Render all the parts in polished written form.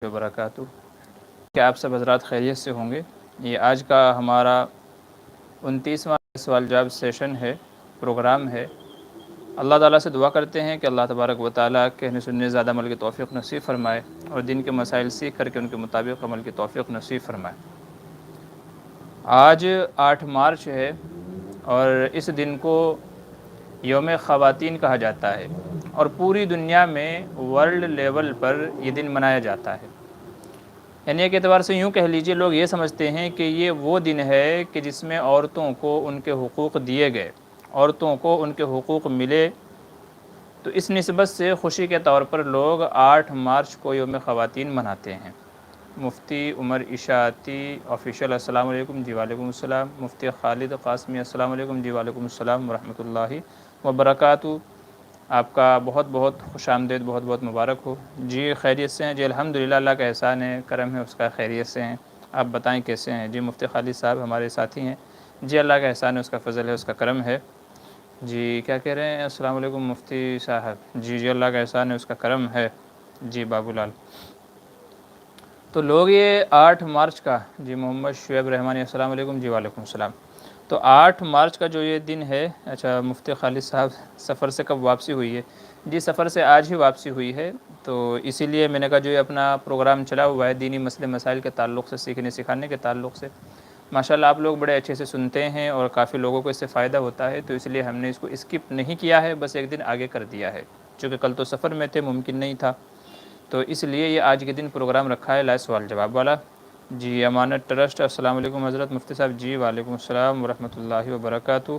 وبرکاتہ کہ آپ سب حضرات خیریت سے ہوں گے۔ یہ آج کا ہمارا 29واں سوال جواب سیشن ہے، پروگرام ہے۔ اللہ تعالیٰ سے دعا کرتے ہیں کہ اللہ تبارک و تعالیٰ کہنے سننے زیادہ عمل کی توفیق نصیب فرمائے اور دین کے مسائل سیکھ کر کے ان کے مطابق عمل کی توفیق نصیب فرمائے۔ آج 8 مارچ ہے اور اس دن کو یوم خواتین کہا جاتا ہے اور پوری دنیا میں ورلڈ لیول پر یہ دن منایا جاتا ہے۔ یعنی ایک اعتبار سے یوں کہہ لیجئے، لوگ یہ سمجھتے ہیں کہ یہ وہ دن ہے کہ جس میں عورتوں کو ان کے حقوق دیے گئے، عورتوں کو ان کے حقوق ملے، تو اس نسبت سے خوشی کے طور پر لوگ 8 مارچ کو یوم خواتین مناتے ہیں۔ مفتی عمر اشاعتی آفیشیل السلام علیکم۔ جی وعلیکم السلام۔ مفتی خالد قاسمی السلام علیکم۔ جی وعلیکم السلام ورحمۃ اللہ وبرکاتہ۔ آپ کا بہت بہت خوش آمدید، بہت بہت مبارک ہو۔ جی خیریت سے ہیں؟ جی الحمدللہ، اللہ کا احسان ہے، کرم ہے اس کا، خیریت سے ہیں۔ آپ بتائیں کیسے ہیں؟ جی مفتی خالد صاحب ہمارے ساتھی ہیں۔ جی اللہ کا احسان ہے، اس کا فضل ہے، اس کا کرم ہے۔ جی کیا کہہ رہے ہیں؟ السلام علیکم مفتی صاحب۔ جی اللہ کا احسان ہے، اس کا کرم ہے۔ جی بابو لال۔ تو لوگ یہ 8 مارچ کا، جی محمد شعیب رحمانی السلام علیکم۔ جی وعلیکم السلام۔ تو 8 مارچ کا جو یہ دن ہے، اچھا مفتی خالد صاحب سفر سے کب واپسی ہوئی ہے؟ جی سفر سے آج ہی واپسی ہوئی ہے، تو اسی لیے میں نے کہا جو یہ اپنا پروگرام چلا ہوا ہے دینی مسئلے مسائل کے تعلق سے، سیکھنے سکھانے کے تعلق سے، ماشاءاللہ آپ لوگ بڑے اچھے سے سنتے ہیں اور کافی لوگوں کو اس سے فائدہ ہوتا ہے، تو اس لیے ہم نے اس کو اسکپ نہیں کیا ہے، بس ایک دن آگے کر دیا ہے، چونکہ کل تو سفر میں تھے، ممکن نہیں تھا، تو اس لیے یہ آج کے دن پروگرام رکھا ہے لائیو سوال جواب والا۔ جی امانت ٹرسٹ السلام علیکم حضرت مفتی صاحب۔ جی وعلیکم السلام ورحمۃ اللہ وبرکاتہ۔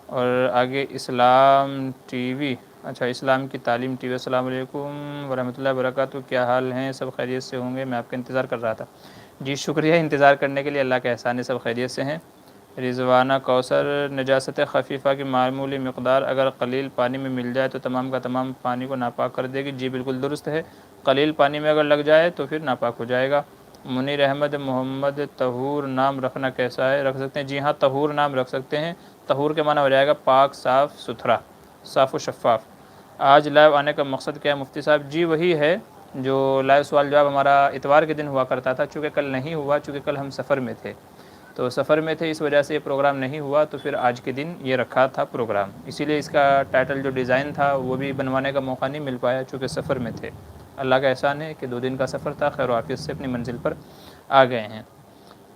اور آگے اسلام ٹی وی، اچھا اسلام کی تعلیم ٹی وی، السلام علیکم ورحمۃ اللہ وبرکاتہ۔ کیا حال ہیں؟ سب خیریت سے ہوں گے؟ میں آپ کا انتظار کر رہا تھا۔ جی شکریہ انتظار کرنے کے لیے، اللہ کا احسان ہے، سب خیریت سے ہیں۔ رضوانہ کوثر، نجاست خفیفہ کی معمولی مقدار اگر قلیل پانی میں مل جائے تو تمام کا تمام پانی کو ناپاک کر دے گی؟ جی بالکل درست ہے، قلیل پانی میں اگر لگ جائے تو پھر ناپاک ہو جائے گا۔ منیر احمد محمد، طہور نام رکھنا کیسا ہے؟ رکھ سکتے ہیں؟ جی ہاں طہور نام رکھ سکتے ہیں۔ طہور کے معنی ہو جائے گا پاک، صاف ستھرا، صاف و شفاف۔ آج لائیو آنے کا مقصد کیا ہے مفتی صاحب؟ جی وہی ہے جو لائیو سوال جواب ہمارا اتوار کے دن ہوا کرتا تھا، چونکہ کل نہیں ہوا، چونکہ کل ہم سفر میں تھے، تو سفر میں تھے اس وجہ سے یہ پروگرام نہیں ہوا، تو پھر آج کے دن یہ رکھا تھا پروگرام، اسی لیے اس کا ٹائٹل جو ڈیزائن تھا وہ بھی بنوانے کا موقع نہیں مل پایا چونکہ سفر میں تھے۔ اللہ کا احسان ہے کہ 2 دن کا سفر تھا، خیر و عافیت سے اپنی منزل پر آ گئے ہیں۔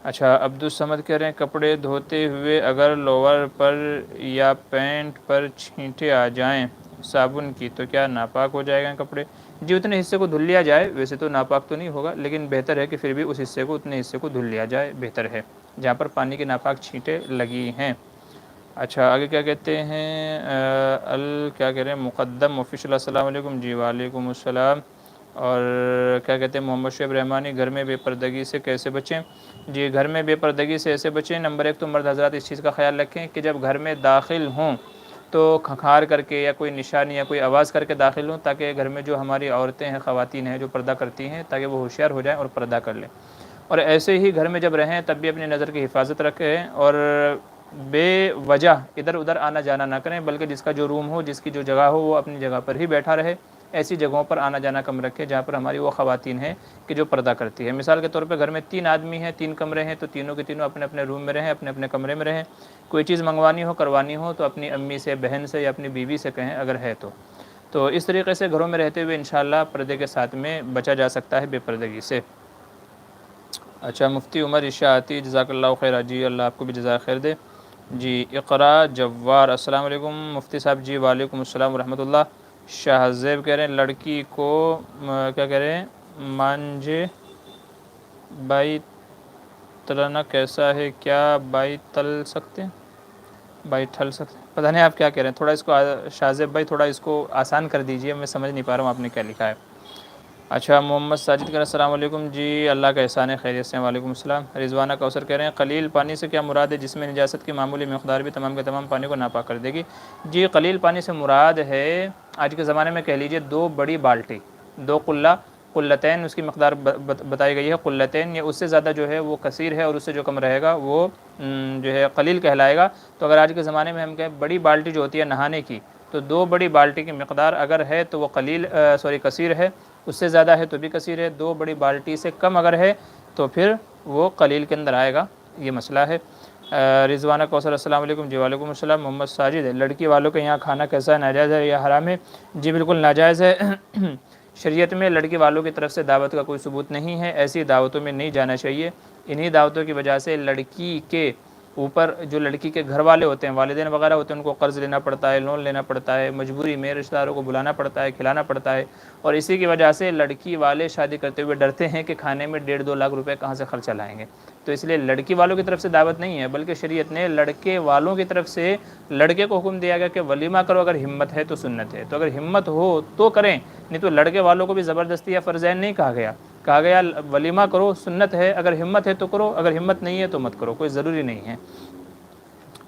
اچھا عبدالصمد کہہ رہے ہیں کپڑے دھوتے ہوئے اگر لوور پر یا پینٹ پر چھینٹے آ جائیں صابن کی تو کیا ناپاک ہو جائے گا کپڑے؟ جی اتنے حصے کو دھل لیا جائے، ویسے تو ناپاک تو نہیں ہوگا، لیکن بہتر ہے کہ پھر بھی اس حصے کو، اتنے حصے کو دھل لیا جائے، بہتر ہے جہاں پر پانی کی ناپاک چھینٹیں لگی ہیں۔ اچھا آگے کیا کہتے ہیں؟ کیا کہہ رہے ہیں مقدم آفیشیل السلام علیکم۔ جی وعلیکم السلام۔ اور کیا کہتے ہیں محمد شعیب رحمانی، گھر میں بے پردگی سے کیسے بچیں؟ جی گھر میں بے پردگی سے ایسے بچیں، نمبر 1 تو مرد حضرات اس چیز کا خیال رکھیں کہ جب گھر میں داخل ہوں تو کھنکھار کر کے یا کوئی نشانی یا کوئی آواز کر کے داخل ہوں، تاکہ گھر میں جو ہماری عورتیں ہیں، خواتین ہیں جو پردہ کرتی ہیں، تاکہ وہ ہوشیار ہو جائیں اور پردہ کر لیں۔ اور ایسے ہی گھر میں جب رہیں تب بھی اپنی نظر کی حفاظت رکھیں اور بے وجہ ادھر ادھر آنا جانا نہ کریں، بلکہ جس کا جو روم ہو، جس کی جو جگہ ہو، وہ اپنی جگہ پر ہی بیٹھا رہے۔ ایسی جگہوں پر آنا جانا کم رکھے جہاں پر ہماری وہ خواتین ہیں کہ جو پردہ کرتی ہے۔ مثال کے طور پہ گھر میں 3 آدمی ہیں، 3 کمرے ہیں، تو تینوں کے تینوں اپنے اپنے روم میں رہیں، اپنے اپنے کمرے میں رہیں۔ کوئی چیز منگوانی ہو، کروانی ہو تو اپنی امی سے، بہن سے یا اپنی بیوی سے کہیں اگر ہے تو اس طریقے سے گھروں میں رہتے ہوئے انشاءاللہ پردے کے ساتھ میں بچا جا سکتا ہے بے پردگی سے۔ اچھا مفتی عمر اشاعتی جزاک اللہ خیر، جی اللہ آپ کو بھی جزائے خیر دے۔ جی اقرا جوار السلام علیکم مفتی صاحب۔ جی وعلیکم السلام ورحمۃ اللہ۔ شاہ زیب کہہ رہے ہیں لڑکی کو کیا کہہ رہے ہیں مانجے بائی تلنا کیسا ہے؟ کیا بائی تل سکتے ہیں؟ بائی ٹھل سکتے ہیں؟ پتہ نہیں آپ کیا کہہ رہے ہیں، تھوڑا اس کو شاہ زیب بھائی تھوڑا اس کو آسان کر دیجئے، میں سمجھ نہیں پا رہا ہوں آپ نے کیا لکھا ہے۔ اچھا محمد ساجد کہہ رہے ہیں السلام علیکم، جی اللہ کا احسان ہے، خیریت سے ہیں؟ وعلیکم السلام۔ رضوانہ کوثر کہہ رہے ہیں قلیل پانی سے کیا مراد ہے جس میں نجاست کی معمولی مقدار بھی تمام کے تمام پانی کو ناپاک کر دے گی؟ جی قلیل پانی سے مراد ہے آج کے زمانے میں کہہ لیجئے 2 بڑی بالٹی، 2 قلہ، قلتین اس کی مقدار بتائی گئی ہے، قلتین یا اس سے زیادہ جو ہے وہ کثیر ہے اور اس سے جو کم رہے گا وہ جو ہے قلیل کہلائے گا۔ تو اگر آج کے زمانے میں ہم کہیں بڑی بالٹی جو ہوتی ہے نہانے کی، تو 2 بڑی بالٹی کی مقدار اگر ہے تو وہ کثیر ہے، اس سے زیادہ ہے تو بھی کثیر ہے، 2 بڑی بالٹی سے کم اگر ہے تو پھر وہ قلیل کے اندر آئے گا، یہ مسئلہ ہے۔ رضوانہ کوثر السلام علیکم، جی وعلیکم السلام۔ محمد ساجد، لڑکی والوں کے یہاں کھانا کیسا ہے، ناجائز ہے یا حرام ہے؟ جی بالکل ناجائز ہے۔ شریعت میں لڑکی والوں کی طرف سے دعوت کا کوئی ثبوت نہیں ہے، ایسی دعوتوں میں نہیں جانا چاہیے۔ انہی دعوتوں کی وجہ سے لڑکی کے اوپر جو لڑکی کے گھر والے ہوتے ہیں، والدین وغیرہ ہوتے ہیں، ان کو قرض لینا پڑتا ہے، لون لینا پڑتا ہے، مجبوری میں رشتہ داروں کو بلانا پڑتا ہے، کھلانا پڑتا ہے، اور اسی کی وجہ سے لڑکی والے شادی کرتے ہوئے ڈرتے ہیں کہ کھانے میں 1.5-2 لاکھ روپے کہاں سے خرچہ لائیں گے۔ تو اس لیے لڑکی والوں کی طرف سے دعوت نہیں ہے، بلکہ شریعت نے لڑکے والوں کی طرف سے لڑکے کو حکم دیا گیا کہ ولیمہ کرو، اگر ہمت ہے تو سنت ہے، تو اگر ہمت ہو تو کریں، نہیں تو لڑکے والوں کو بھی زبردستی یا فرض عین نہیں کہا گیا، کہا گیا ولیمہ کرو، سنت ہے، اگر ہمت ہے تو کرو، اگر ہمت نہیں ہے تو مت کرو، کوئی ضروری نہیں ہے۔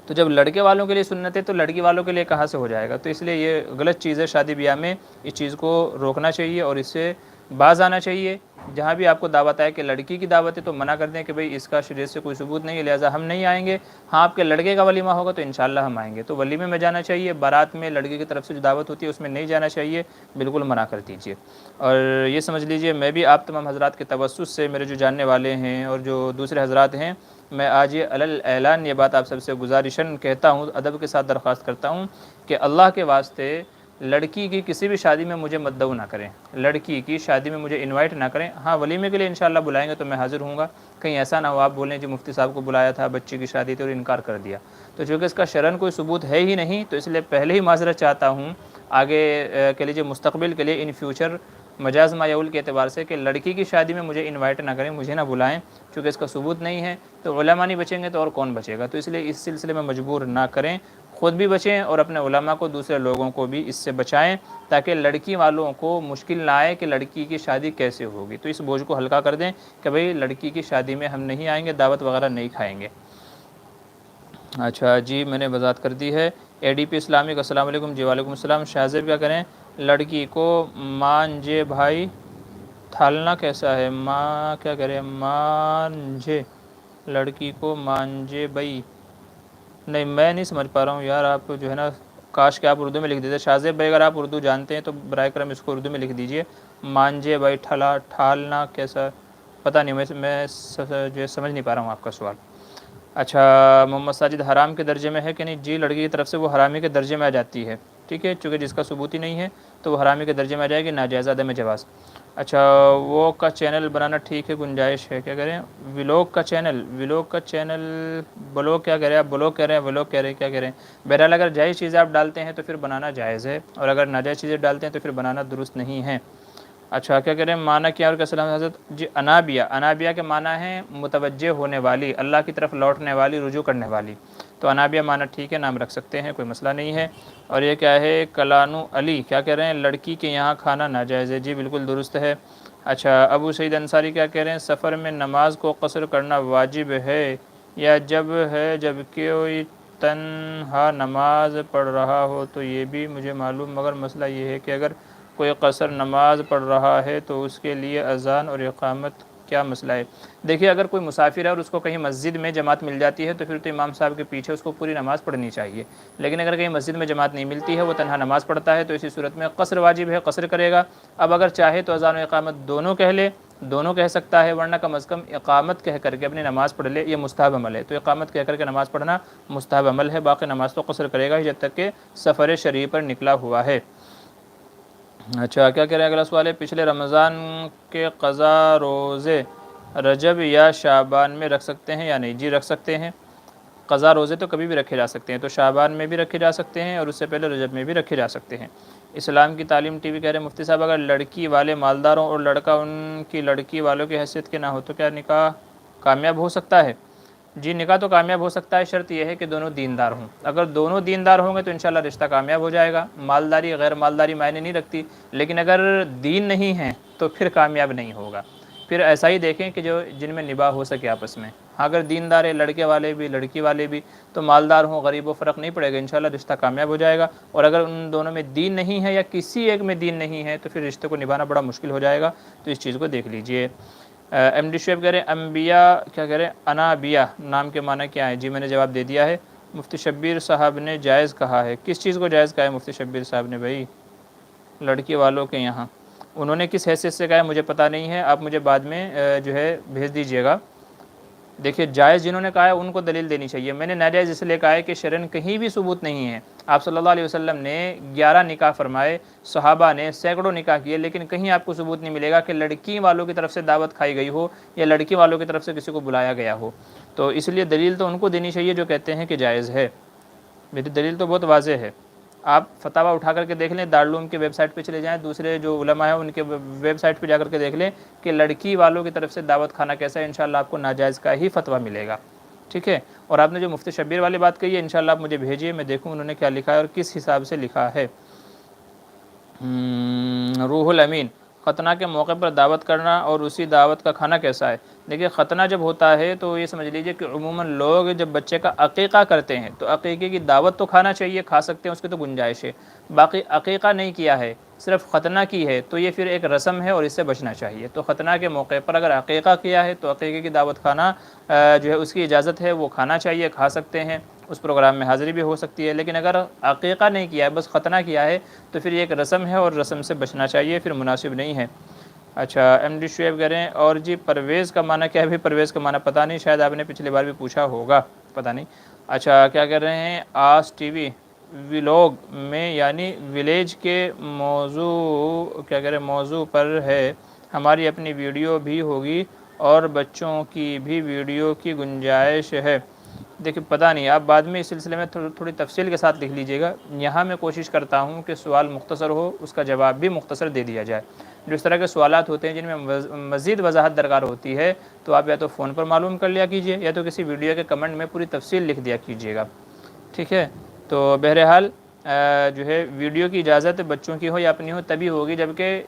تو جب لڑکے والوں کے لیے سنت ہے تو لڑکی والوں کے لیے کہاں سے ہو جائے گا؟ تو اس لیے یہ غلط چیز ہے، شادی بیاہ میں اس چیز کو روکنا چاہیے اور اس سے باز آنا چاہیے۔ جہاں بھی آپ کو دعوت آئے کہ لڑکی کی دعوت ہے تو منع کر دیں کہ بھئی اس کا شریعت سے کوئی ثبوت نہیں ہے، لہٰذا ہم نہیں آئیں گے۔ ہاں آپ کے لڑکے کا ولیمہ ہوگا تو انشاءاللہ ہم آئیں گے، تو ولیمے میں جانا چاہیے، بارات میں لڑکی کی طرف سے جو دعوت ہوتی ہے اس میں نہیں جانا چاہیے، بالکل منع کر دیجیے۔ اور یہ سمجھ لیجیے میں بھی آپ تمام حضرات کے توسط سے، میرے جو جاننے والے ہیں اور جو دوسرے حضرات ہیں، میں آج یہ علی الاعلان یہ بات آپ سب سے گزارشاً کہتا ہوں، ادب کے ساتھ درخواست کرتا ہوں کہ اللہ کے واسطے لڑکی کی کسی بھی شادی میں مجھے مدعو نہ کریں، لڑکی کی شادی میں مجھے انوائٹ نہ کریں۔ ہاں ولیمے کے لیے انشاءاللہ بلائیں گے تو میں حاضر ہوں گا، کہیں ایسا نہ ہو آپ بولیں جی مفتی صاحب کو بلایا تھا، بچی کی شادی تھی اور انکار کر دیا۔ تو چونکہ اس کا شرعاً کوئی ثبوت ہے ہی نہیں، تو اس لیے پہلے ہی معذرت چاہتا ہوں آگے کہہ لیجیے مستقبل کے لیے، ان فیوچر مجاز ما یعول کے اعتبار سے، کہ لڑکی کی شادی میں مجھے انوائٹ نہ کریں، مجھے نہ بلائیں، چونکہ اس کا ثبوت نہیں ہے۔ تو علماء نہیں بچیں گے تو اور کون بچے گا؟ تو اس لیے اس سلسلے میں مجبور نہ کریں، خود بھی بچیں اور اپنے علماء کو، دوسرے لوگوں کو بھی اس سے بچائیں، تاکہ لڑکی والوں کو مشکل نہ آئے کہ لڑکی کی شادی کیسے ہوگی۔ تو اس بوجھ کو ہلکا کر دیں کہ بھئی لڑکی کی شادی میں ہم نہیں آئیں گے، دعوت وغیرہ نہیں کھائیں گے۔ اچھا جی میں نے وضاحت کر دی ہے۔ اے ڈی پی اسلامک، السلام علیکم، جی وعلیکم السلام۔ شاہزیب کیا کریں؟ لڑکی کو مانجے بھائی تھالنا کیسا ہے؟ ماں کیا کریں؟ مانجے، لڑکی کو مانجے بھائی، نہیں میں نہیں سمجھ پا رہا ہوں یار، آپ جو ہے نا کاش کہ آپ اردو میں لکھ دیتے۔ شاہزیب بھائی اگر آپ اردو جانتے ہیں تو برائے کرم اس کو اردو میں لکھ دیجئے، مانجے بھائی ٹھالنا کیسا، پتہ نہیں، میں جو ہے سمجھ نہیں پا رہا ہوں آپ کا سوال۔ اچھا محمد ساجد، حرام کے درجے میں ہے کہ نہیں؟ جی لڑکی کی طرف سے وہ حرامی کے درجے میں آ جاتی ہے، ٹھیک ہے، چونکہ جس کا ثبوت ہی نہیں ہے تو وہ حرامی کے درجے میں آ جائے گی، ناجائز عدم جواز۔ اچھا وہ کا چینل بنانا ٹھیک ہے، گنجائش ہے، کیا کریں؟ ولاگ کا چینل بلاگ کیا کہہ رہے ہیں آپ؟ بلاگ کہہ رہے ہیں، ولاگ کہہ رہے ہیں، کیا کہہ رہے ہیں؟ بہرحال اگر جائز چیزیں آپ ڈالتے ہیں تو پھر بنانا جائز ہے، اور اگر ناجائز چیزیں ڈالتے ہیں تو پھر بنانا درست نہیں ہے۔ اچھا کیا کہہ رہے ہیں؟ معنی کیا اور کیا سلام حضرت؟ جی انابیہ کے معنی ہیں متوجہ ہونے والی، اللہ کی طرف لوٹنے والی، رجوع کرنے والی، تو انابیہ معنی ٹھیک ہے، نام رکھ سکتے ہیں، کوئی مسئلہ نہیں ہے۔ اور یہ کیا ہے؟ کلانو علی کیا کہہ رہے ہیں؟ لڑکی کے یہاں کھانا ناجائز ہے، جی بالکل درست ہے۔ اچھا ابو سعید انصاری کیا کہہ رہے ہیں؟ سفر میں نماز کو قصر کرنا واجب ہے یا جب کوئی تنہا نماز پڑھ رہا ہو تو یہ بھی مجھے معلوم، مگر مسئلہ یہ ہے کہ اگر کوئی قصر نماز پڑھ رہا ہے تو اس کے لیے اذان اور اقامت کیا مسئلہ ہے؟ دیکھیے اگر کوئی مسافر ہے اور اس کو کہیں مسجد میں جماعت مل جاتی ہے تو پھر تو امام صاحب کے پیچھے اس کو پوری نماز پڑھنی چاہیے، لیکن اگر کہیں مسجد میں جماعت نہیں ملتی ہے، وہ تنہا نماز پڑھتا ہے، تو اسی صورت میں قصر واجب ہے، قصر کرے گا۔ اب اگر چاہے تو اذان و اقامت دونوں کہہ لے، دونوں کہہ سکتا ہے، ورنہ کم از کم اقامت کہہ کر کے اپنی نماز پڑھ لے، یہ مستحب عمل ہے، تو اقامت کہہ کر کے نماز پڑھنا مستحب عمل ہے، باقی نماز تو قصر کرے گا ہی جب تک کہ سفر شریع پر نکلا ہوا ہے۔ اچھا کیا کہہ رہے ہیں؟ اگلا سوال ہے، پچھلے رمضان کے قضا روزے رجب یا شعبان میں رکھ سکتے ہیں یا نہیں؟ جی رکھ سکتے ہیں، قضا روزے تو کبھی بھی رکھے جا سکتے ہیں، تو شعبان میں بھی رکھے جا سکتے ہیں اور اس سے پہلے رجب میں بھی رکھے جا سکتے ہیں۔ اسلام کی تعلیم ٹی وی کہہ رہے ہیں مفتی صاحب اگر لڑکی والے مالدار ہوں اور لڑکا ان کی لڑکی والوں کی حیثیت کے نہ ہو تو کیا نکاح کامیاب ہو سکتا ہے؟ جی نکاح تو کامیاب ہو سکتا ہے، شرط یہ ہے کہ دونوں دیندار ہوں، اگر دونوں دیندار ہوں گے تو انشاءاللہ رشتہ کامیاب ہو جائے گا، مالداری غیر مالداری معنی نہیں رکھتی، لیکن اگر دین نہیں ہے تو پھر کامیاب نہیں ہوگا۔ پھر ایسا ہی دیکھیں کہ جو جن میں نباہ ہو سکے آپس میں، اگر دیندار ہے لڑکے والے بھی لڑکی والے بھی، تو مالدار ہوں غریب و فرق نہیں پڑے گا، انشاءاللہ رشتہ کامیاب ہو جائے گا، اور اگر ان دونوں میں دین نہیں ہے یا کسی ایک میں دین نہیں ہے تو پھر رشتے کو نبھانا بڑا مشکل ہو جائے گا، تو اس چیز کو دیکھ لیجئے۔ ایم ڈی شعیب کہہ رہے ہیں انبیاء کیا کہہ رہے ہیں؟ انابیہ نام کے معنی کیا ہے؟ جی میں نے جواب دے دیا ہے، مفتی شبیر صاحب نے جائز کہا ہے، کس چیز کو جائز کہا ہے مفتی شبیر صاحب نے؟ بھائی لڑکی والوں کے یہاں انہوں نے کس حیثیت سے کہا ہے مجھے پتہ نہیں ہے، آپ مجھے بعد میں جو ہے بھیج دیجیے گا۔ دیکھیے جائز جنہوں نے کہا ہے ان کو دلیل دینی چاہیے، میں نے ناجائز اس لیے کہا ہے کہ شرعاً کہیں بھی ثبوت نہیں ہے۔ آپ صلی اللہ علیہ وسلم نے 11 نکاح فرمائے، صحابہ نے سینکڑوں نکاح کیے، لیکن کہیں آپ کو ثبوت نہیں ملے گا کہ لڑکی والوں کی طرف سے دعوت کھائی گئی ہو یا لڑکی والوں کی طرف سے کسی کو بلایا گیا ہو۔ تو اس لیے دلیل تو ان کو دینی چاہیے جو کہتے ہیں کہ جائز ہے۔ میری دلیل تو بہت واضح ہے، آپ فتاویٰ اٹھا کر کے دیکھ لیں، دارالعلوم کی ویب سائٹ پہ چلے جائیں، دوسرے جو علماء ہیں ان کے ویب سائٹ پہ جا کر کے دیکھ لیں کہ لڑکی والوں کی طرف سے دعوت کھانا کیسا ہے، انشاءاللہ آپ کو ناجائز کا ہی فتویٰ ملے گا، ٹھیک ہے۔ اور آپ نے جو مفتی شبیر والی بات کہی ہے، انشاءاللہ آپ مجھے بھیجیے، میں دیکھوں انہوں نے کیا لکھا ہے اور کس حساب سے لکھا ہے۔ روح الامین، ختنہ کے موقع پر دعوت کرنا اور اسی دعوت کا کھانا کیسا ہے؟ دیکھیے ختنہ جب ہوتا ہے تو یہ سمجھ لیجئے کہ عموماً لوگ جب بچے کا عقیقہ کرتے ہیں تو عقیقے کی دعوت تو کھانا چاہیے، کھا سکتے ہیں، اس کی تو گنجائش ہے۔ باقی عقیقہ نہیں کیا ہے، صرف ختنہ کی ہے تو یہ پھر ایک رسم ہے اور اس سے بچنا چاہیے۔ تو ختنہ کے موقع پر اگر عقیقہ کیا ہے تو عقیقے کی دعوت کھانا جو ہے اس کی اجازت ہے، وہ کھانا چاہیے، کھا سکتے ہیں، اس پروگرام میں حاضری بھی ہو سکتی ہے۔ لیکن اگر عقیقہ نہیں کیا ہے، بس ختنہ کیا ہے، تو پھر یہ ایک رسم ہے اور رسم سے بچنا چاہیے، پھر مناسب نہیں ہے۔ اچھا ایم ڈی شعیب کہہ رہے ہیں اور جی پرویز کا معنی کیا ہے؟ بھی پرویز کا معنی پتہ نہیں، شاید آپ نے پچھلی بار بھی پوچھا ہوگا، پتہ نہیں۔ اچھا کیا کہہ رہے ہیں؟ آس ٹی وی ویلوگ میں یعنی ولیج کے موضوع کیا کہہ رہے ہیں موضوع پر ہے، ہماری اپنی ویڈیو بھی ہوگی اور بچوں کی بھی ویڈیو کی گنجائش ہے۔ دیکھیں پتہ نہیں، آپ بعد میں اس سلسلے میں تھوڑی تفصیل کے ساتھ لکھ لیجئے گا۔ یہاں میں کوشش کرتا ہوں کہ سوال مختصر ہو، اس کا جواب بھی مختصر دے دیا جائے۔ جو اس طرح کے سوالات ہوتے ہیں جن میں مزید وضاحت درکار ہوتی ہے تو آپ یا تو فون پر معلوم کر لیا کیجئے یا تو کسی ویڈیو کے کمنٹ میں پوری تفصیل لکھ دیا کیجئے گا، ٹھیک ہے۔ تو بہرحال جو ہے ویڈیو کی اجازت بچوں کی ہو یا اپنی ہو تبھی ہوگی جبکہ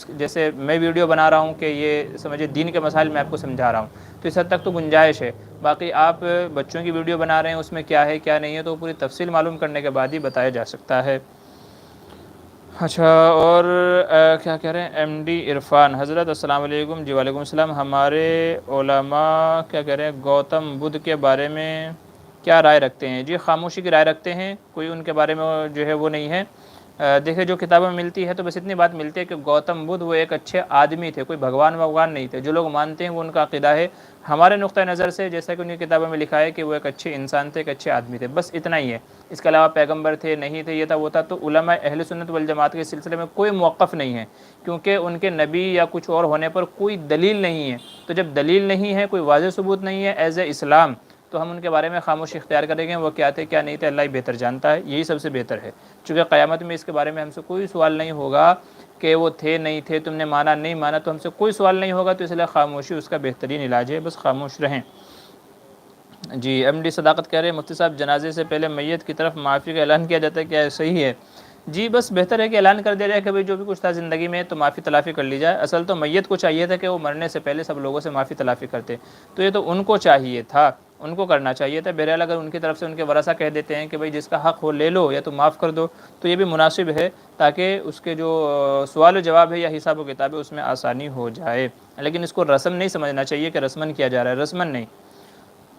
جیسے میں ویڈیو بنا رہا ہوں کہ یہ سمجھے دین کے مسائل میں آپ کو سمجھا رہا ہوں تو اس حد تک تو گنجائش ہے۔ باقی آپ بچوں کی ویڈیو بنا رہے ہیں، اس میں کیا ہے کیا نہیں ہے تو پوری تفصیل معلوم کرنے کے بعد ہی بتایا جا سکتا ہے۔ اچھا اور کیا کہہ رہے ہیں؟ ایم ڈی عرفان حضرت السلام علیکم۔ جی وعلیکم السلام۔ ہمارے علماء کیا کہہ رہے ہیں گوتم بدھ کے بارے میں کیا رائے رکھتے ہیں؟ جی خاموشی کی رائے رکھتے ہیں، کوئی ان کے بارے میں جو ہے وہ نہیں ہے۔ دیکھیں جو کتابوں میں ملتی ہے تو بس اتنی بات ملتی ہے کہ گوتم بدھ وہ ایک اچھے آدمی تھے، کوئی بھگوان نہیں تھے۔ جو لوگ مانتے ہیں وہ ان کا عقیدہ ہے۔ ہمارے نقطہ نظر سے جیسا کہ ان کی کتابوں میں لکھا ہے کہ وہ ایک اچھے انسان تھے، ایک اچھے آدمی تھے، بس اتنا ہی ہے۔ اس کے علاوہ پیغمبر تھے نہیں تھے، یہ تھا وہ تھا، تو علماء اہل سنت والجماعت کے سلسلے میں کوئی موقف نہیں ہے، کیونکہ ان کے نبی یا کچھ اور ہونے پر کوئی دلیل نہیں ہے۔ تو جب دلیل نہیں ہے، کوئی واضح ثبوت نہیں ہے ایز اے اسلام، تو ہم ان کے بارے میں خاموشی اختیار کریں گے۔ وہ کیا تھے کیا نہیں تھے اللہ ہی بہتر جانتا ہے، یہی سب سے بہتر ہے۔ چونکہ قیامت میں اس کے بارے میں ہم سے کوئی سوال نہیں ہوگا کہ وہ تھے نہیں تھے، تم نے مانا نہیں مانا، تو ہم سے کوئی سوال نہیں ہوگا، تو اس لیے خاموشی اس کا بہترین علاج ہے، بس خاموش رہیں۔ جی ایم ڈی صداقت کہہ رہے ہیں مفتی صاحب جنازے سے پہلے میت کی طرف معافی کا اعلان کیا جاتا ہے، کیا صحیح ہے؟ جی بس بہتر ہے کہ اعلان کر دیا جائے کہ بھئی جو بھی کچھ تھا زندگی میں تو معافی تلافی کر لی جائے۔ اصل تو میت کو چاہیے تھا کہ وہ مرنے سے پہلے سب لوگوں سے معافی تلافی کرتے، تو یہ تو ان کو چاہیے تھا، ان کو کرنا چاہیے تھا۔ بہرحال اگر ان کی طرف سے ان کے ورثہ کہہ دیتے ہیں کہ بھئی جس کا حق ہو لے لو یا تو معاف کر دو، تو یہ بھی مناسب ہے تاکہ اس کے جو سوال و جواب ہے یا حساب و کتاب ہے اس میں آسانی ہو جائے۔ لیکن اس کو رسم نہیں سمجھنا چاہیے کہ رسمن کیا جا رہا ہے، رسمن نہیں۔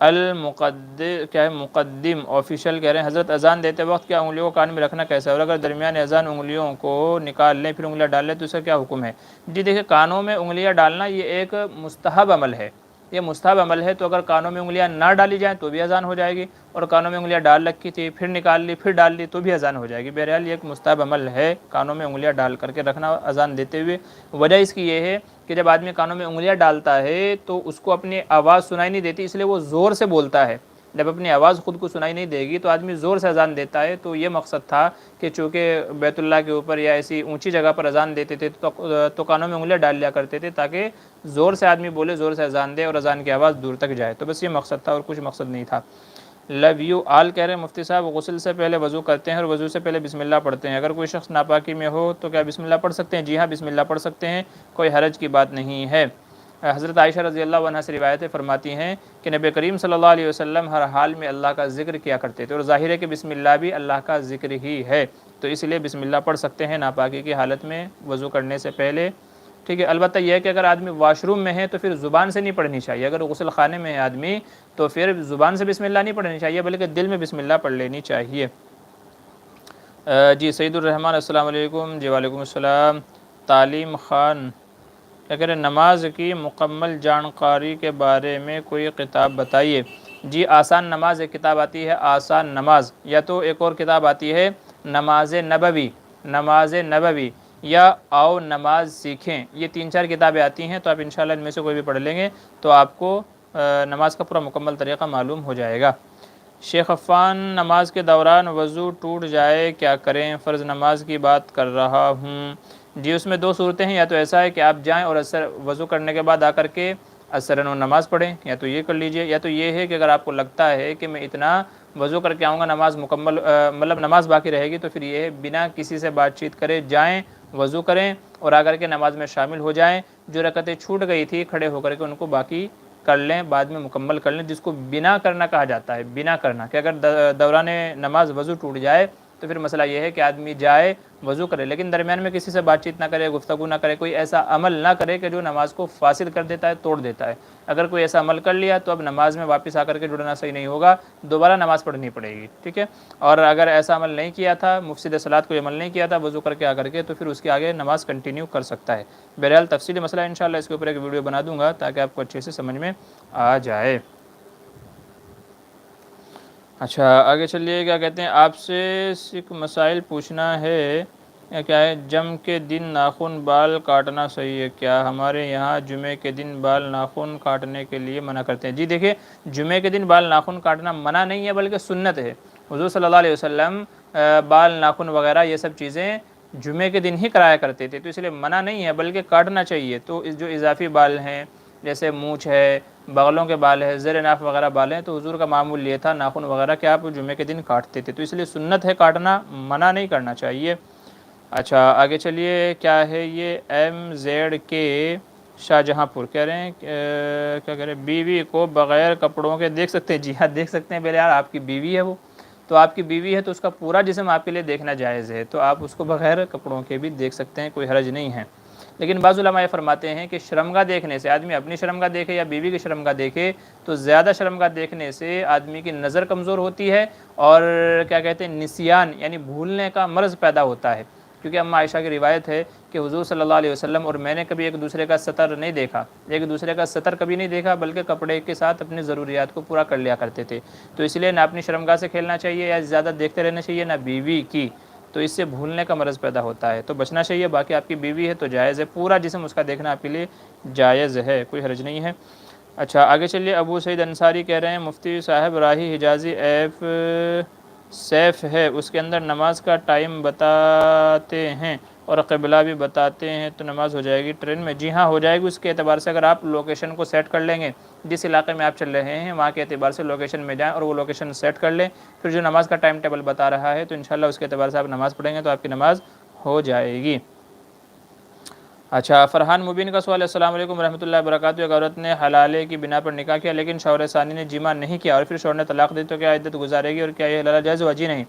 کیا ہے مقدم آفیشیل کہہ رہے ہیں حضرت اذان دیتے وقت کیا انگلیوں کو کان میں رکھنا کیسا ہے، اور اگر درمیان اذان انگلیوں کو نکال لیں پھر انگلیاں ڈال لیں تو اس کا کیا حکم ہے؟ جی دیکھیں کانوں میں انگلیاں ڈالنا یہ ایک مستحب عمل ہے، یہ مستحب عمل ہے، تو اگر کانوں میں انگلیاں نہ ڈالی جائیں تو بھی اذان ہو جائے گی، اور کانوں میں انگلیاں ڈال رکھی تھی پھر نکال لی پھر ڈال لی تو بھی اذان ہو جائے گی۔ بہرحال یہ ایک مستحب عمل ہے کانوں میں انگلیاں ڈال کر کے رکھنا اذان دیتے ہوئے۔ وجہ اس کی یہ ہے کہ جب آدمی کانوں میں انگلیاں ڈالتا ہے تو اس کو اپنی آواز سنائی نہیں دیتی، اس لیے وہ زور سے بولتا ہے۔ جب اپنی آواز خود کو سنائی نہیں دے گی تو آدمی زور سے اذان دیتا ہے، تو یہ مقصد تھا کہ چونکہ بیت اللہ کے اوپر یا ایسی اونچی جگہ پر اذان دیتے تھے تو کانوں میں انگلیاں ڈال لیا کرتے تھے تاکہ زور سے آدمی بولے، زور سے اذان دے اور اذان کی آواز دور تک جائے، تو بس یہ مقصد تھا اور کچھ مقصد نہیں تھا۔ لو یو آل کہہ رہے ہیں مفتی صاحب غسل سے پہلے وضو کرتے ہیں اور وضو سے پہلے بسم اللہ پڑھتے ہیں، اگر کوئی شخص ناپاکی میں ہو تو کیا بسم اللہ پڑھ سکتے ہیں؟ جی ہاں بسم اللہ پڑھ سکتے ہیں، کوئی حرج کی بات نہیں ہے۔ حضرت عائشہ رضی اللہ عنہ سے روایتیں فرماتی ہیں کہ نبی کریم صلی اللہ علیہ وسلم ہر حال میں اللہ کا ذکر کیا کرتے تھے، اور ظاہر ہے کہ بسم اللہ بھی اللہ کا ذکر ہی ہے، تو اس لیے بسم اللہ پڑھ سکتے ہیں ناپاکی کی حالت میں وضو کرنے سے پہلے، ٹھیک ہے۔ البتہ یہ ہے کہ اگر آدمی واش روم میں ہے تو پھر زبان سے نہیں پڑھنی چاہیے، اگر غسل خانے میں ہے آدمی تو پھر زبان سے بسم اللہ نہیں پڑھنی چاہیے بلکہ دل میں بسم اللہ پڑھ لینی چاہیے۔ جی سعید الرحمن السلام علیکم۔ جی وعلیکم السلام۔ تعلیم خان کیا کہہ رہے ہیں، نماز کی مکمل جانکاری کے بارے میں کوئی کتاب بتائیے۔ جی آسان نماز ایک کتاب آتی ہے، آسان نماز، یا تو ایک اور کتاب آتی ہے نماز نبوی، نماز نبوی، یا آؤ نماز سیکھیں، یہ 3-4 کتابیں آتی ہیں، تو آپ انشاءاللہ ان میں سے کوئی بھی پڑھ لیں گے تو آپ کو نماز کا پورا مکمل طریقہ معلوم ہو جائے گا۔ شیخ عفان، نماز کے دوران وضو ٹوٹ جائے کیا کریں؟ فرض نماز کی بات کر رہا ہوں۔ جی اس میں 2 صورتیں ہیں، یا تو ایسا ہے کہ آپ جائیں اور وضو کرنے کے بعد آ کر کے اثر نماز پڑھیں، یا تو یہ کر لیجئے، یا تو یہ ہے کہ اگر آپ کو لگتا ہے کہ میں اتنا وضو کر کے آؤں گا نماز مکمل مطلب نماز باقی رہے گی، تو پھر یہ ہے بنا کسی سے بات چیت کرے جائیں، وضو کریں اور آ کر کے نماز میں شامل ہو جائیں، جو رکعتیں چھوٹ گئی تھی کھڑے ہو کر کے ان کو باقی کر لیں، بعد میں مکمل کر لیں، جس کو بنا کرنا کہا جاتا ہے، بنا کرنا، کہ اگر دوران نماز وضو ٹوٹ جائے تو پھر مسئلہ یہ ہے کہ آدمی جائے وضو کرے، لیکن درمیان میں کسی سے بات چیت نہ کرے، گفتگو نہ کرے، کوئی ایسا عمل نہ کرے کہ جو نماز کو فاسد کر دیتا ہے، توڑ دیتا ہے۔ اگر کوئی ایسا عمل کر لیا تو اب نماز میں واپس آ کر کے جڑنا صحیح نہیں ہوگا، دوبارہ نماز پڑھنی پڑے گی، ٹھیک ہے۔ اور اگر ایسا عمل نہیں کیا تھا، مفسد صلاۃ کوئی عمل نہیں کیا تھا وضو کر کے آ کر کے، تو پھر اس کے آگے نماز کنٹینیو کر سکتا ہے۔ بہرحال تفصیلی مسئلہ انشاءاللہ اس کے اوپر ایک ویڈیو بنا دوں گا تاکہ آپ کو اچھے سے سمجھ میں آ جائے۔ اچھا آگے چلیے، کیا کہتے ہیں، آپ سے سکھ مسائل پوچھنا ہے، کیا ہے، جم کے دن ناخن بال کاٹنا صحیح ہے کیا؟ ہمارے یہاں جمعے کے دن بال ناخن کاٹنے کے لیے منع کرتے ہیں۔ جی دیکھیے، جمعے کے دن بال ناخن کاٹنا منع نہیں ہے بلکہ سنت ہے۔ حضور صلی اللہ علیہ وسلم بال ناخن وغیرہ یہ سب چیزیں جمعے کے دن ہی کرایا کرتے تھے، تو اس لیے منع نہیں ہے بلکہ کاٹنا چاہیے۔ تو جو اضافی بال ہیں جیسے مونچھ ہے، بغلوں کے بال ہے، زیر ناف وغیرہ بال ہیں، تو حضور کا معمول یہ تھا ناخن وغیرہ کہ آپ جمعے کے دن کاٹتے تھے، تو اس لیے سنت ہے کاٹنا، منع نہیں کرنا چاہیے۔ اچھا آگے چلیے، کیا ہے یہ MZK شاہجہاں پور کہہ رہے ہیں کیا کہہ رہے ہیں، بیوی کو بغیر کپڑوں کے دیکھ سکتے ہیں؟ جی ہاں دیکھ سکتے ہیں، پہلے یار آپ کی بیوی ہے وہ، تو آپ کی بیوی ہے تو اس کا پورا جسم آپ کے لیے دیکھنا جائز ہے، تو آپ اس کو بغیر کپڑوں کے بھی دیکھ سکتے ہیں، کوئی حرج نہیں ہے۔ لیکن بعض علماء یہ فرماتے ہیں کہ شرمگاہ دیکھنے سے، آدمی اپنی شرمگاہ دیکھے یا بیوی کی شرمگاہ دیکھے، تو زیادہ شرمگاہ دیکھنے سے آدمی کی نظر کمزور ہوتی ہے اور کیا کہتے ہیں نسیان یعنی بھولنے کا مرض پیدا ہوتا ہے، کیونکہ اماں عائشہ کی روایت ہے کہ حضور صلی اللہ علیہ وسلم اور میں نے کبھی ایک دوسرے کا سطر نہیں دیکھا، ایک دوسرے کا سطر کبھی نہیں دیکھا، بلکہ کپڑے کے ساتھ اپنی ضروریات کو پورا کر لیا کرتے تھے۔ تو اس لیے نہ اپنی شرمگاہ سے کھیلنا چاہیے یا زیادہ دیکھتے رہنا چاہیے، نہ بیوی کی، تو اس سے بھولنے کا مرض پیدا ہوتا ہے، تو بچنا چاہیے۔ باقی آپ کی بیوی ہے تو جائز ہے، پورا جسم اس کا دیکھنا آپ کے لیے جائز ہے، کوئی حرج نہیں ہے۔ اچھا آگے چلیے، ابو سعید انصاری کہہ رہے ہیں مفتی صاحب راہی حجازی ایپ سیف ہے، اس کے اندر نماز کا ٹائم بتاتے ہیں اور قبلہ بھی بتاتے ہیں، تو نماز ہو جائے گی ٹرین میں؟ جی ہاں ہو جائے گی، اس کے اعتبار سے اگر آپ لوکیشن کو سیٹ کر لیں گے، جس علاقے میں آپ چل رہے ہیں وہاں کے اعتبار سے لوکیشن میں جائیں اور وہ لوکیشن سیٹ کر لیں، پھر جو نماز کا ٹائم ٹیبل بتا رہا ہے تو انشاءاللہ اس کے اعتبار سے آپ نماز پڑھیں گے تو آپ کی نماز ہو جائے گی۔ اچھا فرحان مبین کا سوال ہے، السلام علیکم ورحمۃ اللہ وبرکاتہ، ایک عورت نے حلالے کی بنا پر نکاح کیا لیکن شوہر ثانی نے جمع نہیں کیا اور پھر شوہر نے طلاق دی، تو کیا عدت گزارے گی اور کیا یہ حلالہ جائز ہوا؟ جی نہیں،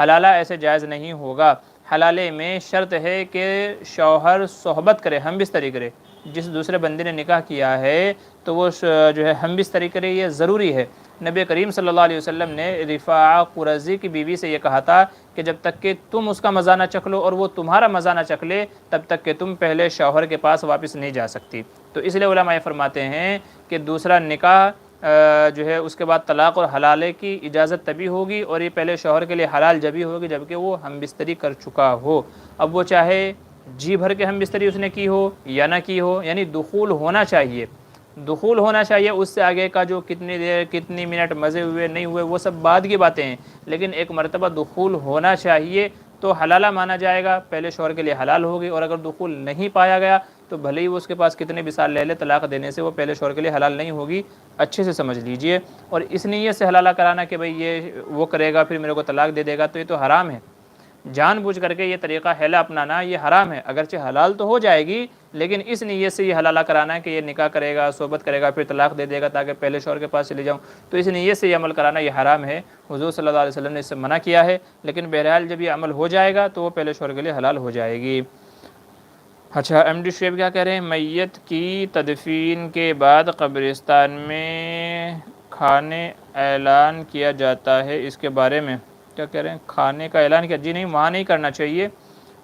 حلالہ ایسے جائز نہیں ہوگا۔ حلالے میں شرط ہے کہ شوہر صحبت کرے، ہم بستری کرے، جس دوسرے بندے نے نکاح کیا ہے تو وہ جو ہے ہم بستری کرے، یہ ضروری ہے۔ نبی کریم صلی اللہ علیہ وسلم نے رفاعہ قرظی کی بیوی سے یہ کہا تھا کہ جب تک کہ تم اس کا مزہ نہ چکھ لو اور وہ تمہارا مزہ نہ چکھ لے تب تک کہ تم پہلے شوہر کے پاس واپس نہیں جا سکتی۔ تو اس لیے علماء فرماتے ہیں کہ دوسرا نکاح جو ہے اس کے بعد طلاق اور حلالے کی اجازت تبھی ہوگی، اور یہ پہلے شوہر کے لیے حلال جبھی ہوگی جبکہ وہ ہم بستری کر چکا ہو۔ اب وہ چاہے جی بھر کے ہم بستری اس نے کی ہو یا نہ کی ہو، یعنی دخول ہونا چاہیے، دخول ہونا چاہیے، اس سے آگے کا جو کتنی دیر کتنی منٹ مزے ہوئے نہیں ہوئے وہ سب بعد کی باتیں ہیں، لیکن ایک مرتبہ دخول ہونا چاہیے تو حلالہ مانا جائے گا، پہلے شوہر کے لیے حلال ہوگی، اور اگر دخول نہیں پایا گیا تو بھلے ہی وہ اس کے پاس کتنے بھی سال لے لے، طلاق دینے سے وہ پہلے شوہر کے لیے حلال نہیں ہوگی، اچھے سے سمجھ لیجئے۔ اور اس نیت سے حلالہ کرانا کہ بھئی یہ وہ کرے گا پھر میرے کو طلاق دے دے گا، تو یہ تو حرام ہے، جان بوجھ کر کے یہ طریقہ حیلہ اپنانا یہ حرام ہے، اگرچہ حلال تو ہو جائے گی لیکن اس نیت سے یہ حلالہ کرانا ہے کہ یہ نکاح کرے گا، صحبت کرے گا، پھر طلاق دے دے گا تاکہ پہلے شوہر کے پاس چلے جاؤں، تو اس نیت سے یہ عمل کرانا یہ حرام ہے، حضور صلی اللہ علیہ وسلم نے اس سے منع کیا ہے، لیکن بہرحال جب یہ عمل ہو جائے گا تو وہ پہلے شوہر کے لیے حلال ہو جائے گی۔ اچھا MD شعیب کیا کہہ رہے ہیں، میت کی تدفین کے بعد قبرستان میں کھانے اعلان کیا جاتا ہے، اس کے بارے میں کیا کہہ رہے ہیں؟ کھانے کا اعلان کیا؟ جی نہیں، وہاں نہیں کرنا چاہیے،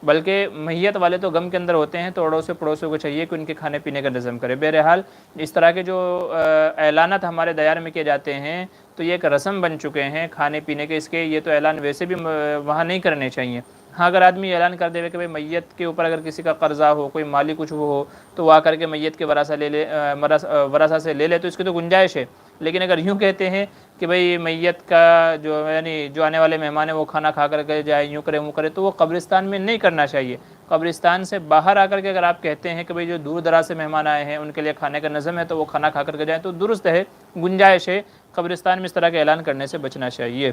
بلکہ میت والے تو غم کے اندر ہوتے ہیں، تو اڑوسے پڑوسوں کو چاہیے کہ ان کے کھانے پینے کا نظم کرے۔ بہرحال اس طرح کے جو اعلانات ہمارے دیار میں کیے جاتے ہیں تو یہ ایک رسم بن چکے ہیں کھانے پینے کے، اس کے یہ تو اعلان ویسے بھی وہاں نہیں کرنے چاہیے۔ ہاں اگر آدمی اعلان کر دے کہ بھئی میت کے اوپر اگر کسی کا قرضہ ہو، کوئی مالی کچھ وہ ہو، تو وہ آ کر کے میت کے ورثہ سے لے لے تو اس کی تو گنجائش ہے۔ لیکن اگر یوں کہتے ہیں کہ بھئی میت کا جو یعنی جو آنے والے مہمان ہیں وہ کھانا کھا کر کے جائے، یوں کرے وہ کرے، تو وہ قبرستان میں نہیں کرنا چاہیے۔ قبرستان سے باہر آ کر کے اگر آپ کہتے ہیں کہ بھئی جو دور دراز سے مہمان آئے ہیں ان کے لیے کھانے کا نظم ہے تو وہ کھانا کھا کر کے جائیں، تو درست ہے، گنجائش ہے۔ قبرستان میں اس طرح کے اعلان کرنے سے بچنا چاہیے۔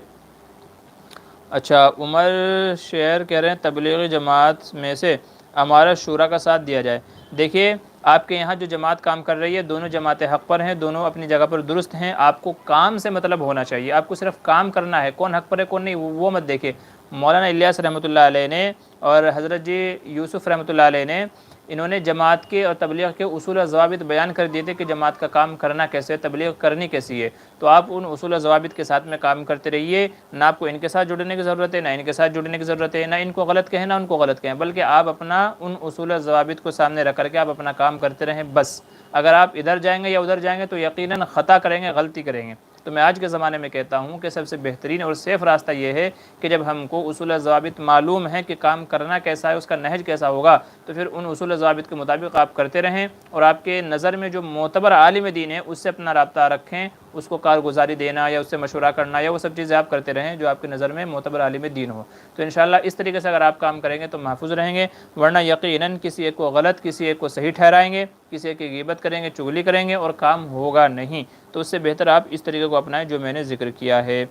اچھا، عمر شعر کہہ رہے ہیں تبلیغی جماعت میں سے امارت شورا کا ساتھ دیا جائے۔ دیکھیے آپ کے یہاں جو جماعت کام کر رہی ہے دونوں جماعتیں حق پر ہیں، دونوں اپنی جگہ پر درست ہیں۔ آپ کو کام سے مطلب ہونا چاہیے، آپ کو صرف کام کرنا ہے، کون حق پر ہے کون نہیں وہ مت دیکھیں۔ مولانا الیاس رحمۃ اللہ علیہ نے اور حضرت جی یوسف رحمۃ اللہ علیہ نے انہوں نے جماعت کے اور تبلیغ کے اصول و ضوابط بیان کر دیے تھے کہ جماعت کا کام کرنا کیسے ہے، تبلیغ کرنی کیسی ہے۔ تو آپ ان اصول و ضوابط کے ساتھ میں کام کرتے رہیے، نہ آپ کو ان کے ساتھ جڑنے کی ضرورت ہے، نہ ان کے ساتھ جڑنے کی ضرورت ہے، نہ ان کو غلط کہیں نہ ان کو غلط کہیں، بلکہ آپ اپنا ان اصول و ضوابط کو سامنے رکھ کر کے آپ اپنا کام کرتے رہیں بس۔ اگر آپ ادھر جائیں گے یا ادھر جائیں گے تو یقیناً خطا کریں گے، غلطی کریں گے۔ تو میں آج کے زمانے میں کہتا ہوں کہ سب سے بہترین اور سیف راستہ یہ ہے کہ جب ہم کو اصول و ضوابط معلوم ہے کہ کام کرنا کیسا ہے، اس کا نہج کیسا ہوگا، تو پھر ان اصول و ضوابط کے مطابق آپ کرتے رہیں، اور آپ کے نظر میں جو معتبر عالم دین ہے اس سے اپنا رابطہ رکھیں، اس کو کارگزاری دینا یا اس سے مشورہ کرنا یا وہ سب چیزیں آپ کرتے رہیں جو آپ کے نظر میں معتبر عالم دین ہو۔ تو انشاءاللہ اس طریقے سے اگر آپ کام کریں گے تو محفوظ رہیں گے، ورنہ یقیناً کسی ایک کو غلط کسی ایک کو صحیح ٹھہرائیں گے، کسی ایک کی غیبت کریں گے، چغلی کریں گے اور کام ہوگا نہیں۔ تو اس سے بہتر آپ اس طریقے کو اپنائیں جو میں نے ذکر کیا ہے۔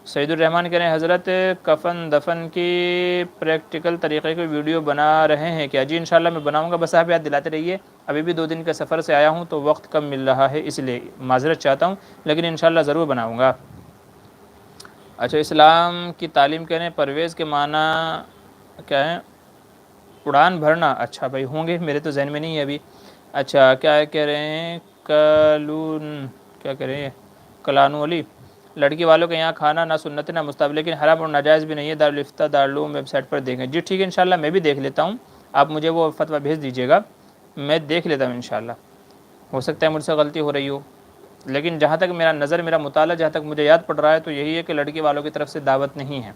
سعید الرحمن کہہ رہے ہیں حضرت کفن دفن کی پریکٹیکل طریقے کی ویڈیو بنا رہے ہیں کیا؟ جی انشاءاللہ میں بناؤں گا، بس آپ یاد دلاتے رہیے۔ ابھی بھی 2 دن کے سفر سے آیا ہوں تو وقت کم مل رہا ہے، اس لیے معذرت چاہتا ہوں، لیکن انشاءاللہ ضرور بناؤں گا۔ اچھا، اسلام کی تعلیم کہہ رہے ہیں پرویز کے معنی کیا ہے؟ اڑان بھرنا۔ اچھا بھائی ہوں گے، میرے تو ذہن میں نہیں ہے ابھی۔ اچھا کیا کہہ رہے ہیں کیا کہہ رہے ہیں کلانو علی، لڑکی والوں کے یہاں کھانا نہ سنت نہ مستحب لیکن حرام اور ناجائز بھی نہیں ہے، دارالفتہ دارالعلوم ویب سائٹ پر دیکھیں۔ جی ٹھیک ہے، انشاءاللہ میں بھی دیکھ لیتا ہوں، آپ مجھے وہ فتویٰ بھیج دیجیے گا، میں دیکھ لیتا ہوں انشاءاللہ۔ ہو سکتا ہے مجھ سے غلطی ہو رہی ہو، لیکن جہاں تک میرا مطالعہ جہاں تک مجھے یاد پڑ رہا ہے تو یہی ہے کہ لڑکی والوں کی طرف سے دعوت نہیں ہے۔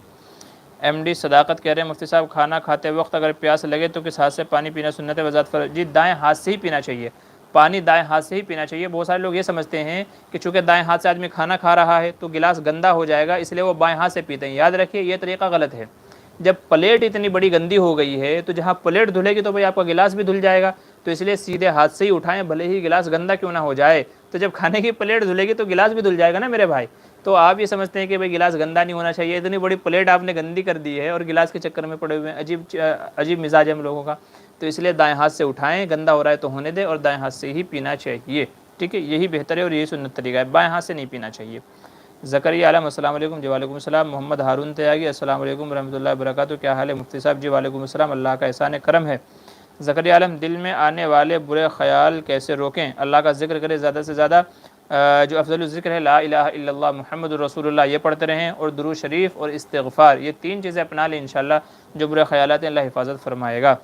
ایم ڈی صداقت کہہ رہے ہیں مفتی صاحب کھانا کھاتے وقت اگر پیاس لگے تو کس ہاتھ سے پانی پینا سنت وذات فرض؟ جی دائیں ہاتھ سے ہی پینا چاہیے، پانی دائیں ہاتھ سے ہی پینا چاہیے۔ بہت سارے لوگ یہ سمجھتے ہیں کہ چونکہ دائیں ہاتھ سے آدمی کھانا کھا رہا ہے تو گلاس گندا ہو جائے گا اس لیے وہ بائیں ہاتھ سے پیتے ہیں۔ یاد رکھیے یہ طریقہ غلط ہے۔ جب پلیٹ اتنی بڑی گندی ہو گئی ہے تو جہاں پلیٹ دھلے گی تو بھائی آپ کا گلاس بھی دھل جائے گا، تو اس لیے سیدھے ہاتھ سے ہی اٹھائیں، بھلے ہی گلاس گندا کیوں نہ ہو جائے۔ تو جب کھانے کی پلیٹ دھلے گی تو گلاس بھی دھل جائے گا نا میرے بھائی۔ تو آپ یہ سمجھتے ہیں کہ بھائی گلاس گندا نہیں ہونا چاہیے، اتنی بڑی پلیٹ آپ نے گندی کر دی ہے اور گلاس کے چکر میں پڑے ہوئے ہیں، عجیب مزاج ہے ہم لوگوں کا۔ تو اس لیے دائیں ہاتھ سے اٹھائیں، گندا ہو رہا ہے تو ہونے دیں، اور دائیں ہاتھ سے ہی پینا چاہیے، ٹھیک ہے، یہی بہتر ہے اور یہی سنت طریقہ ہے، بائیں ہاتھ سے نہیں پینا چاہیے۔ زکریا عالم السلام علیکم۔ جی وعلیکم السلام۔ محمد ہارون تیاگی السلام علیکم ورحمۃ اللہ وبرکاتہ، کیا حال ہے مفتی صاحب؟ جی وعلیکم السلام، اللہ کا احسان کرم ہے۔ زکریا عالم دل میں آنے والے برے خیال کیسے روکیں؟ اللہ کا ذکر کرے زیادہ سے زیادہ، جو افضل الذکر ہے لا الہ الا اللہ محمد رسول اللہ، یہ پڑھتے رہیں، اور درود شریف اور استغفار، یہ 3 چیزیں اپنا لیں، انشاءاللہ جو برے خیالات ہیں اللہ حفاظت فرمائے گا۔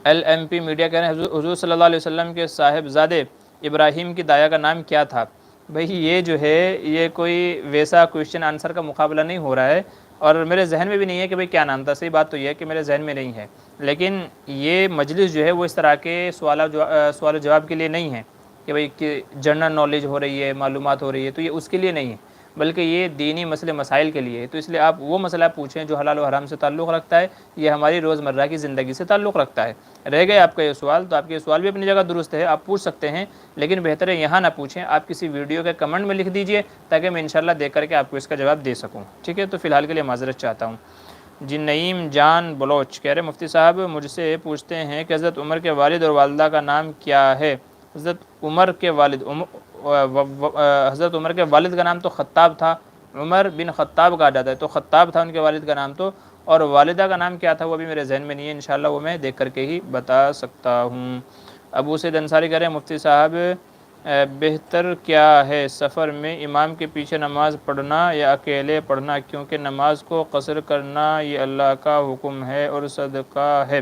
ایل ایم پی میڈیا کہہ رہے ہیں حضور صلی اللہ علیہ وسلم کے صاحبزادے ابراہیم کی دایا کا نام کیا تھا؟ بھئی یہ جو ہے یہ کوئی ویسا کویشچن آنسر کا مقابلہ نہیں ہو رہا ہے، اور میرے ذہن میں بھی نہیں ہے کہ بھئی کیا نام تھا۔ صحیح بات تو یہ ہے کہ میرے ذہن میں نہیں ہے، لیکن یہ مجلس جو ہے وہ اس طرح کے سوال و جواب کے لیے نہیں ہے کہ بھئی کہ جنرل نالج ہو رہی ہے، معلومات ہو رہی ہے، تو یہ اس کے لیے نہیں ہے، بلکہ یہ دینی مسئلے مسائل کے لیے ہے۔ تو اس لیے آپ وہ مسئلہ پوچھیں جو حلال و حرام سے تعلق رکھتا ہے، یہ ہماری روزمرہ کی زندگی سے تعلق رکھتا ہے۔ رہ گئے آپ کا یہ سوال تو آپ کے یہ سوال بھی اپنی جگہ درست ہے، آپ پوچھ سکتے ہیں، لیکن بہتر ہے یہاں نہ پوچھیں، آپ کسی ویڈیو کے کمنٹ میں لکھ دیجئے تاکہ میں انشاءاللہ دیکھ کر کے آپ کو اس کا جواب دے سکوں، ٹھیک ہے؟ تو فی الحال کے لیے معذرت چاہتا ہوں۔ جی نعیم جان بلوچ کہہ رہے مفتی صاحب مجھ سے پوچھتے ہیں کہ حضرت عمر کے والد اور والدہ کا نام کیا ہے؟ حضرت عمر کے والد کا نام تو خطاب تھا، عمر بن خطاب کہا جاتا ہے، تو خطاب تھا ان کے والد کا نام تو، اور والدہ کا نام کیا تھا وہ ابھی میرے ذہن میں نہیں ہے، انشاءاللہ وہ میں دیکھ کر کے ہی بتا سکتا ہوں۔ ابو سید انصاری کہہ رہے ہیں مفتی صاحب بہتر کیا ہے، سفر میں امام کے پیچھے نماز پڑھنا یا اکیلے پڑھنا؟ کیونکہ نماز کو قصر کرنا یہ اللہ کا حکم ہے اور صدقہ ہے۔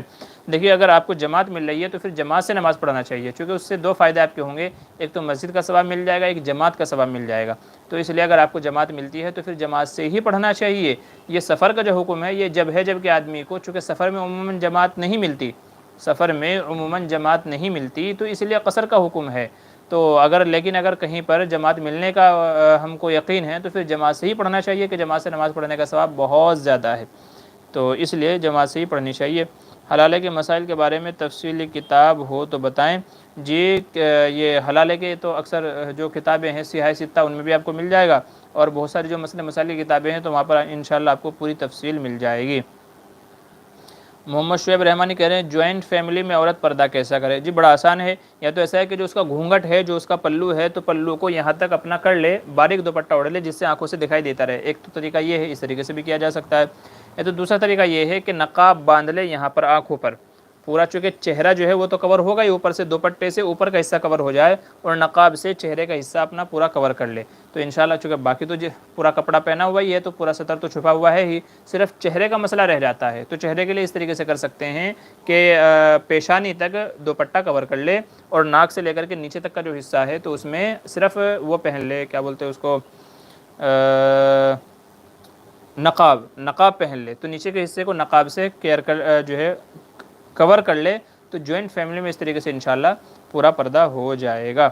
دیکھیے اگر آپ کو جماعت مل رہی ہے تو پھر جماعت سے نماز پڑھنا چاہیے، کیونکہ اس سے دو فائدے آپ کے ہوں گے، ایک تو مسجد کا ثواب مل جائے گا، ایک جماعت کا ثواب مل جائے گا۔ تو اس لیے اگر آپ کو جماعت ملتی ہے تو پھر جماعت سے ہی پڑھنا چاہیے۔ یہ سفر کا جو حکم ہے یہ جب کہ آدمی کو، چونکہ سفر میں عموماً جماعت نہیں ملتی، نہیں ملتی، تو اس لیے قصر کا حکم ہے۔ تو لیکن اگر کہیں پر جماعت ملنے کا ہم کو یقین ہے تو پھر جماعت سے ہی پڑھنا چاہیے، کہ جماعت سے نماز پڑھنے کا ثواب بہت زیادہ ہے، تو اس لیے جماعت سے ہی پڑھنی چاہیے۔ حلالے کے مسائل کے بارے میں تفصیلی کتاب ہو تو بتائیں۔ جی یہ حلالے کے تو اکثر جو کتابیں ہیں سیاہ ستہ ان میں بھی آپ کو مل جائے گا، اور بہت ساری جو مسائل کی کتابیں ہیں تو وہاں پر انشاءاللہ آپ کو پوری تفصیل مل جائے گی۔ محمد شعیب رحمانی کہہ رہے ہیں جوائنٹ فیملی میں عورت پردہ کیسا کرے؟ جی بڑا آسان ہے، یا تو ایسا ہے کہ جو اس کا گھونگھٹ ہے، جو اس کا پلو ہے، تو پلو کو یہاں تک اپنا کر لے، باریک دوپٹہ اوڑھ لے جس سے آنکھوں سے دکھائی دیتا رہے۔ ایک تو طریقہ یہ ہے، اس طریقے سے بھی کیا جا سکتا ہے۔ یا تو دوسرا طریقہ یہ ہے کہ نقاب باندھ لے یہاں پر آنکھوں پر پورا، چونکہ چہرہ جو ہے وہ تو کور ہوگا ہی، اوپر سے دوپٹے سے اوپر کا حصہ کور ہو جائے اور نقاب سے چہرے کا حصہ اپنا پورا کور کر لے، تو انشاءاللہ چونکہ باقی تو پورا کپڑا پہنا ہوا ہی ہے تو پورا سطر تو چھپا ہوا ہے ہی، صرف چہرے کا مسئلہ رہ جاتا ہے۔ تو چہرے کے لیے اس طریقے سے کر سکتے ہیں کہ پیشانی تک دوپٹہ کور کر لے، اور ناک سے لے کر کے نیچے تک کا جو حصہ ہے تو اس میں صرف وہ پہن لے، کیا بولتے ہیں اس کو، نقاب پہن لے، تو نیچے کے حصے کو نقاب سے جو ہے کور کر لے، تو جوائنٹ فیملی میں اس طریقے سے انشاءاللہ پورا پردہ ہو جائے گا۔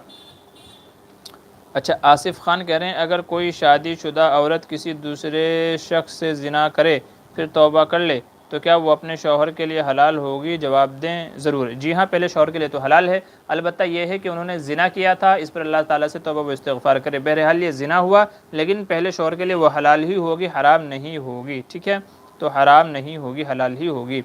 اچھا آصف خان کہہ رہے ہیں اگر کوئی شادی شدہ عورت کسی دوسرے شخص سے زنا کرے پھر توبہ کر لے تو کیا وہ اپنے شوہر کے لیے حلال ہوگی؟ جواب دیں۔ ضرور، جی ہاں، پہلے شوہر کے لیے تو حلال ہے، البتہ یہ ہے کہ انہوں نے زنا کیا تھا، اس پر اللہ تعالیٰ سے توبہ و استغفار کرے۔ بہرحال یہ زنا ہوا، لیکن پہلے شوہر کے لیے وہ حلال ہی ہوگی، حرام نہیں ہوگی، ٹھیک ہے؟ تو حرام نہیں ہوگی، حلال ہی ہوگی۔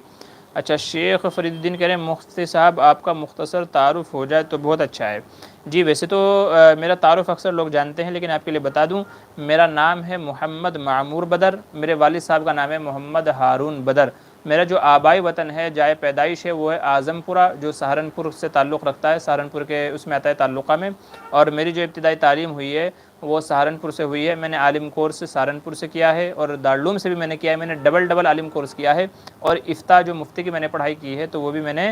اچھا شیخ فرید الدین کہہ رہے ہیں مفتی صاحب آپ کا مختصر تعارف ہو جائے تو بہت اچھا ہے۔ جی ویسے تو میرا تعارف اکثر لوگ جانتے ہیں، لیکن آپ کے لیے بتا دوں، میرا نام ہے محمد معمور بدر، میرے والد صاحب کا نام ہے محمد ہارون بدر۔ میرا جو آبائی وطن ہے، جائے پیدائش ہے، وہ ہے اعظم پورہ، جو سہارنپور سے تعلق رکھتا ہے، سہارنپور کے اس میں آتا ہے تعلقہ میں، اور میری جو ابتدائی تعلیم ہوئی ہے وہ سہارنپور سے ہوئی ہے۔ میں نے عالم کورس سہارنپور سے کیا ہے، اور دارالعلوم سے بھی میں نے کیا ہے، میں نے ڈبل عالم کورس کیا ہے، اور افتاء جو مفتی کی میں نے پڑھائی کی ہے تو وہ بھی میں نے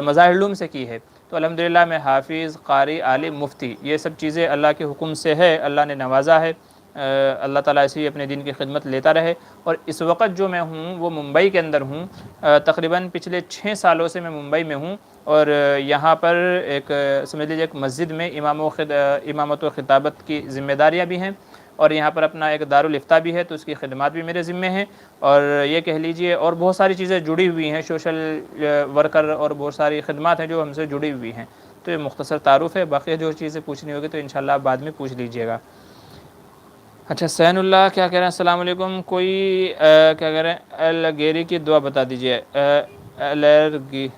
مظاہر علوم سے کی ہے۔ تو الحمدللہ میں حافظ، قاری، عالم، مفتی، یہ سب چیزیں اللہ کے حکم سے ہے، اللہ نے نوازا ہے۔ اللہ تعالیٰ ایسے ہی اپنے دین کی خدمت لیتا رہے۔ اور اس وقت جو میں ہوں وہ ممبئی کے اندر ہوں، تقریباً پچھلے 6 سالوں سے میں ممبئی میں ہوں، اور یہاں پر ایک سمجھ لیجیے ایک مسجد میں امامت و خطابت کی ذمہ داریاں بھی ہیں، اور یہاں پر اپنا ایک دارالافتاء بھی ہے تو اس کی خدمات بھی میرے ذمے ہیں، اور یہ کہہ لیجئے اور بہت ساری چیزیں جڑی ہوئی ہیں، سوشل ورکر اور بہت ساری خدمات ہیں جو ہم سے جڑی ہوئی ہیں۔ تو یہ مختصر تعارف ہے، باقی جو چیزیں پوچھنی ہوگی تو انشاءاللہ آپ بعد میں پوچھ لیجئے گا۔ اچھا سین اللہ کیا کہہ رہے ہیں السلام علیکم، کوئی کیا کہہ رہے ہیں الرجی کی دعا بتا دیجئے۔ الرجی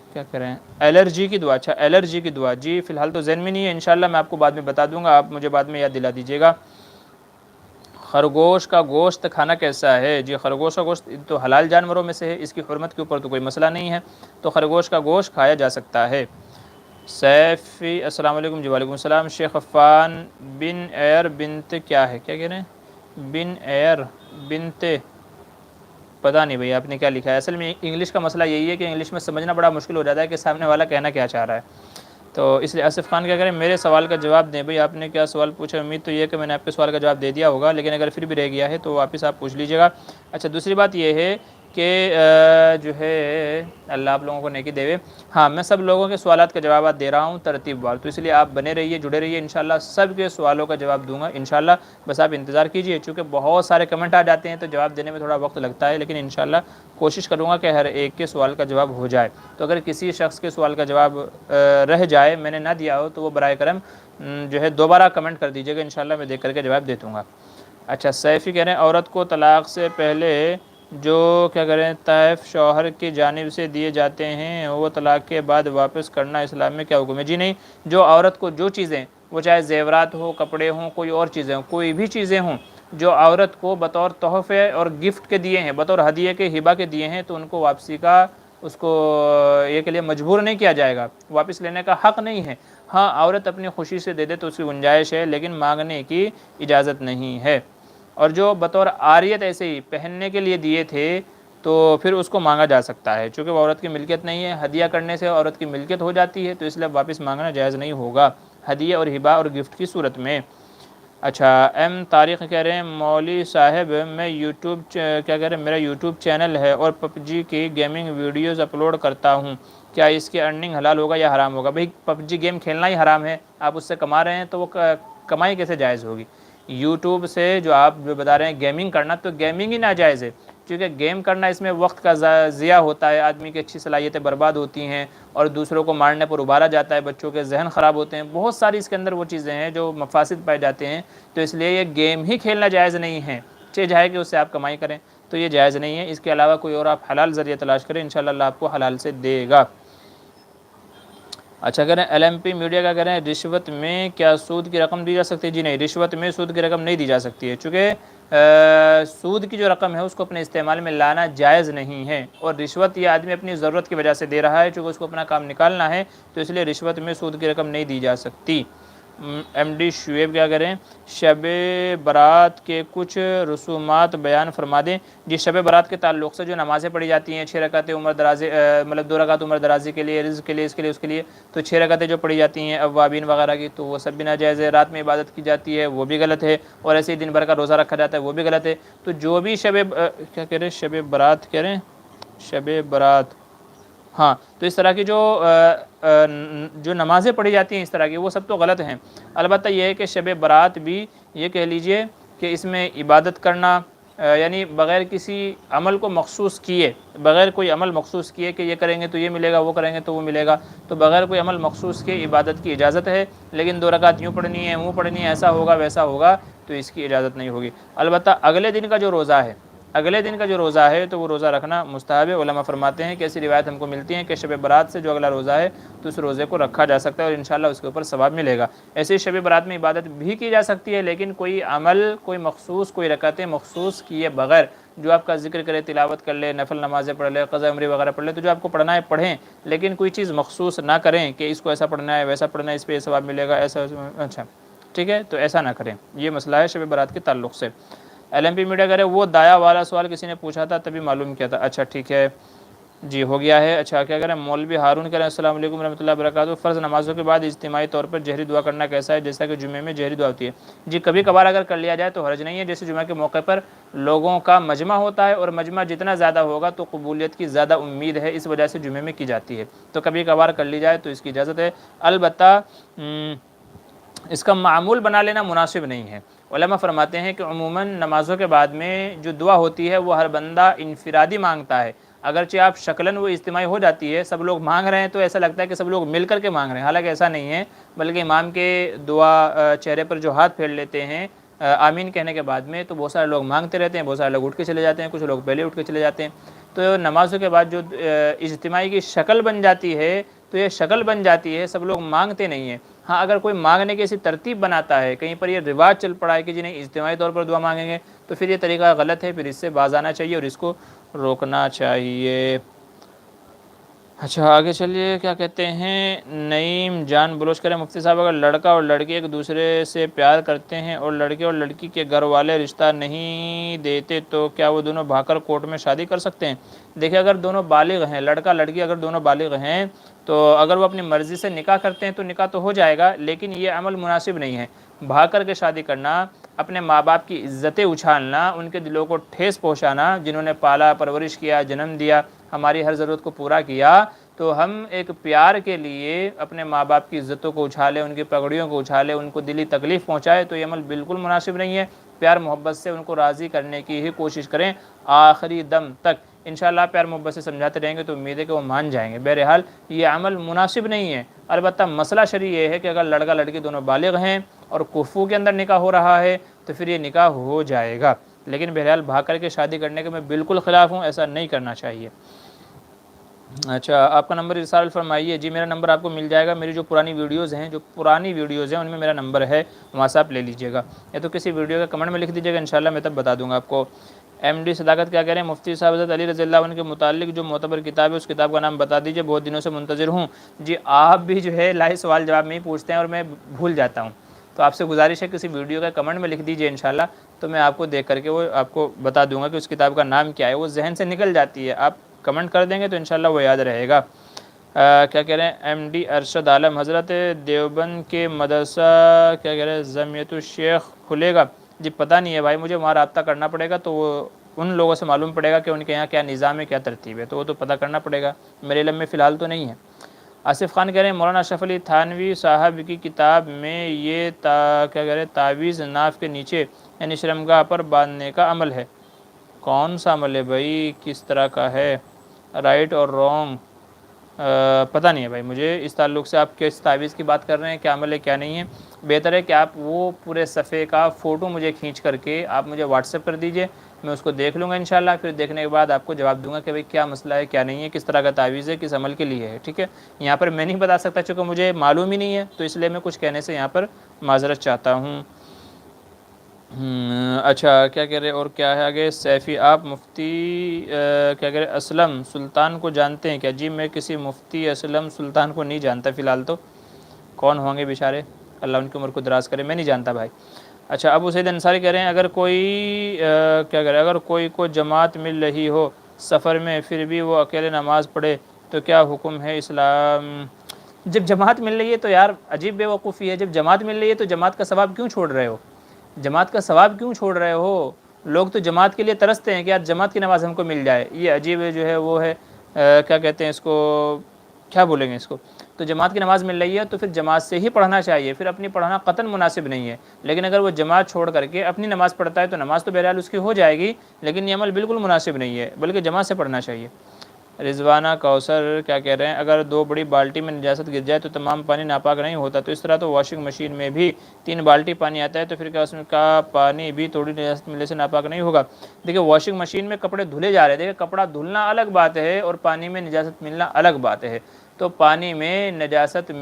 کی دعا، اچھا الرجی کی دعا، جی فی الحال تو ذہن میں نہیں ہے، انشاءاللہ میں آپ کو بعد میں بتا دوں گا، آپ مجھے بعد میں یاد دلا دیجئے گا۔ خرگوش کا گوشت کھانا کیسا ہے؟ جی خرگوش کا گوشت تو حلال جانوروں میں سے ہے، اس کی حرمت کے اوپر تو کوئی مسئلہ نہیں ہے، تو خرگوش کا گوشت کھایا جا سکتا ہے۔ سیفی السلام علیکم، جی وعلیکم السلام۔ شیخ عفان بن ایر بنت کیا ہے، کیا کہہ رہے ہیں؟ بن ایر بنت، پتہ نہیں بھئی آپ نے کیا لکھا ہے، اصل میں انگلش کا مسئلہ یہی ہے کہ انگلش میں سمجھنا بڑا مشکل ہو جاتا ہے کہ سامنے والا کہنا کیا چاہ رہا ہے، تو اس لیے آصف خان کیا کریں میرے سوال کا جواب دیں۔ بھئی آپ نے کیا سوال پوچھا، امید تو یہ ہے کہ میں نے آپ کے سوال کا جواب دے دیا ہوگا، لیکن اگر پھر بھی رہ گیا ہے تو واپس آپ پوچھ لیجئے گا۔ اچھا دوسری بات یہ ہے کہ جو ہے اللہ آپ لوگوں کو نیکی دے، ہاں میں سب لوگوں کے سوالات کے جوابات دے رہا ہوں ترتیب وار، تو اس لیے آپ بنے رہیے، جڑے رہیے، انشاءاللہ سب کے سوالوں کا جواب دوں گا انشاءاللہ، بس آپ انتظار کیجئے، چونکہ بہت سارے کمنٹ آ جاتے ہیں تو جواب دینے میں تھوڑا وقت لگتا ہے، لیکن انشاءاللہ کوشش کروں گا کہ ہر ایک کے سوال کا جواب ہو جائے۔ تو اگر کسی شخص کے سوال کا جواب رہ جائے، میں نے نہ دیا ہو، تو وہ برائے کرم جو ہے دوبارہ کمنٹ کر دیجئے گا، انشاءاللہ میں دیکھ کر کے جواب دے دوں گا۔ اچھا سیفی کہہ رہے ہیں عورت کو طلاق سے پہلے جو کیا کریں تحائف شوہر کی جانب سے دیے جاتے ہیں وہ طلاق کے بعد واپس کرنا اسلام میں کیا حکم ہے؟ جی نہیں، جو عورت کو جو چیزیں، وہ چاہے زیورات ہو، کپڑے ہوں، کوئی اور چیزیں ہوں، کوئی بھی چیزیں ہوں جو عورت کو بطور تحفے اور گفٹ کے دیے ہیں، بطور ہدیے کے، ہبہ کے دیے ہیں، تو ان کو واپسی کا اس کو یہ کے لیے مجبور نہیں کیا جائے گا، واپس لینے کا حق نہیں ہے۔ ہاں عورت اپنی خوشی سے دے دے تو اس کی گنجائش ہے، لیکن مانگنے کی اجازت نہیں ہے۔ اور جو بطور عاریت ایسے ہی پہننے کے لیے دیے تھے تو پھر اس کو مانگا جا سکتا ہے، چونکہ وہ عورت کی ملکیت نہیں ہے۔ ہدیہ کرنے سے عورت کی ملکیت ہو جاتی ہے، تو اس لیے واپس مانگنا جائز نہیں ہوگا ہدیہ اور ہبہ اور گفٹ کی صورت میں۔ اچھا ایم طارق کہہ رہے ہیں مولوی صاحب میں میرا یوٹیوب چینل ہے اور پب جی کی گیمنگ ویڈیوز اپلوڈ کرتا ہوں، کیا اس کی ارننگ حلال ہوگا یا حرام ہوگا؟ بھئی پب جی گیم کھیلنا ہی حرام ہے، آپ اس سے کما رہے ہیں تو وہ کمائی کیسے جائز ہوگی؟ یوٹیوب سے جو آپ بتا رہے ہیں گیمنگ کرنا، تو گیمنگ ہی ناجائز ہے، کیونکہ گیم کرنا اس میں وقت کا ضیاع ہوتا ہے، آدمی کی اچھی صلاحیتیں برباد ہوتی ہیں اور دوسروں کو مارنے پر ابھارا جاتا ہے، بچوں کے ذہن خراب ہوتے ہیں، بہت ساری اس کے اندر وہ چیزیں ہیں جو مفاسد پائے جاتے ہیں، تو اس لیے یہ گیم ہی کھیلنا جائز نہیں ہے، چاہے کہ اس سے آپ کمائی کریں تو یہ جائز نہیں ہے۔ اس کے علاوہ کوئی اور آپ حلال ذریعہ تلاش کریں، انشاءاللہ اللہ آپ کو حلال سے دے گا۔ اچھا کہہ رہے ہیں ایل ایم پی میڈیا کا کہہ رہے ہیں رشوت میں کیا سود کی رقم دی جا سکتی ہے؟ جی نہیں، رشوت میں سود کی رقم نہیں دی جا سکتی ہے، چونکہ سود کی جو رقم ہے اس کو اپنے استعمال میں لانا جائز نہیں ہے، اور رشوت یہ آدمی اپنی ضرورت کی وجہ سے دے رہا ہے، چونکہ اس کو اپنا کام نکالنا ہے، تو اس لیے رشوت میں سود کی رقم نہیں دی جا سکتی۔ ایم ڈی شعیب کیا کریں شب برات کے کچھ رسومات بیان فرما دیں۔ جی شب برات کے تعلق سے جو نمازیں پڑھی جاتی ہیں 6 رکعتیں عمر درازی مطلب 2 رکعت عمر درازی کے لیے، رزق کے لیے، اس کے لیے اس کے لیے، تو 6 رکعتیں جو پڑھی جاتی ہیں اوابین وغیرہ کی تو وہ سب بھی ناجائز ہے۔ رات میں عبادت کی جاتی ہے وہ بھی غلط ہے، اور ایسے ہی دن بھر کا روزہ رکھا جاتا ہے وہ بھی غلط ہے۔ تو جو بھی کیا کہہ رہے ہیں شب برات کہہ رہے ہیں شب برات، ہاں تو اس طرح کی جو نمازیں پڑھی جاتی ہیں اس طرح کی وہ سب تو غلط ہیں۔ البتہ یہ ہے کہ شب برات بھی یہ کہہ لیجئے کہ اس میں عبادت کرنا یعنی بغیر کسی عمل کو مخصوص کیے، بغیر کوئی عمل مخصوص کیے کہ یہ کریں گے تو یہ ملے گا، وہ کریں گے تو وہ ملے گا، تو بغیر کوئی عمل مخصوص کے عبادت کی اجازت ہے، لیکن 2 رکعت یوں پڑھنی ہے وہ پڑھنی ہے، ایسا ہوگا ویسا ہوگا تو اس کی اجازت نہیں ہوگی۔ البتہ اگلے دن کا جو روزہ ہے تو وہ روزہ رکھنا مستحب ہے۔ علماء فرماتے ہیں کہ ایسی روایت ہم کو ملتی ہیں کہ شب برات سے جو اگلا روزہ ہے تو اس روزے کو رکھا جا سکتا ہے اور انشاءاللہ اس کے اوپر ثواب ملے گا۔ ایسے شب برات میں عبادت بھی کی جا سکتی ہے، لیکن کوئی عمل کوئی مخصوص کوئی رکعتیں مخصوص کیے بغیر، جو آپ کا ذکر کرے، تلاوت کر لے، نفل نمازیں پڑھ لے، قضاء عمری وغیرہ پڑھ لے، تو جو آپ کو پڑھنا ہے پڑھیں، لیکن کوئی چیز مخصوص نہ کریں کہ اس کو ایسا پڑھنا ہے ویسا پڑھنا ہے، اس پہ ثواب ملے گا، ایسا اچھا ٹھیک ہے، تو ایسا نہ کریں۔ یہ مسئلہ ہے شب برات کے تعلق سے۔ ایل ایم پی میڈیا کرے وہ دایا والا سوال کسی نے پوچھا تھا تبھی معلوم کیا تھا، اچھا ٹھیک ہے جی ہو گیا ہے۔ اچھا کیا کریں مولوی ہارون کہہ رہے ہیں السلام علیکم ورحمۃ اللہ وبرکاتہ، فرض نمازوں کے بعد اجتماعی طور پر جہری دعا کرنا کیسا ہے جیسا کہ جمعے میں جہری دعا ہوتی ہے؟ جی کبھی کبھار اگر کر لیا جائے تو حرج نہیں ہے، جیسے جمعہ کے موقع پر لوگوں کا مجمع ہوتا ہے اور مجمع جتنا زیادہ ہوگا تو قبولیت کی زیادہ امید ہے، اس وجہ سے جمعے میں کی جاتی ہے، تو کبھی کبھار کر لی جائے تو اس کی اجازت ہے۔ البتہ اس کا معمول بنا لینا مناسب نہیں ہے۔ علماء فرماتے ہیں کہ عموماً نمازوں کے بعد میں جو دعا ہوتی ہے وہ ہر بندہ انفرادی مانگتا ہے، اگرچہ آپ شکلاً وہ اجتماعی ہو جاتی ہے، سب لوگ مانگ رہے ہیں تو ایسا لگتا ہے کہ سب لوگ مل کر کے مانگ رہے ہیں، حالانکہ ایسا نہیں ہے، بلکہ امام کے دعا چہرے پر جو ہاتھ پھیر لیتے ہیں آمین کہنے کے بعد میں، تو بہت سارے لوگ مانگتے رہتے ہیں، بہت سارے لوگ اٹھ کے چلے جاتے ہیں، کچھ لوگ پہلے اٹھ کے چلے جاتے ہیں، تو نمازوں کے بعد جو اجتماعی کی شکل بن جاتی ہے تو یہ شکل بن جاتی ہے، سب لوگ مانگتے نہیں ہیں۔ ہاں اگر کوئی مانگنے کی ایسی ترتیب بناتا ہے، کہیں پر یہ رواج چل پڑا ہے کہ جی نہیں اجتماعی طور پر دعا مانگیں گے، تو پھر یہ طریقہ غلط ہے، پھر اس سے باز آنا چاہیے اور اس کو روکنا چاہیے۔ اچھا آگے چلیے کیا کہتے ہیں نعیم جان بلوچ کریں مفتی صاحب اگر لڑکا اور لڑکی ایک دوسرے سے پیار کرتے ہیں اور لڑکے اور لڑکی کے گھر والے رشتہ نہیں دیتے تو کیا وہ دونوں بھاگ کر کورٹ میں شادی کر سکتے ہیں؟ دیکھیں اگر دونوں بالغ ہیں، لڑکا لڑکی اگر دونوں بالغ ہیں تو اگر وہ اپنی مرضی سے نکاح کرتے ہیں تو نکاح تو ہو جائے گا، لیکن یہ عمل مناسب نہیں ہے۔ بھاگ کر کے شادی کرنا، اپنے ماں باپ کی عزتیں اچھالنا، ان کے دلوں کو ٹھیس پہنچانا، جنہوں نے پالا پرورش کیا، جنم دیا، ہماری ہر ضرورت کو پورا کیا، تو ہم ایک پیار کے لیے اپنے ماں باپ کی عزتوں کو اچھالیں، ان کی پگڑیوں کو اچھالیں، ان کو دلی تکلیف پہنچائے، تو یہ عمل بالکل مناسب نہیں ہے۔ پیار محبت سے ان کو راضی کرنے کی ہی کوشش کریں آخری دم تک، انشاءاللہ پیار محبت سے سمجھاتے رہیں گے تو امید ہے کہ وہ مان جائیں گے۔ بہرحال یہ عمل مناسب نہیں ہے۔ البتہ مسئلہ شرعی یہ ہے کہ اگر لڑکا لڑکی دونوں بالغ ہیں اور کفو کے اندر نکاح ہو رہا ہے تو پھر یہ نکاح ہو جائے گا، لیکن بہرحال بھاگ کر کے شادی کرنے کے میں بالکل خلاف ہوں، ایسا نہیں کرنا چاہیے۔ اچھا آپ کا نمبر ارسال فرمائیے۔ جی میرا نمبر آپ کو مل جائے گا، میری جو پرانی ویڈیوز ہیں ان میں میرا نمبر ہے، وہاں سے آپ لے لیجئے گا، یا تو کسی ویڈیو کا کمنٹ میں لکھ دیجئے گا، انشاءاللہ میں تب بتا دوں گا آپ کو۔ MD صداقت کیا کہہ رہے ہیں؟ مفتی صاحب حضرت علی رضی اللہ عنہ کے متعلق جو معتبر کتاب ہے اس کتاب کا نام بتا دیجئے، بہت دنوں سے منتظر ہوں۔ جی آپ بھی جو ہے لاہی سوال جواب میں ہی پوچھتے ہیں اور میں بھول جاتا ہوں، تو آپ سے گزارش ہے کسی ویڈیو کا کمنٹ میں لکھ دیجئے انشاءاللہ، تو میں آپ کو دیکھ کر کے وہ آپ کو بتا دوں گا کہ اس کتاب کا نام کیا ہے۔ وہ ذہن سے نکل جاتی ہے، آپ کمنٹ کر دیں گے تو انشاءاللہ وہ یاد رہے گا۔ کیا کہہ رہے ہیں؟ MD ارشد عالم حضرت دیوبند کے مدرسہ کیا کہہ رہے ہیں جمیعت الشیخ کھلے گا؟ جی پتہ نہیں ہے بھائی، مجھے وہاں رابطہ کرنا پڑے گا، تو وہ ان لوگوں سے معلوم پڑے گا کہ ان کے یہاں کیا نظام ہے، کیا ترتیب ہے، تو وہ تو پتہ کرنا پڑے گا، میرے علم میں فی الحال تو نہیں ہے۔ آصف خان کہہ رہے ہیں مولانا اشرف علی تھانوی صاحب کی کتاب میں یہ کیا کہہ رہے ہیں تعویذ ناف کے نیچے یعنی شرمگاہ پر باندھنے کا عمل ہے، کون سا عمل ہے بھائی، کس طرح کا ہے، رائٹ اور رونگ پتہ نہیں ہے بھائی مجھے اس تعلق سے، آپ کس تعویذ کی بات کر رہے ہیں، کیا عمل ہے کیا نہیں ہے۔ بہتر ہے کہ آپ وہ پورے صفحے کا فوٹو مجھے کھینچ کر کے آپ مجھے واٹس ایپ کر دیجئے، میں اس کو دیکھ لوں گا انشاءاللہ، پھر دیکھنے کے بعد آپ کو جواب دوں گا کہ بھائی کیا مسئلہ ہے کیا نہیں ہے، کس طرح کا تعویذ ہے، کس عمل کے لیے ہے، ٹھیک ہے۔ یہاں پر میں نہیں بتا سکتا چونکہ مجھے معلوم ہی نہیں ہے، تو اس لیے میں کچھ کہنے سے یہاں پر معذرت چاہتا ہوں۔ اچھا کیا کہہ رہے اور کیا ہے آگے؟ سیفی آپ مفتی کیا کہہ رہے اسلم سلطان کو جانتے ہیں کیا؟ جی میں کسی مفتی اسلم سلطان کو نہیں جانتا فی الحال، تو کون ہوں گے بیچارے، اللہ ان کی عمر کو دراز کرے، میں نہیں جانتا بھائی۔ اچھا ابو سعید انصاری کہہ رہے ہیں اگر کوئی کیا کہہ رہے اگر کوئی کو جماعت مل رہی ہو سفر میں پھر بھی وہ اکیلے نماز پڑھے تو کیا حکم ہے اسلام؟ جب جماعت مل رہی ہے تو یار عجیب بے وقوفی ہے، جب جماعت مل رہی ہے تو جماعت کا ثواب کیوں چھوڑ رہے ہو؟ جماعت کا ثواب کیوں چھوڑ رہے ہو؟ لوگ تو جماعت کے لیے ترستے ہیں کہ یار جماعت کی نماز ہم کو مل جائے، یہ عجیب جو ہے وہ ہے کیا کہتے ہیں اس کو، کیا بولیں گے اس کو، تو جماعت کی نماز مل رہی ہے تو پھر جماعت سے ہی پڑھنا چاہیے، پھر اپنی پڑھنا قطعاً مناسب نہیں ہے، لیکن اگر وہ جماعت چھوڑ کر کے اپنی نماز پڑھتا ہے تو نماز تو بہرحال اس کی ہو جائے گی، لیکن یہ عمل بالکل مناسب نہیں ہے، بلکہ جماعت سے پڑھنا چاہیے۔ رضوانہ کوثر کیا کہہ رہے ہیں اگر 2 بڑی بالٹی میں نجاست گر جائے تو تمام پانی ناپاک نہیں ہوتا، تو اس طرح تو واشنگ مشین میں بھی 3 بالٹی پانی آتا ہے، تو پھر کیا اس میں کا پانی بھی تھوڑی نجاست ملنے سے ناپاک نہیں ہوگا؟ دیکھیں واشنگ مشین میں کپڑے دھلے جا رہے ہیں، دیکھیں کپڑا دھلنا الگ بات ہے اور پانی میں نجاست ملنا الگ بات ہے، تو پانی میں نجاست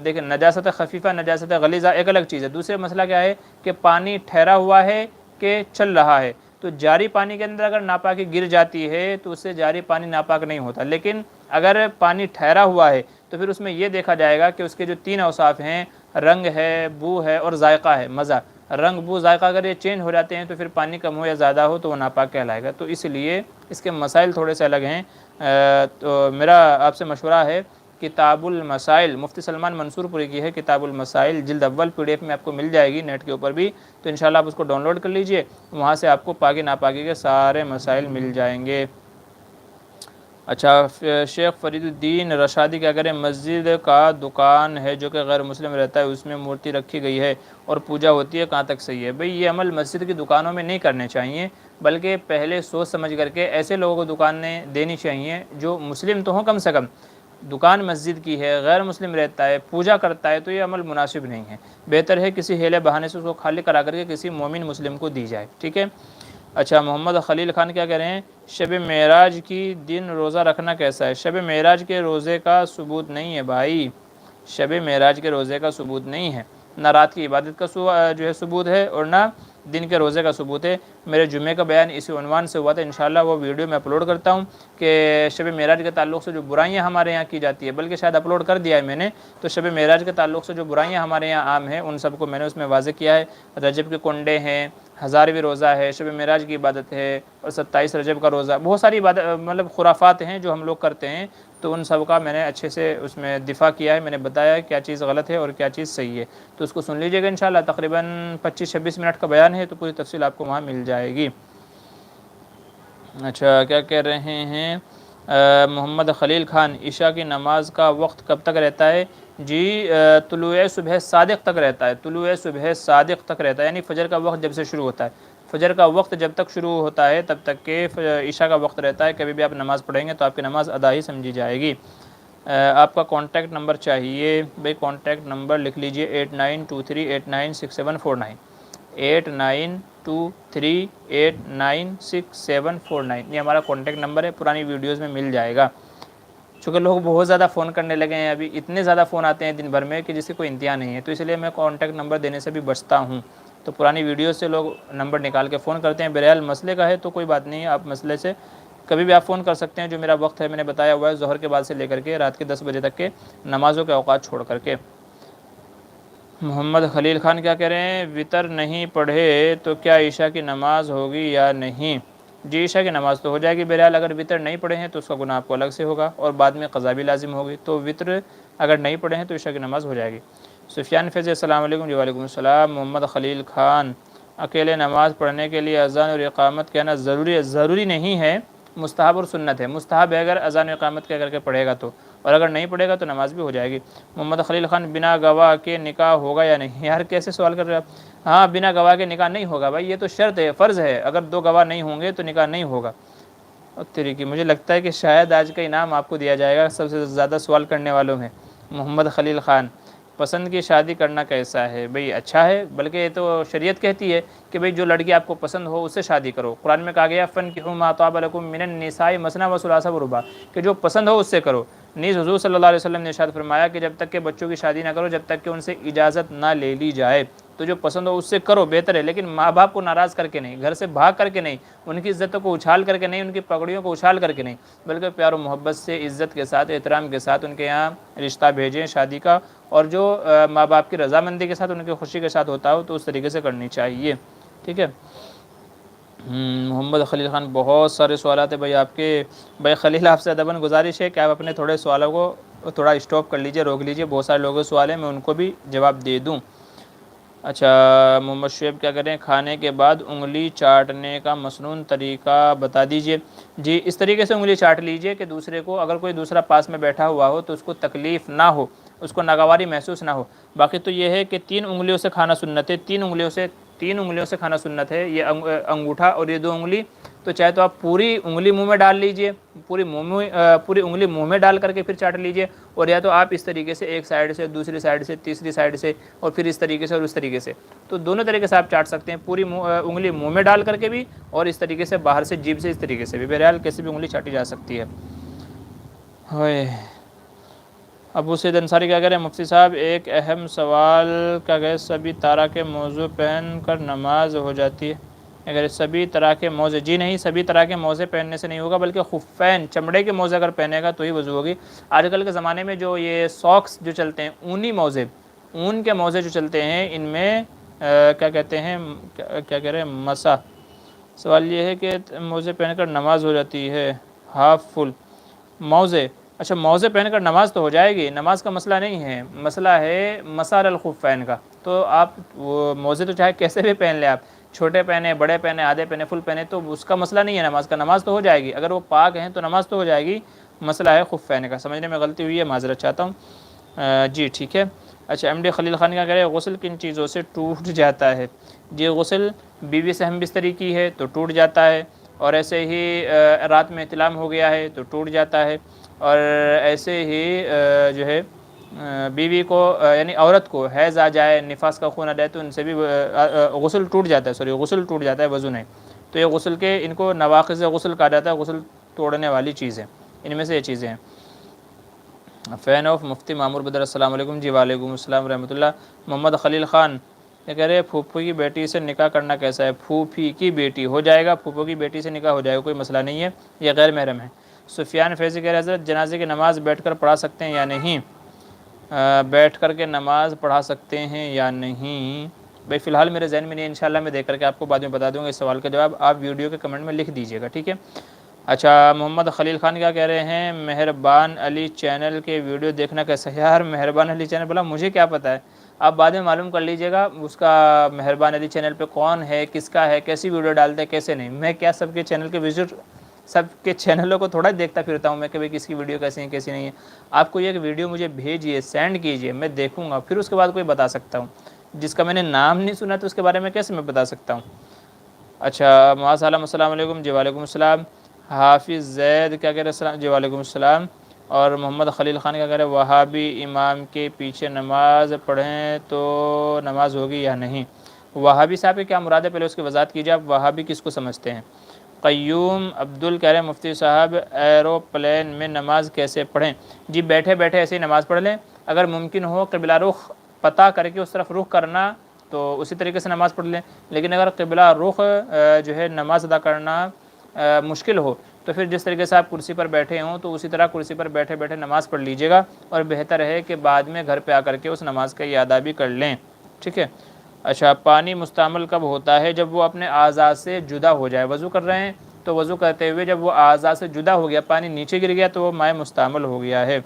دیکھیں نجاست خفیفہ نجاست غلیظہ ایک الگ چیز ہے، دوسرا مسئلہ کیا ہے کہ پانی ٹھہرا ہوا ہے کہ چل رہا ہے، تو جاری پانی کے اندر اگر ناپاکی گر جاتی ہے تو اس سے جاری پانی ناپاک نہیں ہوتا، لیکن اگر پانی ٹھہرا ہوا ہے تو پھر اس میں یہ دیکھا جائے گا کہ اس کے جو 3 اوصاف ہیں، رنگ ہے، بو ہے اور ذائقہ ہے، مزہ، رنگ بو ذائقہ اگر یہ چینج ہو جاتے ہیں تو پھر پانی کم ہو یا زیادہ ہو تو وہ ناپاک کہلائے گا، تو اس لیے اس کے مسائل تھوڑے سے الگ ہیں۔ تو میرا آپ سے مشورہ ہے کتاب المسائل مفتی سلمان منصور پوری کی ہے، کتاب المسائل جلد اول PDF میں آپ کو مل جائے گی نیٹ کے اوپر بھی، تو انشاءاللہ آپ اس کو ڈاؤن لوڈ کر لیجئے، وہاں سے آپ کو پاکی ناپاکی کے سارے مسائل مل جائیں گے۔ اچھا شیخ فرید الدین رشادی کیا کریں مسجد کا دکان ہے جو کہ غیر مسلم رہتا ہے اس میں مورتی رکھی گئی ہے اور پوجا ہوتی ہے، کہاں تک صحیح ہے؟ بھئی یہ عمل مسجد کی دکانوں میں نہیں کرنے چاہیے، بلکہ پہلے سوچ سمجھ کر کے ایسے لوگوں کو دکانیں دینی چاہیے جو مسلم تو ہوں کم سے کم، دکان مسجد کی ہے غیر مسلم رہتا ہے پوجا کرتا ہے تو یہ عمل مناسب نہیں ہے، بہتر ہے کسی ہیلے بہانے سے اس کو خالی کرا کر کے کسی مومن مسلم کو دی جائے، ٹھیک ہے۔ اچھا محمد خلیل خان کیا کہہ رہے ہیں شب معراج کی دن روزہ رکھنا کیسا ہے؟ شب معراج کے روزے کا ثبوت نہیں ہے بھائی، شب معراج کے روزے کا ثبوت نہیں ہے، نہ رات کی عبادت کا جو ہے ثبوت ہے اور نہ دن کے روزے کا ثبوت ہے۔ میرے جمعے کا بیان اسی عنوان سے ہوا تھا، انشاءاللہ وہ ویڈیو میں اپلوڈ کرتا ہوں کہ شب معراج کے تعلق سے جو برائیاں ہمارے یہاں کی جاتی ہے، بلکہ شاید اپلوڈ کر دیا ہے میں نے، تو شب معراج کے تعلق سے جو برائیاں ہمارے یہاں عام ہیں ان سب کو میں نے اس میں واضح کیا ہے، رجب کے کنڈے ہیں، ہزارویں روزہ ہے، شب معراج کی عبادت ہے اور 27 رجب کا روزہ، بہت ساری مطلب خرافات ہیں جو ہم لوگ کرتے ہیں، تو ان سب کا میں نے اچھے سے اس میں دفاع کیا ہے، میں نے بتایا کیا چیز غلط ہے اور کیا چیز صحیح ہے، تو اس کو سن لیجئے گا انشاءاللہ، تقریباً 25-26 منٹ کا بیان ہے تو پوری تفصیل آپ کو وہاں مل جائے گی۔ اچھا کیا کہہ رہے ہیں محمد خلیل خان عشاء کی نماز کا وقت کب تک رہتا ہے؟ جی طلوع صبح صادق تک رہتا ہے، طلوع صبح صادق تک رہتا ہے، یعنی فجر کا وقت جب سے شروع ہوتا ہے، فجر کا وقت جب تک شروع ہوتا ہے تب تک کہ عشاء کا وقت رہتا ہے، کبھی بھی آپ نماز پڑھیں گے تو آپ کی نماز ادا ہی سمجھی جائے گی۔ آپ کا کانٹیکٹ نمبر چاہیے بھائی، کانٹیکٹ نمبر لکھ لیجئے 8923896749 8923896749، یہ ہمارا کانٹیکٹ نمبر ہے، پرانی ویڈیوز میں مل جائے گا، چونکہ لوگ بہت زیادہ فون کرنے لگے ہیں، ابھی اتنے زیادہ فون آتے ہیں دن بھر میں کہ جس کی کوئی انتہا نہیں ہے، تو اس لیے میں کانٹیکٹ نمبر دینے سے بھی بچتا ہوں، تو پرانی ویڈیو سے لوگ نمبر نکال کے فون کرتے ہیں. بہرحال مسئلے کا ہے تو کوئی بات نہیں ہے, آپ مسئلے سے کبھی بھی آپ فون کر سکتے ہیں. جو میرا وقت ہے میں نے بتایا ہوا ہے, ظہر کے بعد سے لے کر کے رات کے 10 بجے تک کے نمازوں کے اوقات چھوڑ کر کے. محمد خلیل خان کیا کہہ رہے ہیں, وطر نہیں پڑھے تو کیا عشاء کی نماز ہوگی یا نہیں؟ جی عشاء کی نماز تو ہو جائے گی. بہرحال اگر وطر نہیں پڑھے ہیں تو اس کا گناہ آپ کو الگ سے ہوگا اور بعد میں قضا بھی لازم ہوگی. تو وطر اگر نہیں پڑھے ہیں تو عشاء کی نماز ہو جائے گی. سفیان فیض السلام علیکم. جی وعلیکم السلام. محمد خلیل خان, اکیلے نماز پڑھنے کے لیے اذان اور اقامت کہنا ضروری ہے؟ ضروری نہیں ہے, مستحب اور سنت ہے. مستحب ہے اگر اذان و اقامت کہہ کر کے پڑھے گا تو, اور اگر نہیں پڑھے گا تو نماز بھی ہو جائے گی. محمد خلیل خان, بنا گواہ کے نکاح ہوگا یا نہیں؟ یار کیسے سوال کر رہے ہیں آپ؟ ہاں بنا گواہ کے نکاح نہیں ہوگا بھائی, یہ تو شرط ہے, فرض ہے. اگر 2 گواہ نہیں ہوں گے تو نکاح نہیں ہوگا. اور طریقے مجھے لگتا ہے کہ شاید آج کا انعام آپ کو دیا جائے گا سب سے زیادہ سوال کرنے والوں میں. محمد خلیل خان, پسند کی شادی کرنا کیسا ہے؟ بھئی اچھا ہے, بلکہ یہ تو شریعت کہتی ہے کہ بھئی جو لڑکی آپ کو پسند ہو اس سے شادی کرو. قرآن میں کہا گیا فَانْكِحُوا مَا طَابَ لَكُم مِّنَ النِّسَاءِ مَثْنَىٰ وَثُلَاثَ وَرُبَاعَ, کہ جو پسند ہو اس سے کرو. نیز حضور صلی اللہ علیہ وسلم نے ارشاد فرمایا کہ جب تک کہ بچوں کی شادی نہ کرو جب تک کہ ان سے اجازت نہ لے لی جائے. تو جو پسند ہو اس سے کرو, بہتر ہے, لیکن ماں باپ کو ناراض کر کے نہیں, گھر سے بھاگ کر کے نہیں, ان کی عزتوں کو اچھال کر کے نہیں, ان کی پگڑیوں کو اچھال کر کے نہیں, بلکہ پیار و محبت سے, عزت کے ساتھ, احترام کے ساتھ ان کے یہاں رشتہ بھیجیں شادی کا, اور جو ماں باپ کی رضامندی کے ساتھ, ان کی خوشی کے ساتھ ہوتا ہو تو اس طریقے سے کرنی چاہیے. ٹھیک ہے. محمد خلیل خان, بہت سارے سوالات ہیں بھائی آپ کے. بھائی خلیل آپ سے ادباً گزارش ہے کہ آپ اپنے تھوڑے سوالوں کو تھوڑا اسٹاپ کر لیجئے, روک لیجئے. بہت سارے لوگوں کے سوال ہیں, میں ان کو بھی جواب دے دوں. اچھا محمد شعیب کیا کریں, کھانے کے بعد انگلی چاٹنے کا مسنون طریقہ بتا دیجئے. جی اس طریقے سے انگلی چاٹ لیجئے کہ دوسرے کو, اگر کوئی دوسرا پاس میں بیٹھا ہوا ہو تو اس کو تکلیف نہ ہو, اس کو ناگواری محسوس نہ ہو. باقی تو یہ ہے کہ 3 انگلیوں سے کھانا سنت ہے, 3 انگلیوں سے کھانا سنت ہے. یہ انگوٹھا اور یہ 2 انگلی, تو چاہے تو آپ پوری انگلی منہ میں ڈال لیجئے, پوری انگلی منہ میں ڈال کر کے پھر چاٹ لیجئے, اور یا تو آپ اس طریقے سے ایک سائیڈ سے, دوسری سائیڈ سے, تیسری سائیڈ سے, اور پھر اس طریقے سے اور اس طریقے سے. تو دونوں طریقے سے آپ چاٹ سکتے ہیں, پوری انگلی منہ میں ڈال کر کے بھی, اور اس طریقے سے باہر سے جیب سے اس طریقے سے بھی. بہرحال کیسے بھی انگلی چاٹی جا سکتی ہے. ابو سید انصاری کیا کہہ رہے ہیں, مفتی صاحب ایک اہم سوال, کیا کہے سبھی طرح کے موزے پہن کر نماز ہو جاتی ہے؟ اگر سبھی طرح کے موزے, جی نہیں, سبھی طرح کے موزے پہننے سے نہیں ہوگا, بلکہ خفین, چمڑے کے موزے اگر پہنے گا تو ہی وضو ہوگی. آج کل کے زمانے میں جو یہ ساکس جو چلتے ہیں, اونی موزے, اون کے موزے جو چلتے ہیں, ان میں کیا کہتے ہیں, کیا کہہ رہے ہیں, مسا. سوال یہ ہے کہ موزے پہن کر نماز ہو جاتی ہے, ہاف فل موزے. اچھا موزے پہن کر نماز تو ہو جائے گی, نماز کا مسئلہ نہیں ہے, مسئلہ ہے مسار الخفین کا. تو آپ وہ موزے تو چاہے کیسے بھی پہن لیں, آپ چھوٹے پہنے, بڑے پہنے, آدھے پہنے, فل پہنے, تو اس کا مسئلہ نہیں ہے نماز کا, نماز تو ہو جائے گی. اگر وہ پاک ہیں تو نماز تو ہو جائے گی, مسئلہ ہے خفین کا. سمجھنے میں غلطی ہوئی ہے, معذرت چاہتا ہوں. جی ٹھیک ہے. اچھا ایم ڈی خلیل خان کا کہہ رہے ہیں, غسل کن چیزوں سے ٹوٹ جاتا ہے؟ جی غسل بیوی سے ہم بستری کی ہے تو ٹوٹ جاتا ہے, اور ایسے ہی رات میں احتلام ہو گیا ہے تو ٹوٹ جاتا ہے, اور ایسے ہی جو ہے بیوی کو یعنی عورت کو حیض آ جائے, نفاس کا خون آ جائے, تو ان سے بھی غسل ٹوٹ جاتا ہے, غسل ٹوٹ جاتا ہے, وضو نہیں. تو یہ غسل کے, ان کو نواقض غسل کہا جاتا ہے, غسل توڑنے والی چیزیں, ان میں سے یہ چیزیں ہیں. فین آف مفتی معمور بدر, السلام علیکم. جی وعلیکم السلام ورحمۃ اللہ. محمد خلیل خان یہ کہہ رہے ہیں, پھوپھو کی بیٹی سے نکاح کرنا کیسا ہے؟ پھوپھی کی بیٹی ہو جائے گا, پھوپھو کی بیٹی سے نکاح ہو جائے گا, کوئی مسئلہ نہیں ہے, یہ غیر محرم ہے. سفیان فیضی کہہ رہے ہیں, حضرت جنازے کی نماز بیٹھ کر پڑھا سکتے ہیں یا نہیں؟ بیٹھ کر کے نماز پڑھا سکتے ہیں یا نہیں؟ بھائی فی الحال میرے ذہن میں نہیں, انشاءاللہ میں دیکھ کر کے آپ کو بعد میں بتا دوں گا. اس سوال کا جواب آپ ویڈیو کے کمنٹ میں لکھ دیجیے گا, ٹھیک ہے. اچھا محمد خلیل خان کیا کہہ رہے ہیں, مہربان علی چینل کے ویڈیو دیکھنا کیسا ہے؟ یار مہربان علی چینل بولا, مجھے کیا پتہ ہے, آپ بعد میں معلوم کر لیجئے گا اس کا مہربان علی چینل پہ کون ہے, کس کا ہے, کیسی ویڈیو ڈالتے ہیں, کیسے نہیں. میں کیا سب کے چینل کے وزٹ, سب کے چینلوں کو تھوڑا دیکھتا پھرتا ہوں میں کہ بھئی کس کی ویڈیو کیسی ہے کیسی نہیں ہے. آپ کو ایک ویڈیو مجھے بھیجیے, سینڈ کیجیے, میں دیکھوں گا, پھر اس کے بعد کوئی بتا سکتا ہوں. جس کا میں نے نام نہیں سنا تو اس کے بارے میں کیسے میں بتا سکتا ہوں. اچھا معاذ عالم, السلام علیکم. جی وعلیکم السلام. حافظ زید کیا کہہ رہے ہیں, السلام, جی وعلیکم السلام. اور محمد خلیل خان کیا کہہ رہے ہیں, وہابی امام کے پیچھے نماز پڑھیں تو نماز ہوگی یا نہیں؟ وہابی صاحب کی کیا مراد ہے, پہلے اس کی وضاحت کیجیے. آپ وہابی کس کو سمجھتے ہیں؟ قیوم عبدل کہہ رہے ہیں, مفتی صاحب ایروپلین میں نماز کیسے پڑھیں؟ جی بیٹھے بیٹھے ایسے ہی نماز پڑھ لیں. اگر ممکن ہو قبلہ رخ پتہ کر کے اس طرف رخ کرنا تو اسی طریقے سے نماز پڑھ لیں۔ لیکن اگر قبلہ رخ جو ہے نماز ادا کرنا مشکل ہو تو پھر جس طریقے سے آپ کرسی پر بیٹھے ہوں تو اسی طرح کرسی پر بیٹھے بیٹھے نماز پڑھ لیجیے گا، اور بہتر ہے کہ بعد میں گھر پہ آ کر کے اس نماز کا اعادہ بھی کر لیں، ٹھیک ہے۔ اچھا، پانی مستعمل کب ہوتا ہے؟ جب وہ اپنے اعضاء سے جدا ہو جائے۔ وضو کر رہے ہیں تو وضو کرتے ہوئے جب وہ اعضاء سے جدا ہو گیا، پانی نیچے گر گیا، تو وہ مائع مستعمل ہو گیا ہے۔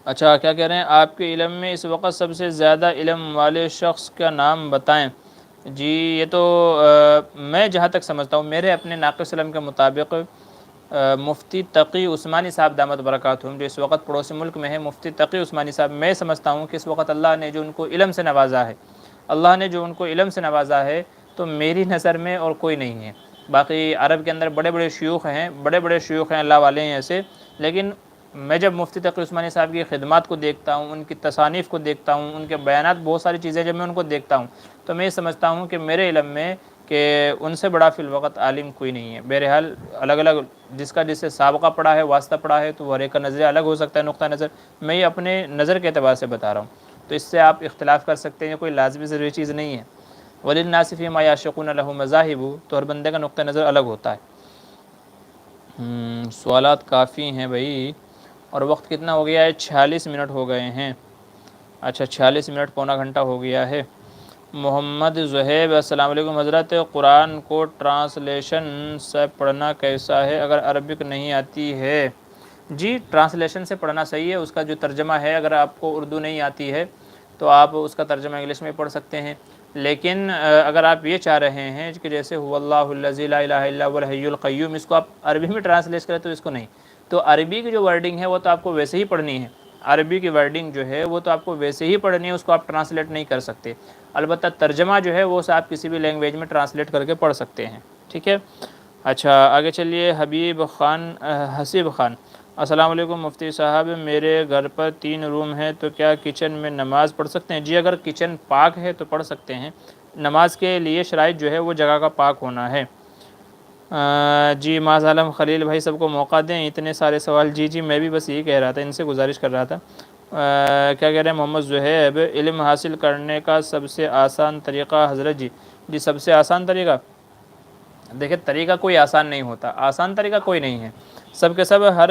اچھا، کیا کہہ رہے ہیں؟ آپ کے علم میں اس وقت سب سے زیادہ علم والے شخص کا نام بتائیں۔ جی، یہ تو میں جہاں تک سمجھتا ہوں، میرے اپنے ناقص علم کے مطابق مفتی تقی عثمانی صاحب دامت برکاتہم، جو اس وقت پڑوسی ملک میں ہے، مفتی تقی عثمانی صاحب، میں سمجھتا ہوں کہ اس وقت اللہ نے جو ان کو علم سے نوازا ہے، تو میری نظر میں اور کوئی نہیں ہے۔ باقی عرب کے اندر بڑے بڑے شیوخ ہیں، اللہ والے ہیں ایسے، لیکن میں جب مفتی تقی عثمانی صاحب کی خدمات کو دیکھتا ہوں، ان کی تصانیف کو دیکھتا ہوں، ان کے بیانات، بہت ساری چیزیں جب میں ان کو دیکھتا ہوں تو میں یہ سمجھتا ہوں کہ میرے علم میں کہ ان سے بڑا فی الوقت عالم کوئی نہیں ہے۔ بہرحال الگ الگ جس کا جس سے سابقہ پڑا ہے، واسطہ پڑا ہے، تو ہر ایک کا نظریہ الگ ہو سکتا ہے، نقطہ نظر۔ میں یہ اپنے نظر کے اعتبار سے بتا رہا ہوں، تو اس سے آپ اختلاف کر سکتے ہیں، کوئی لازمی ضروری چیز نہیں ہے۔ وَلِلنَّاسِ فِي مَا يَعْشِقُونَ لَهُ مَذَاهِبُ، تو ہر بندے کا نقطہ نظر الگ ہوتا ہے۔ سوالات کافی ہیں بھائی، اور وقت کتنا ہو گیا ہے؟ 46 منٹ ہو گئے ہیں۔ اچھا، 46 منٹ، پونا گھنٹہ ہو گیا ہے۔ محمد زہیب، السلام علیکم حضرت، قرآن کو ٹرانسلیشن سے پڑھنا کیسا ہے اگر عربک نہیں آتی ہے؟ جی، ٹرانسلیشن سے پڑھنا صحیح ہے، اس کا جو ترجمہ ہے، اگر آپ کو اردو نہیں آتی ہے تو آپ اس کا ترجمہ انگلش میں پڑھ سکتے ہیں، لیکن اگر آپ یہ چاہ رہے ہیں کہ جیسے هو اللہ الذی لا الہ الا هو الحی القیوم، اس کو آپ عربی میں ٹرانسلیٹ کریں تو اس کو نہیں، تو عربی کی جو ورڈنگ ہے وہ تو آپ کو ویسے ہی پڑھنی ہے، عربی کی ورڈنگ جو ہے وہ تو آپ کو ویسے ہی پڑھنی ہے، اس کو آپ ٹرانسلیٹ نہیں کر سکتے۔ البتہ ترجمہ جو ہے وہ آپ کسی بھی لینگویج میں ٹرانسلیٹ کر کے پڑھ سکتے ہیں، ٹھیک ہے۔ اچھا، آگے چلیے۔ حسیب خان، السلام علیکم مفتی صاحب، میرے گھر پر 3 روم ہیں تو کیا کچن میں نماز پڑھ سکتے ہیں؟ جی، اگر کچن پاک ہے تو پڑھ سکتے ہیں۔ نماز کے لیے شرائط جو ہے وہ جگہ کا پاک ہونا ہے۔ جی، معاذ عالم خلیل بھائی، سب کو موقع دیں، اتنے سارے سوال۔ جی، میں بھی بس یہی کہہ رہا تھا، ان سے گزارش کر رہا تھا۔ کیا کہہ رہے ہیں محمد زہیب، علم حاصل کرنے کا سب سے آسان طریقہ حضرت؟ جی، سب سے آسان طریقہ، دیکھیں طریقہ کوئی آسان نہیں ہوتا، آسان طریقہ کوئی نہیں ہے، سب کے سب ہر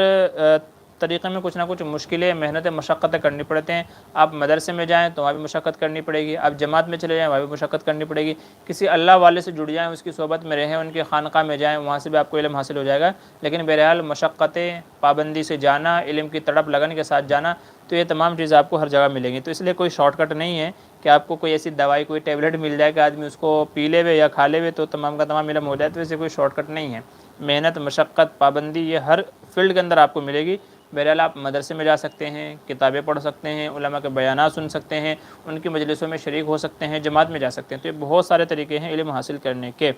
طریقے میں کچھ نہ کچھ مشکلیں، محنتیں، مشقتیں کرنی پڑتے ہیں۔ آپ مدرسے میں جائیں تو وہاں بھی مشقت کرنی پڑے گی، آپ جماعت میں چلے جائیں وہاں بھی مشقت کرنی پڑے گی، کسی اللہ والے سے جڑ جائیں، اس کی صحبت میں رہیں، ان کی خانقاہ میں جائیں، وہاں سے بھی آپ کو علم حاصل ہو جائے گا۔ لیکن بہرحال مشقتیں، پابندی سے جانا، علم کی تڑپ لگن کے ساتھ جانا، تو یہ تمام چیزیں آپ کو ہر جگہ ملیں گی۔ تو اس لیے کوئی شارٹ کٹ نہیں ہے کہ آپ کو کوئی ایسی دوائی، کوئی ٹیبلٹ مل جائے کہ آدمی اس کو پی لے ہوئے یا کھا لے ہوئے تو تمام کا تمام علم ہو جائے، تو اسے کوئی شارٹ کٹ نہیں ہے۔ محنت، مشقت، پابندی، یہ ہر فیلڈ کے اندر آپ کو ملے گی۔ بہرحال آپ مدرسے میں جا سکتے ہیں، کتابیں پڑھ سکتے ہیں، علماء کے بیانات سن سکتے ہیں، ان کی مجلسوں میں شریک ہو سکتے ہیں، جماعت میں جا سکتے ہیں، تو یہ بہت سارے طریقے ہیں علم حاصل کرنے کے۔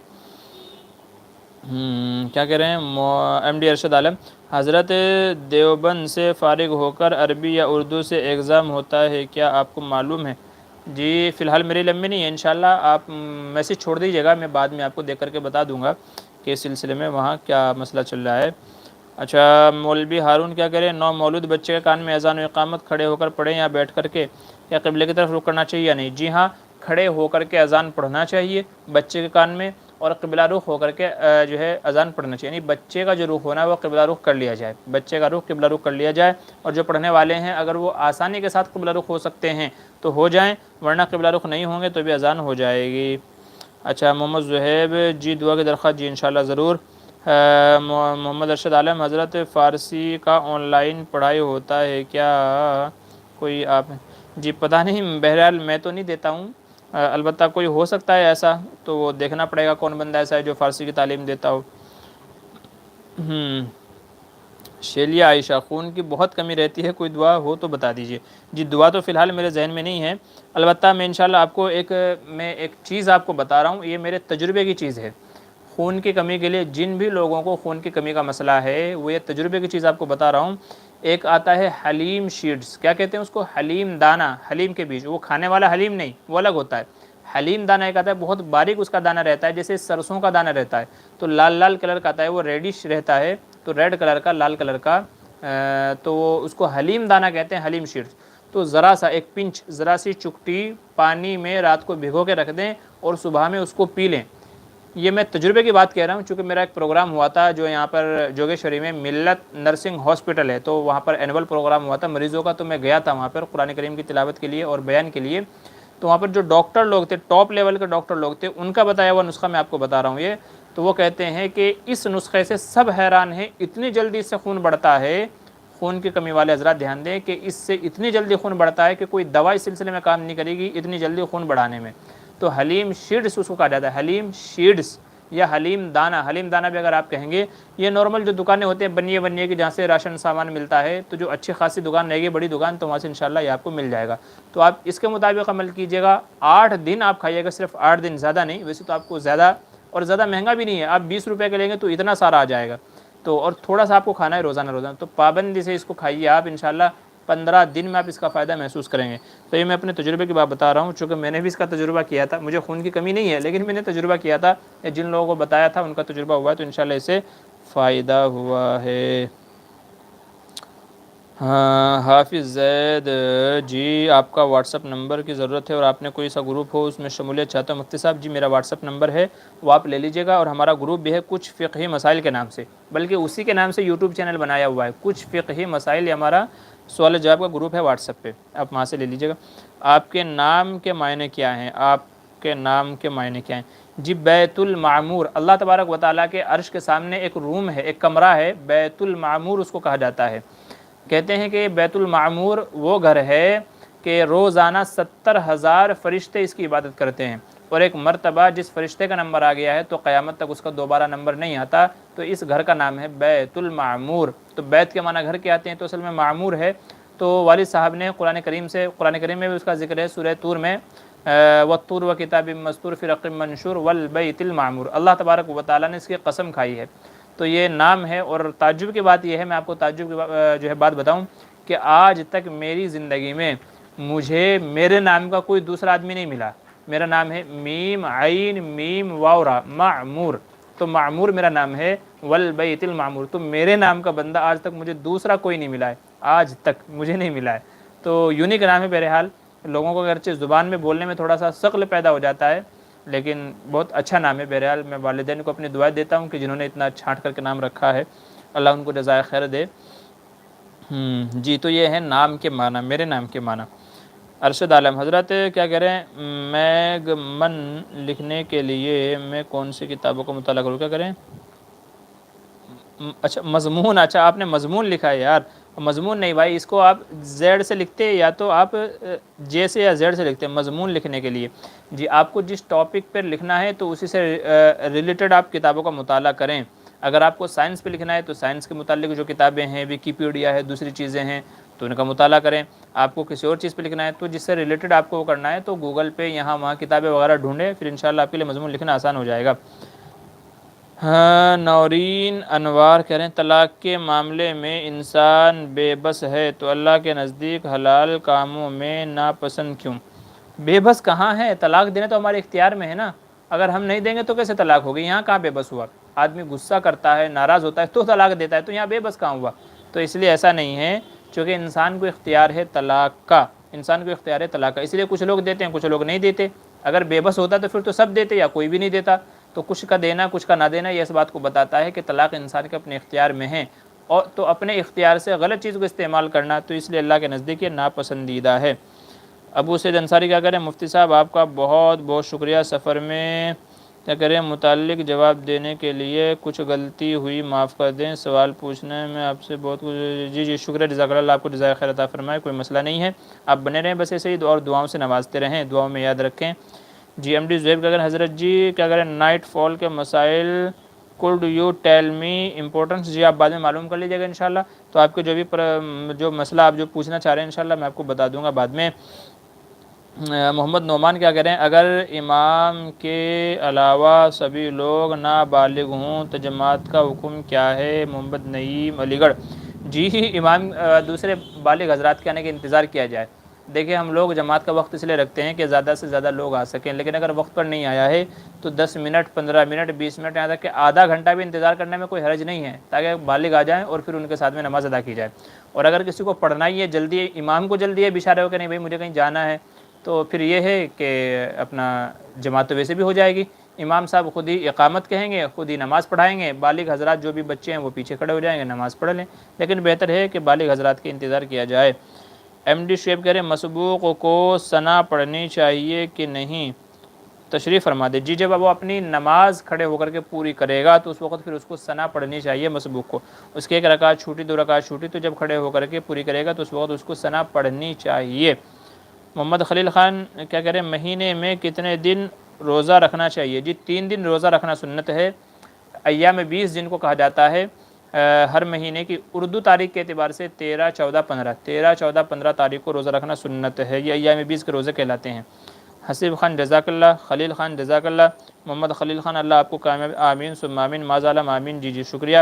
کیا کہہ رہے ہیں ایم ڈی ارشد عالم، حضرت دیوبند سے فارغ ہو کر عربی یا اردو سے ایگزام ہوتا ہے، کیا آپ کو معلوم ہے؟ جی، فی الحال میرے علم میں نہیں ہے، انشاءاللہ آپ میسج چھوڑ دیجیے گا، میں بعد میں آپ کو دیکھ کر کے بتا دوں گا کہ اس سلسلے میں وہاں کیا مسئلہ چل رہا ہے۔ اچھا، مولوی ہارون کیا کریں، 9 مولود بچے کے کان میں اذان و اقامت کھڑے ہو کر پڑھیں یا بیٹھ کر کے، یا قبلے کی طرف رخ کرنا چاہیے یا نہیں؟ جی ہاں، کھڑے ہو کر کے اذان پڑھنا چاہیے بچے کے کان میں، اور قبلہ رخ ہو کر کے جو ہے اذان پڑھنا چاہیے، یعنی بچے کا جو رخ ہونا ہے وہ قبلہ رخ کر لیا جائے، بچے کا رخ قبلہ رخ کر لیا جائے، اور جو پڑھنے والے ہیں اگر وہ آسانی کے ساتھ قبلہ رخ ہو سکتے ہیں تو ہو جائیں، ورنہ قبلہ رخ نہیں ہوں گے تو بھی اذان ہو جائے گی۔ اچھا، محمد زہیب، جی دعا کی درخواست، جی انشاءاللہ ضرور۔ محمد ارشد عالم، حضرت فارسی کا آن لائن پڑھائی ہوتا ہے کیا کوئی آپ؟ جی پتہ نہیں، بہرحال میں تو نہیں دیتا ہوں، البتہ کوئی ہو سکتا ہے ایسا، تو وہ دیکھنا پڑے گا کون بندہ ایسا ہے جو فارسی کی تعلیم دیتا ہو۔ شیلیہ عائشہ، خون کی بہت کمی رہتی ہے، کوئی دعا ہو تو بتا دیجیے۔ جی، دعا تو فی الحال میرے ذہن میں نہیں ہے، البتہ میں انشاءاللہ آپ کو ایک چیز آپ کو بتا رہا ہوں، یہ میرے تجربے کی چیز ہے۔ خون کی کمی کے لیے جن بھی لوگوں کو خون کی کمی کا مسئلہ ہے، وہ یہ تجربے کی چیز آپ کو بتا رہا ہوں۔ ایک آتا ہے حلیم شیڈز، کیا کہتے ہیں اس کو؟ حلیم دانہ، حلیم کے بیج، وہ کھانے والا حلیم نہیں، وہ الگ ہوتا ہے۔ حلیم دانہ ایک آتا ہے، بہت باریک اس کا دانہ رہتا ہے، جیسے سرسوں کا دانہ رہتا ہے، تو لال لال کلر کا آتا ہے، وہ ریڈش رہتا ہے، تو ریڈ کلر کا، لال کلر کا، تو اس کو حلیم دانہ کہتے ہیں، حلیم شیڈز۔ تو ذرا سا ایک پنچ، ذرا سی چکٹی پانی میں رات کو بھگو کے رکھ دیں اور صبح میں اس کو پی لیں۔ یہ میں تجربے کی بات کہہ رہا ہوں، چونکہ میرا ایک پروگرام ہوا تھا جو یہاں پر جوگیشوری میں ملت نرسنگ ہاسپٹل ہے، تو وہاں پر اینول پروگرام ہوا تھا مریضوں کا، تو میں گیا تھا وہاں پر قرآن کریم کی تلاوت کے لیے اور بیان کے لیے۔ تو وہاں پر جو ڈاکٹر لوگ تھے، ٹاپ لیول کے ڈاکٹر لوگ تھے، ان کا بتایا ہوا نسخہ میں آپ کو بتا رہا ہوں یہ، تو وہ کہتے ہیں کہ اس نسخے سے سب حیران ہیں، اتنی جلدی اس سے خون بڑھتا ہے۔ خون کی کمی والے حضرات دھیان دیں کہ اس سے اتنی جلدی خون بڑھتا ہے کہ کوئی دوا اس سلسلے میں کام نہیں کرے گی اتنی جلدی خون بڑھانے میں۔ تو حلیم شیڈس اس کو کہا جاتا ہے، حلیم شیڈس یا حلیم دانہ، حلیم دانہ بھی اگر آپ کہیں گے، یہ نارمل جو دکانیں ہوتے ہیں بنیے کی جہاں سے راشن سامان ملتا ہے، تو جو اچھی خاصی دکان رہے گی بڑی دکان، تو وہاں سے انشاءاللہ یہ آپ کو مل جائے گا۔ تو آپ اس کے مطابق عمل کیجیے گا، 8 دن آپ کھائیے گا، صرف 8 دن، زیادہ نہیں، ویسے تو آپ کو زیادہ اور زیادہ مہنگا بھی نہیں ہے، آپ 20 روپے کے لیں گے تو اتنا سارا آ جائے گا، تو اور تھوڑا سا آپ کو کھانا ہے روزانہ، تو پابندی سے اس کو کھائیے آپ، انشاءاللہ 15 دن میں آپ اس کا فائدہ محسوس کریں گے۔ تو یہ میں اپنے تجربے کی بات بتا رہا ہوں، چونکہ میں نے بھی اس کا تجربہ کیا تھا، مجھے خون کی کمی نہیں ہے لیکن میں نے تجربہ کیا تھا، جن لوگوں کو بتایا تھا ان کا تجربہ ہوا ہے، تو انشاءاللہ اس سے فائدہ ہوا ہے۔ ہاں حافظ زید جی، آپ کا واٹس اپ نمبر کی ضرورت ہے اور آپ نے کوئی سا گروپ ہو اس میں شمولیت چاہتا ہوں مفتی صاحب جی، میرا واٹس اپ نمبر ہے وہ آپ لے لیجیے گا، اور ہمارا گروپ بھی ہے کچھ فقہی مسائل کے نام سے، بلکہ اسی کے نام سے یوٹیوب چینل بنایا ہوا ہے، کچھ فقہی مسائل، یہ ہمارا سوال جواب کا گروپ ہے واٹس اپ پہ، آپ وہاں سے لے لیجیے گا۔ آپ کے نام کے معنی کیا ہیں؟ آپ کے نام کے معنی کیا ہیں؟ جی بیت المعمور، اللہ تبارک و تعالیٰ کے عرش کے سامنے ایک روم ہے، ایک کمرہ ہے، بیت المعمور اس کو کہا جاتا ہے۔ کہتے ہیں کہ بیت المعمور وہ گھر ہے کہ روزانہ 70,000 فرشتے اس کی عبادت کرتے ہیں، اور ایک مرتبہ جس فرشتے کا نمبر آ گیا ہے تو قیامت تک اس کا دوبارہ نمبر نہیں آتا، تو اس گھر کا نام ہے بیت المعمور۔ تو بیت کے معنی گھر کے آتے ہیں، تو اصل میں معمور ہے۔ تو والد صاحب نے قرآن کریم میں بھی اس کا ذکر ہے، سورہ طور میں وَالطُّورِ وَكِتَابٍ مَّسْطُورٍ فِي رَقٍّ مَّنشُورٍ وَالْبَيْتِ الْمَعْمُورِ، اللہ تبارک و تعالیٰ نے اس کی قسم کھائی ہے۔ تو یہ نام ہے، اور تعجب کی بات یہ ہے، میں آپ کو تعجب کی جو ہے بات بتاؤں کہ آج تک میری زندگی میں مجھے میرے نام کا کوئی دوسرا آدمی نہیں ملا۔ میرا نام ہے میم عین میم واو را، معمور، تو معمور میرا نام ہے، والبیت المعمور، تو میرے نام کا بندہ آج تک مجھے دوسرا کوئی نہیں ملا ہے، آج تک مجھے نہیں ملا ہے۔ تو یونیک نام ہے بہرحال، لوگوں کو اگرچہ زبان میں بولنے میں تھوڑا سا ثقل پیدا ہو جاتا ہے، لیکن بہت اچھا نام ہے بہرحال۔ میں والدین کو اپنی دعائیں دیتا ہوں کہ جنہوں نے اتنا چھانٹ کر کے نام رکھا ہے، اللہ ان کو جزائے خیر دے۔ جی تو یہ ہے نام کے معنی، میرے نام کے معنی۔ ارشد عالم حضرت کیا کہہ رہے ہیں، میگمن لکھنے کے لیے میں کون سی کتابوں کا مطالعہ کروں، کیا کریں؟ اچھا مضمون، اچھا آپ نے مضمون لکھا ہے یار، مضمون نہیں بھائی، اس کو آپ زیڈ سے لکھتے یا تو آپ جے سے یا زیڈ سے لکھتے ہیں مضمون لکھنے کے لیے۔ جی آپ کو جس ٹاپک پر لکھنا ہے تو اسی سے ریلیٹڈ آپ کتابوں کا مطالعہ کریں۔ اگر آپ کو سائنس پہ لکھنا ہے تو سائنس کے متعلق جو کتابیں ہیں، ویکیپیڈیا ہے، دوسری چیزیں ہیں، تو ان کا مطالعہ کریں۔ آپ کو کسی اور چیز پہ لکھنا ہے تو جس سے ریلیٹڈ آپ کو وہ کرنا ہے تو گوگل پہ یہاں وہاں کتابیں وغیرہ ڈھونڈیں، پھر انشاءاللہ آپ کے لیے مضمون لکھنا آسان ہو جائے گا۔ ہاں نورین انوار کہہ رہے ہیں طلاق کے معاملے میں انسان بے بس ہے تو اللہ کے نزدیک حلال کاموں میں ناپسند کیوں؟ بے بس کہاں ہے؟ طلاق دینا تو ہمارے اختیار میں ہے نا، اگر ہم نہیں دیں گے تو کیسے طلاق ہوگی؟ یہاں کہاں بے بس ہوا؟ آدمی غصہ کرتا ہے، ناراض ہوتا ہے تو طلاق دیتا ہے، تو یہاں بے بس کہاں ہوا؟ تو اس لیے ایسا نہیں ہے، چونکہ انسان کو اختیار ہے طلاق کا، انسان کو اختیار ہے طلاق کا، اس لیے کچھ لوگ دیتے ہیں کچھ لوگ نہیں دیتے۔ اگر بے بس ہوتا تو پھر تو سب دیتے یا کوئی بھی نہیں دیتا۔ تو کچھ کا دینا کچھ کا نہ دینا یہ اس بات کو بتاتا ہے کہ طلاق انسان کے اپنے اختیار میں ہے، اور تو اپنے اختیار سے غلط چیز کو استعمال کرنا تو اس لیے اللہ کے نزدیک یہ ناپسندیدہ ہے۔ ابو سید انصاری کیا کریں، مفتی صاحب آپ کا بہت بہت شکریہ، سفر میں کیا کریں متعلق جواب دینے کے لیے کچھ غلطی ہوئی معاف کر دیں، سوال پوچھنے میں آپ سے بہت کچھ، جی شکریہ، جزاک اللہ، آپ کو جزائے خیر عطا فرمائے، کوئی مسئلہ نہیں ہے، آپ بنے رہیں بس ایسے ہی، اور دعاؤں سے نوازتے رہیں، دعاؤں میں یاد رکھیں۔ جی ایم ڈی زہیب کیا کریں، حضرت جی کیا کریں نائٹ فال کے مسائل could you tell me importance، جی آپ بعد میں معلوم کر لیجیے گا انشاءاللہ، تو آپ کے جو بھی جو مسئلہ آپ جو پوچھنا چاہ رہے ہیں انشاءاللہ میں آپ کو بتا دوں گا بعد میں۔ محمد نعمان کیا کریں، اگر امام کے علاوہ سبھی لوگ نابالغ ہوں تو جماعت کا حکم کیا ہے؟ محمد نعیم علی گڑھ۔ جی امام دوسرے بالغ حضرات کے آنے کا انتظار کیا جائے، دیکھیں ہم لوگ جماعت کا وقت اس لیے رکھتے ہیں کہ زیادہ سے زیادہ لوگ آ سکیں، لیکن اگر وقت پر نہیں آیا ہے تو 10 منٹ 15 منٹ 20 منٹ یہاں تک کہ آدھا گھنٹہ بھی انتظار کرنے میں کوئی حرج نہیں ہے، تاکہ بالغ آ جائیں اور پھر ان کے ساتھ میں نماز ادا کی جائے۔ اور اگر کسی کو پڑھنا ہی ہے، جلدی ہے، امام کو جلدی ہے، بشارے ہو کہ نہیں بھائی مجھے کہیں جانا ہے، تو پھر یہ ہے کہ اپنا جماعت تو ویسے بھی ہو جائے گی، امام صاحب خود ہی اقامت کہیں گے، خود ہی نماز پڑھائیں گے، بالغ حضرات جو بھی بچے ہیں وہ پیچھے کھڑے ہو جائیں گے، نماز پڑھ لیں۔ لیکن بہتر ہے کہ بالغ حضرات کے انتظار کیا جائے۔ ایم ڈی شعیب کہہ رہے ہیں مسبوق کو ثنا پڑھنی چاہیے کہ نہیں، تشریف فرما دے۔ جی جب وہ اپنی نماز کھڑے ہو کر کے پوری کرے گا تو اس وقت پھر اس کو ثنا پڑھنی چاہیے مسبوق کو، اس کی 1 رکعت چھوٹی 2 رکعت چھوٹی تو جب کھڑے ہو کر کے پوری کرے گا تو اس وقت اس کو ثنا پڑھنی چاہیے۔ محمد خلیل خان کیا کہہ رہے ہیں مہینے میں کتنے دن روزہ رکھنا چاہیے؟ جی 3 دن روزہ رکھنا سنت ہے، ایام 20 جن کو کہا جاتا ہے ہر مہینے کی اردو تاریخ کے اعتبار سے 13 14 15 تاریخ کو روزہ رکھنا سنت ہے، یہ ایام 20 کے روزے کہلاتے ہیں۔ حسیب خان جزاک اللہ، خلیل خان جزاک اللہ، محمد خلیل خان اللہ آپ کو کامیاب، آمین ثم آمین، مازالم آمین، جی شکریہ۔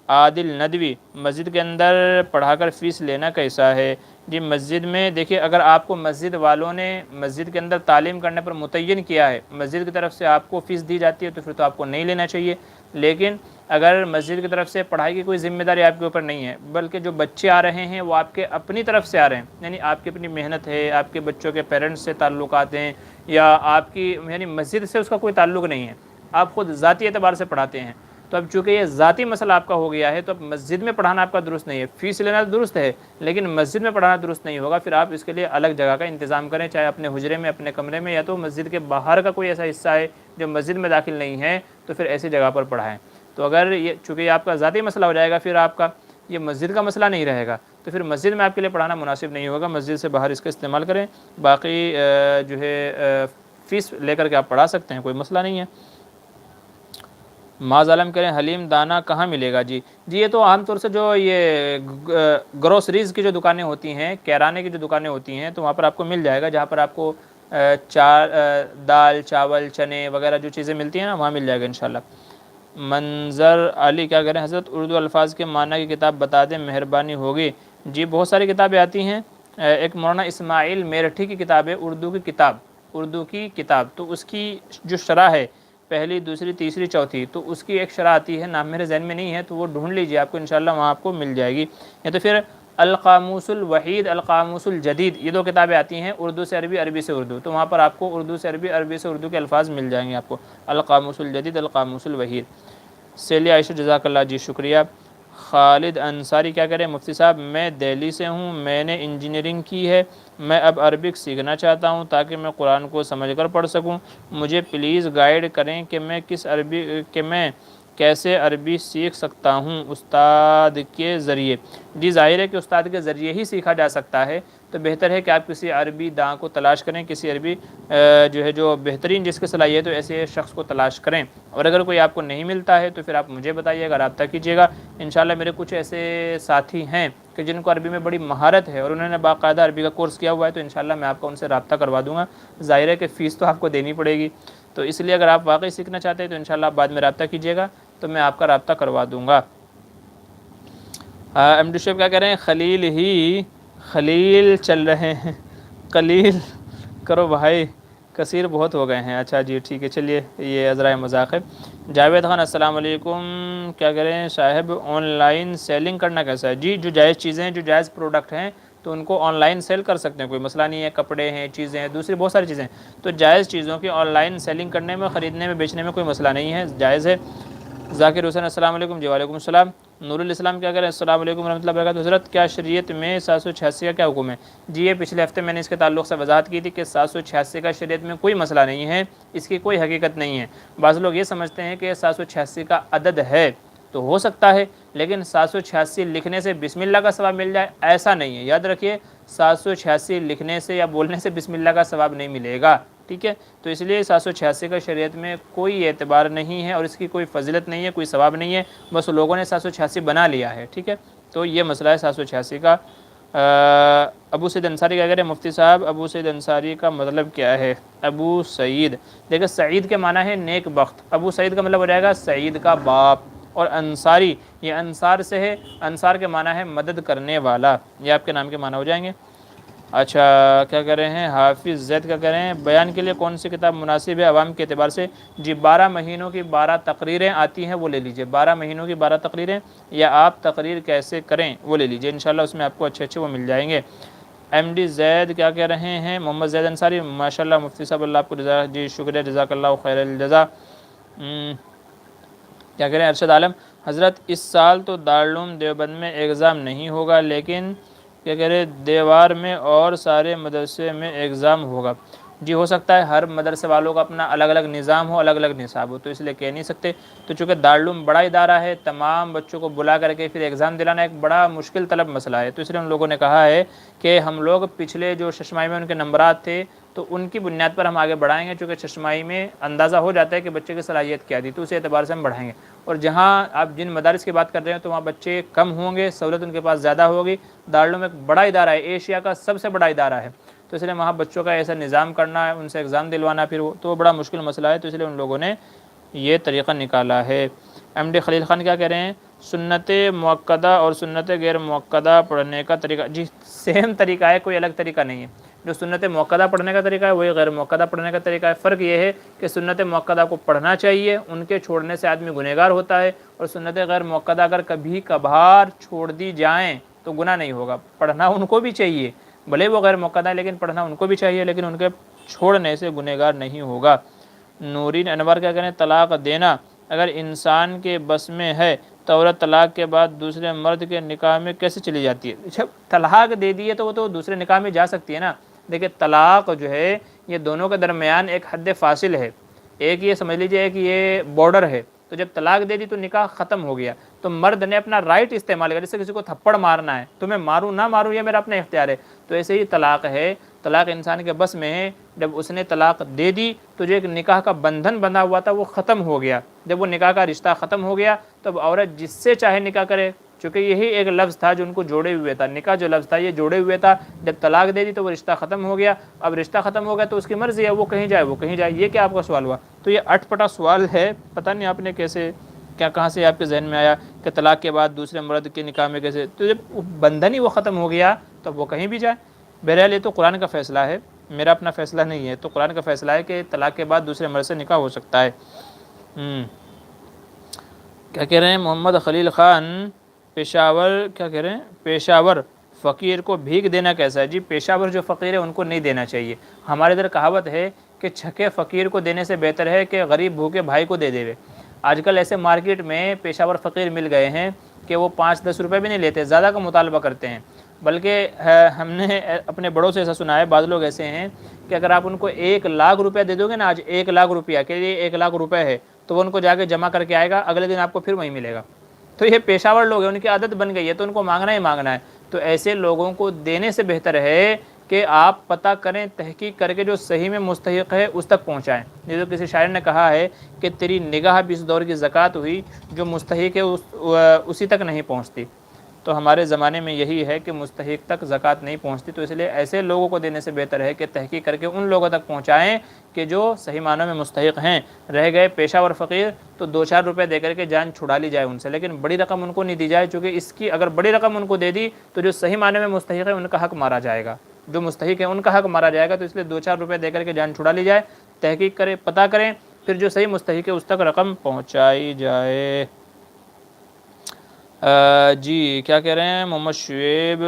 عادل ندوی مسجد کے اندر پڑھا کر فیس لینا کیسا ہے؟ جی مسجد میں دیکھیے اگر آپ کو مسجد والوں نے مسجد کے اندر تعلیم کرنے پر متعین کیا ہے، مسجد کی طرف سے آپ کو فیس دی جاتی ہے تو پھر تو آپ کو نہیں لینا چاہیے، لیکن اگر مسجد کی طرف سے پڑھائی کی کوئی ذمہ داری آپ کے اوپر نہیں ہے، بلکہ جو بچے آ رہے ہیں وہ آپ کے اپنی طرف سے آ رہے ہیں، یعنی آپ کی اپنی محنت ہے، آپ کے بچوں کے پیرنٹس سے تعلقات ہیں، یا آپ کی یعنی مسجد سے اس کا کوئی تعلق نہیں ہے، آپ خود ذاتی اعتبار سے پڑھاتے ہیں، تو اب چونکہ یہ ذاتی مسئلہ آپ کا ہو گیا ہے تو اب مسجد میں پڑھانا آپ کا درست نہیں ہے، فیس لینا درست ہے لیکن مسجد میں پڑھانا درست نہیں ہوگا، پھر آپ اس کے لیے الگ جگہ کا انتظام کریں، چاہے اپنے حجرے میں اپنے کمرے میں، یا تو مسجد کے باہر کا کوئی ایسا حصہ ہے جو مسجد میں داخل نہیں ہے تو پھر ایسی جگہ پر پڑھائیں۔ تو اگر یہ چونکہ یہ آپ کا ذاتی مسئلہ ہو جائے گا، پھر آپ کا یہ مسجد کا مسئلہ نہیں رہے گا، تو پھر مسجد میں آپ کے لیے پڑھانا مناسب نہیں ہوگا، مسجد سے باہر اس کا استعمال کریں، باقی جو ہے فیس لے کر کے آپ پڑھا سکتے ہیں، کوئی مسئلہ نہیں ہے۔ معاذ عالم کریں حلیم دانہ کہاں ملے گا؟ جی یہ تو عام طور سے جو یہ گروسریز کی جو دکانیں ہوتی ہیں، کرانے کی جو دکانیں ہوتی ہیں تو وہاں پر آپ کو مل جائے گا، جہاں پر آپ کو دال چاول چنے وغیرہ جو چیزیں ملتی ہیں نا وہاں مل جائے گا انشاءاللہ۔ منظر علی کیا کریں حضرت اردو الفاظ کے معنی کی کتاب بتا دیں مہربانی ہوگی؟ جی بہت ساری کتابیں آتی ہیں، ایک مولانا اسماعیل میرٹھی کی کتاب ہے اردو کی کتاب، تو اس کی جو شرح ہے پہلی دوسری تیسری چوتھی تو اس کی ایک شرح آتی ہے، نام میرے ذہن میں نہیں ہے تو وہ ڈھونڈ لیجیے، آپ کو انشاءاللہ وہاں آپ کو مل جائے گی، یا تو پھر القاموس الوحید القاموس الجدید یہ 2 کتابیں آتی ہیں اردو سے عربی عربی سے اردو، تو وہاں پر آپ کو اردو سے عربی عربی سے اردو کے الفاظ مل جائیں گے آپ کو، القاموس الجدید القاموس الوحید۔ سیلی عائشہ جزاک اللہ، جی شکریہ۔ خالد انصاری کیا کریں مفتی صاحب میں دہلی سے ہوں، میں نے انجینئرنگ کی ہے، میں اب عربک سیکھنا چاہتا ہوں تاکہ میں قرآن کو سمجھ کر پڑھ سکوں، مجھے پلیز گائیڈ کریں کہ میں کیسے عربی سیکھ سکتا ہوں استاد کے ذریعے؟ جی ظاہر ہے کہ استاد کے ذریعے ہی سیکھا جا سکتا ہے، تو بہتر ہے کہ آپ کسی عربی داں کو تلاش کریں، کسی عربی جو ہے جو بہترین جس کی صلاحیت ہے ایسے شخص کو تلاش کریں، اور اگر کوئی آپ کو نہیں ملتا ہے تو پھر آپ مجھے بتائیے گا، رابطہ کیجیے گا، انشاءاللہ میرے کچھ ایسے ساتھی ہیں کہ جن کو عربی میں بڑی مہارت ہے اور انہوں نے باقاعدہ عربی کا کورس کیا ہوا ہے، تو انشاءاللہ میں آپ کو ان سے رابطہ کروا دوں گا، ظاہر ہے کہ فیس تو آپ کو دینی پڑے گی، تو اس لیے اگر آپ واقعی سیکھنا چاہتے ہیں تو انشاءاللہ آپ بعد میں رابطہ کیجیے گا تو میں آپ کا رابطہ کروا دوں گا۔ ایم ڈی شیف کیا کہہ رہے ہیں خلیل چل رہے ہیں، قلیل کرو بھائی، کثیر بہت ہو گئے ہیں، اچھا جی ٹھیک ہے، چلیے یہ عذرائے مذاق ہے۔ جاوید خان السلام علیکم، کیا کہہ رہے ہیں صاحب آن لائن سیلنگ کرنا کیسا ہے؟ جی جو جائز چیزیں ہیں، جو جائز پروڈکٹ ہیں تو ان کو آن لائن سیل کر سکتے ہیں، کوئی مسئلہ نہیں ہے، کپڑے ہیں، چیزیں ہیں، دوسری بہت ساری چیزیں ہیں، تو جائز چیزوں کی آن لائن سیلنگ کرنے میں، خریدنے میں، بیچنے میں کوئی مسئلہ نہیں ہے، جائز ہے۔ ذاکر حسین السلام علیکم، جی وعلیکم السلام۔ نور الاسلام کیا کریں السلام علیکم ورحمۃ اللہ وبرکاتہ، حضرت کیا شریعت میں 786 کا کیا حکم ہے؟ جی یہ پچھلے ہفتے میں نے اس کے تعلق سے وضاحت کی تھی کہ 786 کا شریعت میں کوئی مسئلہ نہیں ہے، اس کی کوئی حقیقت نہیں ہے، بعض لوگ یہ سمجھتے ہیں کہ 786 کا عدد ہے تو ہو سکتا ہے، لیکن 786 لکھنے سے بسم اللہ کا ثواب مل جائے ایسا نہیں ہے، یاد رکھیے 786 لکھنے سے یا بولنے سے بسم اللہ کا ثواب نہیں ملے گا، ٹھیک ہے، تو اس لیے 786 کا شریعت میں کوئی اعتبار نہیں ہے اور اس کی کوئی فضیلت نہیں ہے، کوئی ثواب نہیں ہے، بس لوگوں نے 786 بنا لیا ہے، ٹھیک ہے، تو یہ مسئلہ ہے 786 کا۔ ابو سعید انصاری کیا کہہ رہے ہیں مفتی صاحب ابو سعید انصاری کا مطلب کیا ہے؟ ابو سعید دیکھیں سعید کے معنی ہے نیک بخت، ابو سعید کا مطلب ہو جائے گا سعید کا باپ، اور انصاری یہ انصار سے ہے، انصار کے معنی ہے مدد کرنے والا، یہ آپ کے نام کے معنی ہو جائیں گے۔ اچھا کیا کہہ رہے ہیں حافظ زید کیا کہہ رہے ہیں بیان کے لیے کون سی کتاب مناسب ہے عوام کے اعتبار سے؟ جی 12 مہینوں کی 12 تقریریں آتی ہیں وہ لے لیجئے، 12 مہینوں کی 12 تقریریں، یا آپ تقریر کیسے کریں وہ لے لیجئے، انشاءاللہ اس میں آپ کو اچھے اچھے وہ مل جائیں گے۔ ایم ڈی زید کیا کہہ رہے ہیں محمد زید انصاری ماشاءاللہ مفتی صاحب اللہ آپ کو جی شکریہ جزاک اللہ خیر الجزا۔ کیا کہہ رہے ہیں ارشد عالم حضرت اس سال تو دارالعلوم دیوبند میں ایگزام نہیں ہوگا لیکن کیا کہہ رہے دیوار میں اور سارے مدرسے میں ایگزام ہوگا؟ جی ہو سکتا ہے، ہر مدرسے والوں کا اپنا الگ الگ نظام ہو، الگ الگ نصاب ہو، تو اس لیے کہہ نہیں سکتے۔ تو چونکہ دارالعلوم بڑا ادارہ ہے، تمام بچوں کو بلا کر کے پھر ایگزام دلانا ایک بڑا مشکل طلب مسئلہ ہے، تو اس لیے ان لوگوں نے کہا ہے کہ ہم لوگ پچھلے جو ششماہی میں ان کے نمبرات تھے تو ان کی بنیاد پر ہم آگے بڑھائیں گے، چونکہ ششماہی میں اندازہ ہو جاتا ہے کہ بچے کی صلاحیت کیا تھی، تو اس اعتبار سے ہم بڑھائیں گے۔ اور جہاں آپ جن مدارس کی بات کر رہے ہیں تو وہاں بچے کم ہوں گے، سہولت ان کے پاس زیادہ ہوگی۔ دارالعلوم ایک بڑا ادارہ ہے، ایشیا کا سب سے بڑا ادارہ ہے، تو اس لیے وہاں بچوں کا ایسا نظام کرنا ہے، ان سے ایگزام دلوانا پھر تو بڑا مشکل مسئلہ ہے، تو اس لیے ان لوگوں نے یہ طریقہ نکالا ہے۔ ایم ڈی خلیل خان کیا کہہ رہے ہیں سنت مؤکدہ اور سنت غیر مؤکدہ پڑھنے کا طریقہ؟ جی سیم طریقہ ہے، کوئی الگ طریقہ نہیں ہے۔ جو سنت مؤکدہ پڑھنے کا طریقہ ہے وہی غیر مؤکدہ پڑھنے کا طریقہ ہے۔ فرق یہ ہے کہ سنت مؤکدہ کو پڑھنا چاہیے، ان کے چھوڑنے سے آدمی گنہگار ہوتا ہے، اور سنت غیر مؤکدہ اگر کبھی کبھار چھوڑ دی جائیں تو گناہ نہیں ہوگا۔ پڑھنا ان کو بھی چاہیے، بھلے وہ غیر مؤکدہ ہے لیکن پڑھنا ان کو بھی چاہیے، لیکن ان کے چھوڑنے سے گنہگار نہیں ہوگا۔ نورین انور کیا کہیں طلاق دینا اگر انسان کے بس میں ہے تو عورت طلاق کے بعد دوسرے مرد کے نکاح میں کیسے چلی جاتی ہے؟ جب طلاق دے دی ہے تو وہ تو دوسرے نکاح میں جا سکتی ہے نا۔ دیکھیں طلاق جو ہے یہ دونوں کے درمیان ایک حد فاصل ہے، ایک یہ سمجھ لیجئے کہ یہ بارڈر ہے، تو جب طلاق دے دی تو نکاح ختم ہو گیا، تو مرد نے اپنا رائٹ استعمال کیا، جیسے کسی کو تھپڑ مارنا ہے تو میں ماروں نہ ماروں یہ میرا اپنا اختیار ہے، تو ایسے ہی طلاق ہے، طلاق انسان کے بس میں ہے، جب اس نے طلاق دے دی تو جو ایک نکاح کا بندھن بندھا ہوا تھا وہ ختم ہو گیا، جب وہ نکاح کا رشتہ ختم ہو گیا تب عورت جس سے چاہے نکاح کرے، چونکہ یہی ایک لفظ تھا جو ان کو جوڑے ہوئے تھا، نکاح جو لفظ تھا یہ جوڑے ہوئے تھا، جب طلاق دے دی تو وہ رشتہ ختم ہو گیا، اب رشتہ ختم ہو گیا تو اس کی مرضی ہے، وہ کہیں جائے وہ کہیں جائے۔ یہ کیا آپ کا سوال ہوا؟ تو یہ اٹھ پٹا سوال ہے، پتہ نہیں آپ نے کیسے کیا کہاں سے آپ کے ذہن میں آیا کہ طلاق کے بعد دوسرے مرد کے نکاح میں کیسے، تو جب بندھن ہی وہ ختم ہو گیا تب وہ کہیں بھی جائے۔ بہرحال یہ تو قرآن کا فیصلہ ہے، میرا اپنا فیصلہ نہیں ہے، تو قرآن کا فیصلہ ہے کہ طلاق کے بعد دوسرے مرد سے نکاح ہو سکتا ہے۔ کیا کہہ رہے ہیں محمد خلیل خان پشاور کیا کہہ رہے ہیں پشاور فقیر کو بھیک دینا کیسا ہے؟ جی پشاور جو فقیر ہے ان کو نہیں دینا چاہیے، ہمارے ادھر کہاوت ہے کہ چھکے فقیر کو دینے سے بہتر ہے کہ غریب بھوکے بھائی کو دے دے۔ آج کل ایسے مارکیٹ میں پشاور فقیر مل گئے ہیں کہ وہ 5-10 روپے بھی نہیں لیتے، زیادہ کا مطالبہ کرتے ہیں، بلکہ ہم نے اپنے بڑوں سے ایسا سنا ہے، بعض لوگ ایسے ہیں کہ اگر آپ ان کو 1,00,000 روپے دے دو گے نا، آج 1,00,000 روپیہ کے لیے 1,00,000 روپے ہے تو وہ ان کو جا کے جمع کر کے آئے گا، اگلے دن آپ کو پھر وہیں ملے گا۔ تو یہ پیشاور لوگ ہیں، ان کی عادت بن گئی ہے تو ان کو مانگنا ہی مانگنا ہے، تو ایسے لوگوں کو دینے سے بہتر ہے کہ آپ پتہ کریں، تحقیق کر کے جو صحیح میں مستحق ہے اس تک پہنچائیں۔ یہ تو کسی شاعر نے کہا ہے کہ تیری نگاہ بھی اس دور کی زکوٰۃ ہوئی، جو مستحق ہے اسی تک نہیں پہنچتی۔ تو ہمارے زمانے میں یہی ہے کہ مستحق تک زکوٰۃ نہیں پہنچتی، تو اس لیے ایسے لوگوں کو دینے سے بہتر ہے کہ تحقیق کر کے ان لوگوں تک پہنچائیں کہ جو صحیح معنوں میں مستحق ہیں۔ رہ گئے پیشہ ور فقیر تو 2-4 روپے دے کر کے جان چھڑا لی جائے ان سے، لیکن بڑی رقم ان کو نہیں دی جائے، چونکہ اس کی اگر بڑی رقم ان کو دے دی تو جو صحیح معنوں میں مستحق ہے ان کا حق مارا جائے گا، جو مستحق ہے ان کا حق مارا جائے گا، تو اس لیے 2-4 روپے دے کر کے جان چھڑا لی جائے، تحقیق کریں، پتہ کریں، پھر جو صحیح مستحق ہے اس تک رقم پہنچائی جائے۔ جی کیا کہہ رہے ہیں محمد شعیب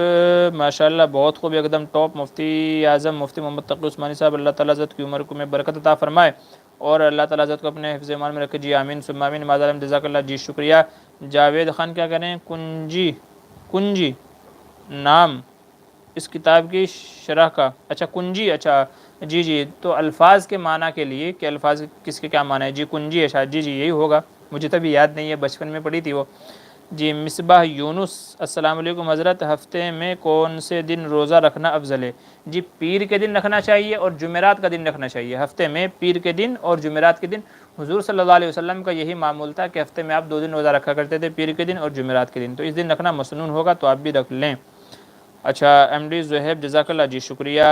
ماشاءاللہ بہت خوب، ایک دم ٹاپ، مفتی اعظم مفتی محمد تقی عثمانی صاحب، اللہ تعالیٰ حضرت کی عمر کو میں برکت عطا فرمائے اور اللہ تعالیٰ حضرت کو اپنے حفظ ایمان میں رکھے، جی آمین ثم آمین، معذرت جزاک اللہ، جی شکریہ۔ جاوید خان کیا کہہ رہے ہیں کنجی نام اس کتاب کی شرح کا، اچھا کنجی، اچھا جی تو الفاظ کے معنی کے لیے کہ الفاظ کس کے کیا معنی ہے، جی کنجی ہے شاید، جی یہی ہوگا، مجھے تبھی یاد نہیں ہے، بچپن میں پڑھی تھی وہ۔ جی مصباح یونس السلام علیکم حضرت، ہفتے میں کون سے دن روزہ رکھنا افضل ہے؟ جی پیر کے دن رکھنا چاہیے اور جمعرات کا دن رکھنا چاہیے، ہفتے میں پیر کے دن اور جمعرات کے دن۔ حضور صلی اللہ علیہ وسلم کا یہی معمول تھا کہ ہفتے میں آپ 2 دن روزہ رکھا کرتے تھے، پیر کے دن اور جمعرات کے دن، تو اس دن رکھنا مسنون ہوگا تو آپ بھی رکھ لیں۔ اچھا ایم ڈی زہیب جزاک اللہ، جی شکریہ۔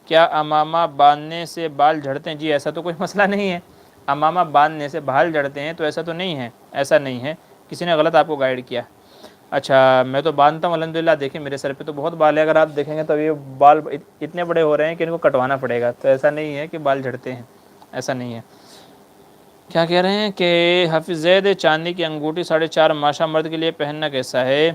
کیا امامہ باندھنے سے بال جھڑتے ہیں؟ جی ایسا تو کوئی مسئلہ نہیں ہے، امامہ باندھنے سے بال جھڑتے ہیں تو ایسا تو نہیں ہے، ایسا نہیں ہے، کسی نے غلط آپ کو گائیڈ کیا۔ اچھا میں تو باندھتا ہوں الحمدللہ، دیکھیں میرے سر پہ تو بہت بال ہے، اگر آپ دیکھیں گے تو یہ بال اتنے بڑے ہو رہے ہیں کہ ان کو کٹوانا پڑے گا، تو ایسا نہیں ہے کہ بال جھڑتے ہیں، ایسا نہیں ہے۔ کیا کہہ رہے ہیں کہ حافظ زید چاندی کی انگوٹھی 4.5 ماشا مرد کے لیے پہننا کیسا ہے؟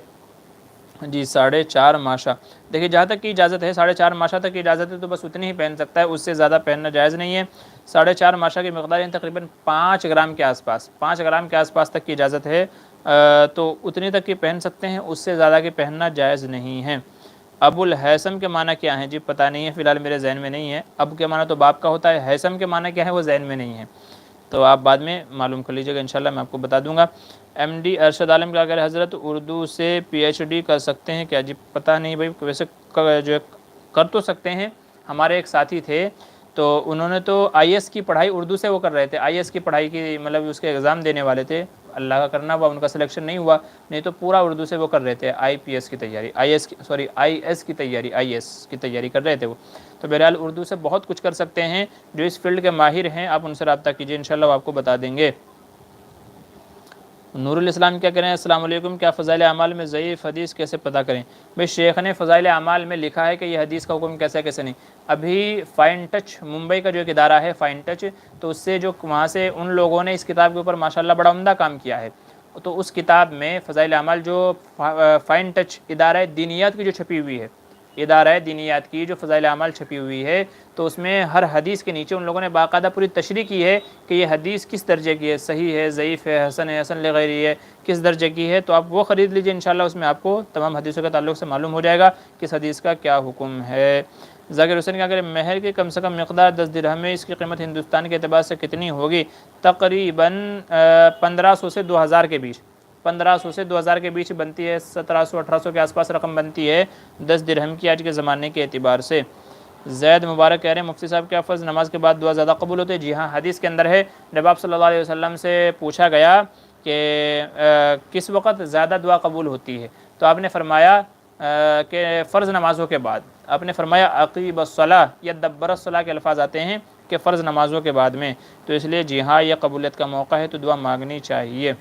جی 4.5 ماشا، دیکھیے جہاں تک کی اجازت ہے 4.5 ماشا تک کی اجازت ہے تو بس اتنی ہی پہن سکتا ہے، اس سے زیادہ پہننا جائز نہیں ہے۔ 4.5 ماشا کی مقدار یعنی تقریباً 5 گرام کے آس پاس، 5 گرام کے آس پاس تک کی اجازت ہے، تو اتنی تک کی پہن سکتے ہیں، اس سے زیادہ کی پہننا جائز نہیں ہے۔ ابو الحیثم کے معنی کیا ہیں؟ جی پتہ نہیں ہے، فی الحال میرے ذہن میں نہیں ہے۔ اب کے معنی تو باپ کا ہوتا ہے، حیثم کے معنی کیا ہے وہ ذہن میں نہیں ہے، تو آپ بعد میں معلوم کر لیجیے گا، انشاءاللہ میں آپ کو بتا دوں گا۔ ایم ڈی ارشد عالم کیا کہہ رہے ہیں، حضرت اردو سے پی ایچ ڈی کر سکتے ہیں کیا؟ جی پتہ نہیں بھائی، ویسے جو کر تو سکتے ہیں، ہمارے ایک ساتھی تھے تو انہوں نے تو آئی ایس کی پڑھائی اردو سے وہ کر رہے تھے، آئی ایس کی پڑھائی کی مطلب اس کے ایگزام دینے والے تھے، اللہ کا کرنا ہوا ان کا سلیکشن نہیں ہوا، نہیں تو پورا اردو سے وہ کر رہے تھے، آئی پی ایس کی تیاری، آئی ایس کی تیاری، آئی ایس کی تیاری کر رہے تھے وہ، تو بہرحال اردو سے بہت کچھ کر سکتے ہیں، جو اس فیلڈ کے ماہر ہیں آپ ان سے رابطہ کیجیے، انشاءاللہ وہ آپ کو بتا دیں گے۔ نور الاسلام کیا کریں، السلام علیکم، کیا فضائل اعمال میں ضعیف حدیث کیسے پتہ کریں؟ بھئی شیخ نے فضائل اعمال میں لکھا ہے کہ یہ حدیث کا حکم کیسے کیسے نہیں، ابھی فائن ٹچ ممبئی کا جو ایک ادارہ ہے فائن ٹچ، تو اس سے جو وہاں سے ان لوگوں نے اس کتاب کے اوپر ماشاءاللہ بڑا عمدہ کام کیا ہے، تو اس کتاب میں فضائل اعمال جو فائن ٹچ ادارہ دینیات کی جو چھپی ہوئی ہے، ادارہ دینیات کی جو فضائل اعمال چھپی ہوئی ہے، تو اس میں ہر حدیث کے نیچے ان لوگوں نے باقاعدہ پوری تشریح کی ہے کہ یہ حدیث کس درجے کی ہے، صحیح ہے، ضعیف ہے، حسن لغیری ہے، کس درجے کی ہے، تو آپ وہ خرید لیجئے، انشاءاللہ اس میں آپ کو تمام حدیثوں کے تعلق سے معلوم ہو جائے گا کہ اس حدیث کا کیا حکم ہے۔ ذاکر حسین کیا کریں، مہر کی کم سے کم مقدار 10 درہم ہے، اس کی قیمت ہندوستان کے اعتبار سے کتنی ہوگی؟ تقریباً 1500 سے 2000 کے بیچ، 1500 سے 2000 کے بیچ بنتی ہے، 1700-1800 کے آس پاس رقم بنتی ہے 10 درہم کی آج کے زمانے کے اعتبار سے۔ زید مبارک کہہ رہے ہیں مفتی صاحب کیا فرض نماز کے بعد دعا زیادہ قبول ہوتے ہیں؟ جی ہاں، حدیث کے اندر ہے، جب آپ صلی اللہ علیہ وسلم سے پوچھا گیا کہ کس وقت زیادہ دعا قبول ہوتی ہے، تو آپ نے فرمایا کہ فرض نمازوں کے بعد، آپ نے فرمایا عقیب الصلاۃ یا دبر الصلاۃ کے الفاظ آتے ہیں کہ فرض نمازوں کے بعد میں، تو اس لیے جی ہاں یہ قبولیت کا موقع ہے تو دعا مانگنی چاہیے۔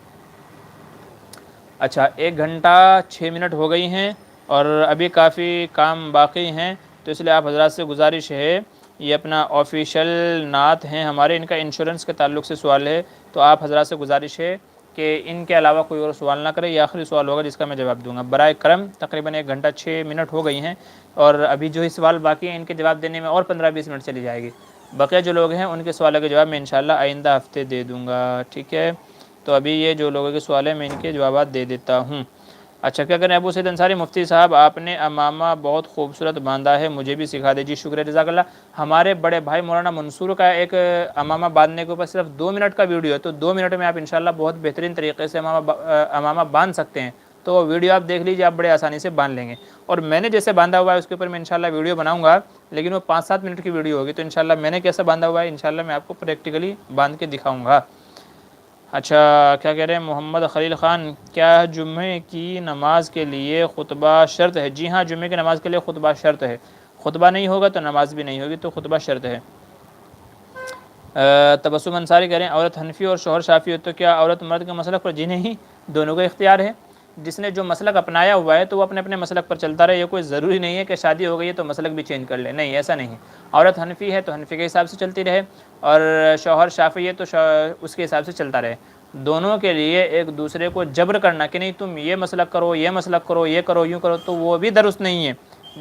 اچھا 1 گھنٹہ 6 منٹ ہو گئی ہیں اور ابھی کافی کام باقی ہیں، تو اس لیے آپ حضرات سے گزارش ہے، یہ اپنا آفیشیل نعت ہیں ہمارے، ان کا انشورنس کے تعلق سے سوال ہے، تو آپ حضرات سے گزارش ہے کہ ان کے علاوہ کوئی اور سوال نہ کرے، یہ آخری سوال ہوگا جس کا میں جواب دوں گا برائے کرم۔ تقریباً 1 گھنٹہ 6 منٹ ہو گئی ہیں اور ابھی جو ہی سوال باقی ہیں ان کے جواب دینے میں اور 15-20 منٹ چلی جائے گی، بقیہ جو لوگ ہیں ان کے سوالوں کے جواب میں انشاءاللہ آئندہ ہفتے دے دوں گا، ٹھیک ہے؟ تو ابھی یہ جو لوگوں کے سوال ہیں میں ان کے جوابات دے دیتا ہوں۔ اچھا کیا کریں، ابو سید انصاری مفتی صاحب آپ نے امامہ بہت خوبصورت باندھا ہے، مجھے بھی سکھا دے۔ جی شکریہ، جزاک اللہ۔ ہمارے بڑے بھائی مولانا منصور کا ایک امامہ باندھنے کے اوپر صرف 2 منٹ کا ویڈیو ہے، تو 2 منٹ میں آپ انشاءاللہ بہت بہترین طریقے سے امامہ باندھ سکتے ہیں، تو وہ ویڈیو آپ دیکھ لیجیے، آپ بڑے آسانی سے باندھ لیں گے، اور میں نے جیسے باندھا ہوا ہے اس کے اوپر میں انشاءاللہ ویڈیو بناؤں گا، لیکن وہ 5-7 منٹ کی ویڈیو ہوگی، تو انشاءاللہ میں نے کیسا باندھا ہوا ہے انشاءاللہ میں آپ کو پریکٹیکلی باندھ کے دکھاؤں گا۔ اچھا کیا کہہ رہے ہیں محمد خلیل خان، کیا جمعے کی نماز کے لیے خطبہ شرط ہے؟ جی ہاں، جمعے کی نماز کے لیے خطبہ شرط ہے، خطبہ نہیں ہوگا تو نماز بھی نہیں ہوگی، تو خطبہ شرط ہے۔ تبسم انصاری کہہ رہے ہیں عورت حنفی اور شوہر شافعی ہو تو کیا عورت مرد کے مسلک پر؟ جی نہیں، دونوں کا اختیار ہے، جس نے جو مسلک اپنایا ہوا ہے تو وہ اپنے اپنے مسلک پر چلتا رہے، یہ کوئی ضروری نہیں ہے کہ شادی ہو گئی ہے تو مسلک بھی چینج کر لے، نہیں ایسا نہیں، عورت حنفی ہے تو حنفی کے حساب سے چلتی رہے، اور شوہر شافعی ہے تو اس کے حساب سے چلتا رہے، دونوں کے لیے ایک دوسرے کو جبر کرنا کہ نہیں تم یہ مسلک کرو، یہ مسلک کرو، یہ کرو، یوں کرو، تو وہ بھی درست نہیں ہے۔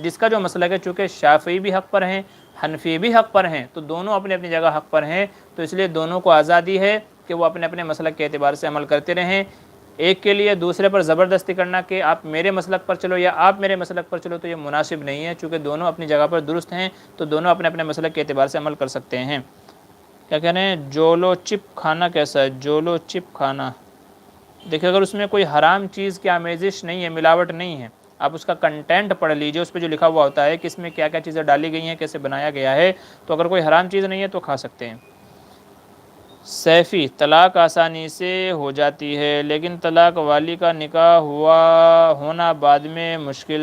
جس کا جو مسلک ہے، چونکہ شافعی بھی حق پر ہیں، حنفی بھی حق پر ہیں، تو دونوں اپنی اپنی جگہ حق پر ہیں، تو اس لیے دونوں کو آزادی ہے کہ وہ اپنے اپنے مسلک کے اعتبار سے عمل کرتے رہیں۔ ایک کے لیے دوسرے پر زبردستی کرنا کہ آپ میرے مسلک پر چلو یا آپ میرے مسلک پر چلو، تو یہ مناسب نہیں ہے، چونکہ دونوں اپنی جگہ پر درست ہیں، تو دونوں اپنے اپنے مسلک کے اعتبار سے عمل کر سکتے ہیں۔ کیا کہہ رہے ہیں جولو چپ کھانا کیسا ہے؟ جولو چپ کھانا، دیکھیں اگر اس میں کوئی حرام چیز کی آمیزش نہیں ہے، ملاوٹ نہیں ہے، آپ اس کا کنٹینٹ پڑھ لیجئے، اس پہ جو لکھا ہوا ہوتا ہے کہ اس میں کیا کیا چیزیں ڈالی گئی ہیں، کیسے بنایا گیا ہے، تو اگر کوئی حرام چیز نہیں ہے تو کھا سکتے ہیں۔ سیفی، طلاق آسانی سے ہو جاتی ہے لیکن طلاق والی کا نکاح ہونا بعد میں مشکل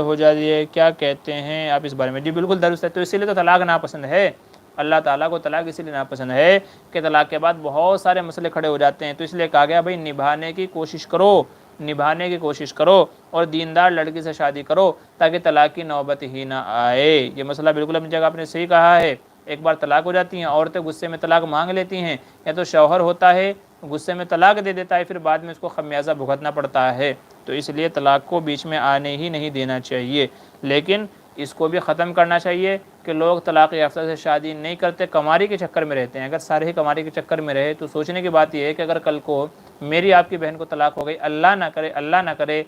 ہو جاتی ہے، کیا کہتے ہیں آپ اس بارے میں؟ جی بالکل درست ہے، تو اسی لیے تو طلاق ناپسند ہے، اللہ تعالیٰ کو طلاق اسی لیے ناپسند ہے کہ طلاق کے بعد بہت سارے مسئلے کھڑے ہو جاتے ہیں، تو اس لیے کہا گیا بھائی نبھانے کی کوشش کرو، نبھانے کی کوشش کرو اور دیندار لڑکی سے شادی کرو تاکہ طلاق کی نوبت ہی نہ آئے۔ یہ مسئلہ بالکل اپنی جگہ آپ نے صحیح کہا ہے۔ ایک بار طلاق ہو جاتی ہیں، عورتیں غصے میں طلاق مانگ لیتی ہیں، یا تو شوہر ہوتا ہے غصے میں طلاق دے دیتا ہے، پھر بعد میں اس کو خمیازہ بھگتنا پڑتا ہے۔ تو اس لیے طلاق کو بیچ میں آنے ہی نہیں دینا چاہیے، لیکن اس کو بھی ختم کرنا چاہیے کہ لوگ طلاق یافتہ سے شادی نہیں کرتے، کماری کے چکر میں رہتے ہیں۔ اگر سارے ہی کماری کے چکر میں رہے تو سوچنے کی بات یہ ہے کہ اگر کل کو میری آپ کی بہن کو طلاق ہو گئی، اللہ نہ کرے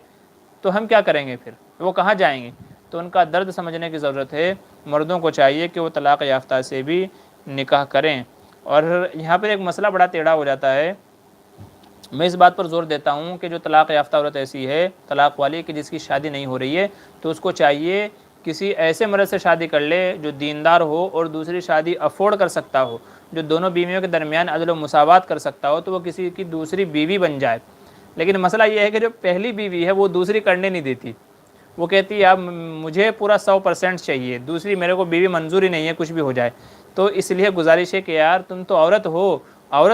تو ہم کیا کریں گے؟ پھر وہ کہاں جائیں گے؟ تو ان کا درد سمجھنے کی ضرورت ہے۔ مردوں کو چاہیے کہ وہ طلاق یافتہ سے بھی نکاح کریں۔ اور یہاں پر ایک مسئلہ بڑا ٹیڑھا ہو جاتا ہے۔ میں اس بات پر زور دیتا ہوں کہ جو طلاق یافتہ عورت ایسی ہے، طلاق والی، کہ جس کی شادی نہیں ہو رہی ہے، تو اس کو چاہیے کسی ایسے مرد سے شادی کر لے جو دیندار ہو اور دوسری شادی افورڈ کر سکتا ہو، جو دونوں بیویوں کے درمیان عدل و مساوات کر سکتا ہو، تو وہ کسی کی دوسری بیوی بن جائے۔ لیکن مسئلہ یہ ہے کہ جو پہلی بیوی ہے وہ دوسری کرنے نہیں دیتی، وہ کہتی ہے اب مجھے پورا 100% چاہیے، دوسری میرے کو بیوی منظور ہی نہیں ہے، کچھ بھی ہو جائے۔ تو اس لیے گزارش ہے کہ یار تم تو عورت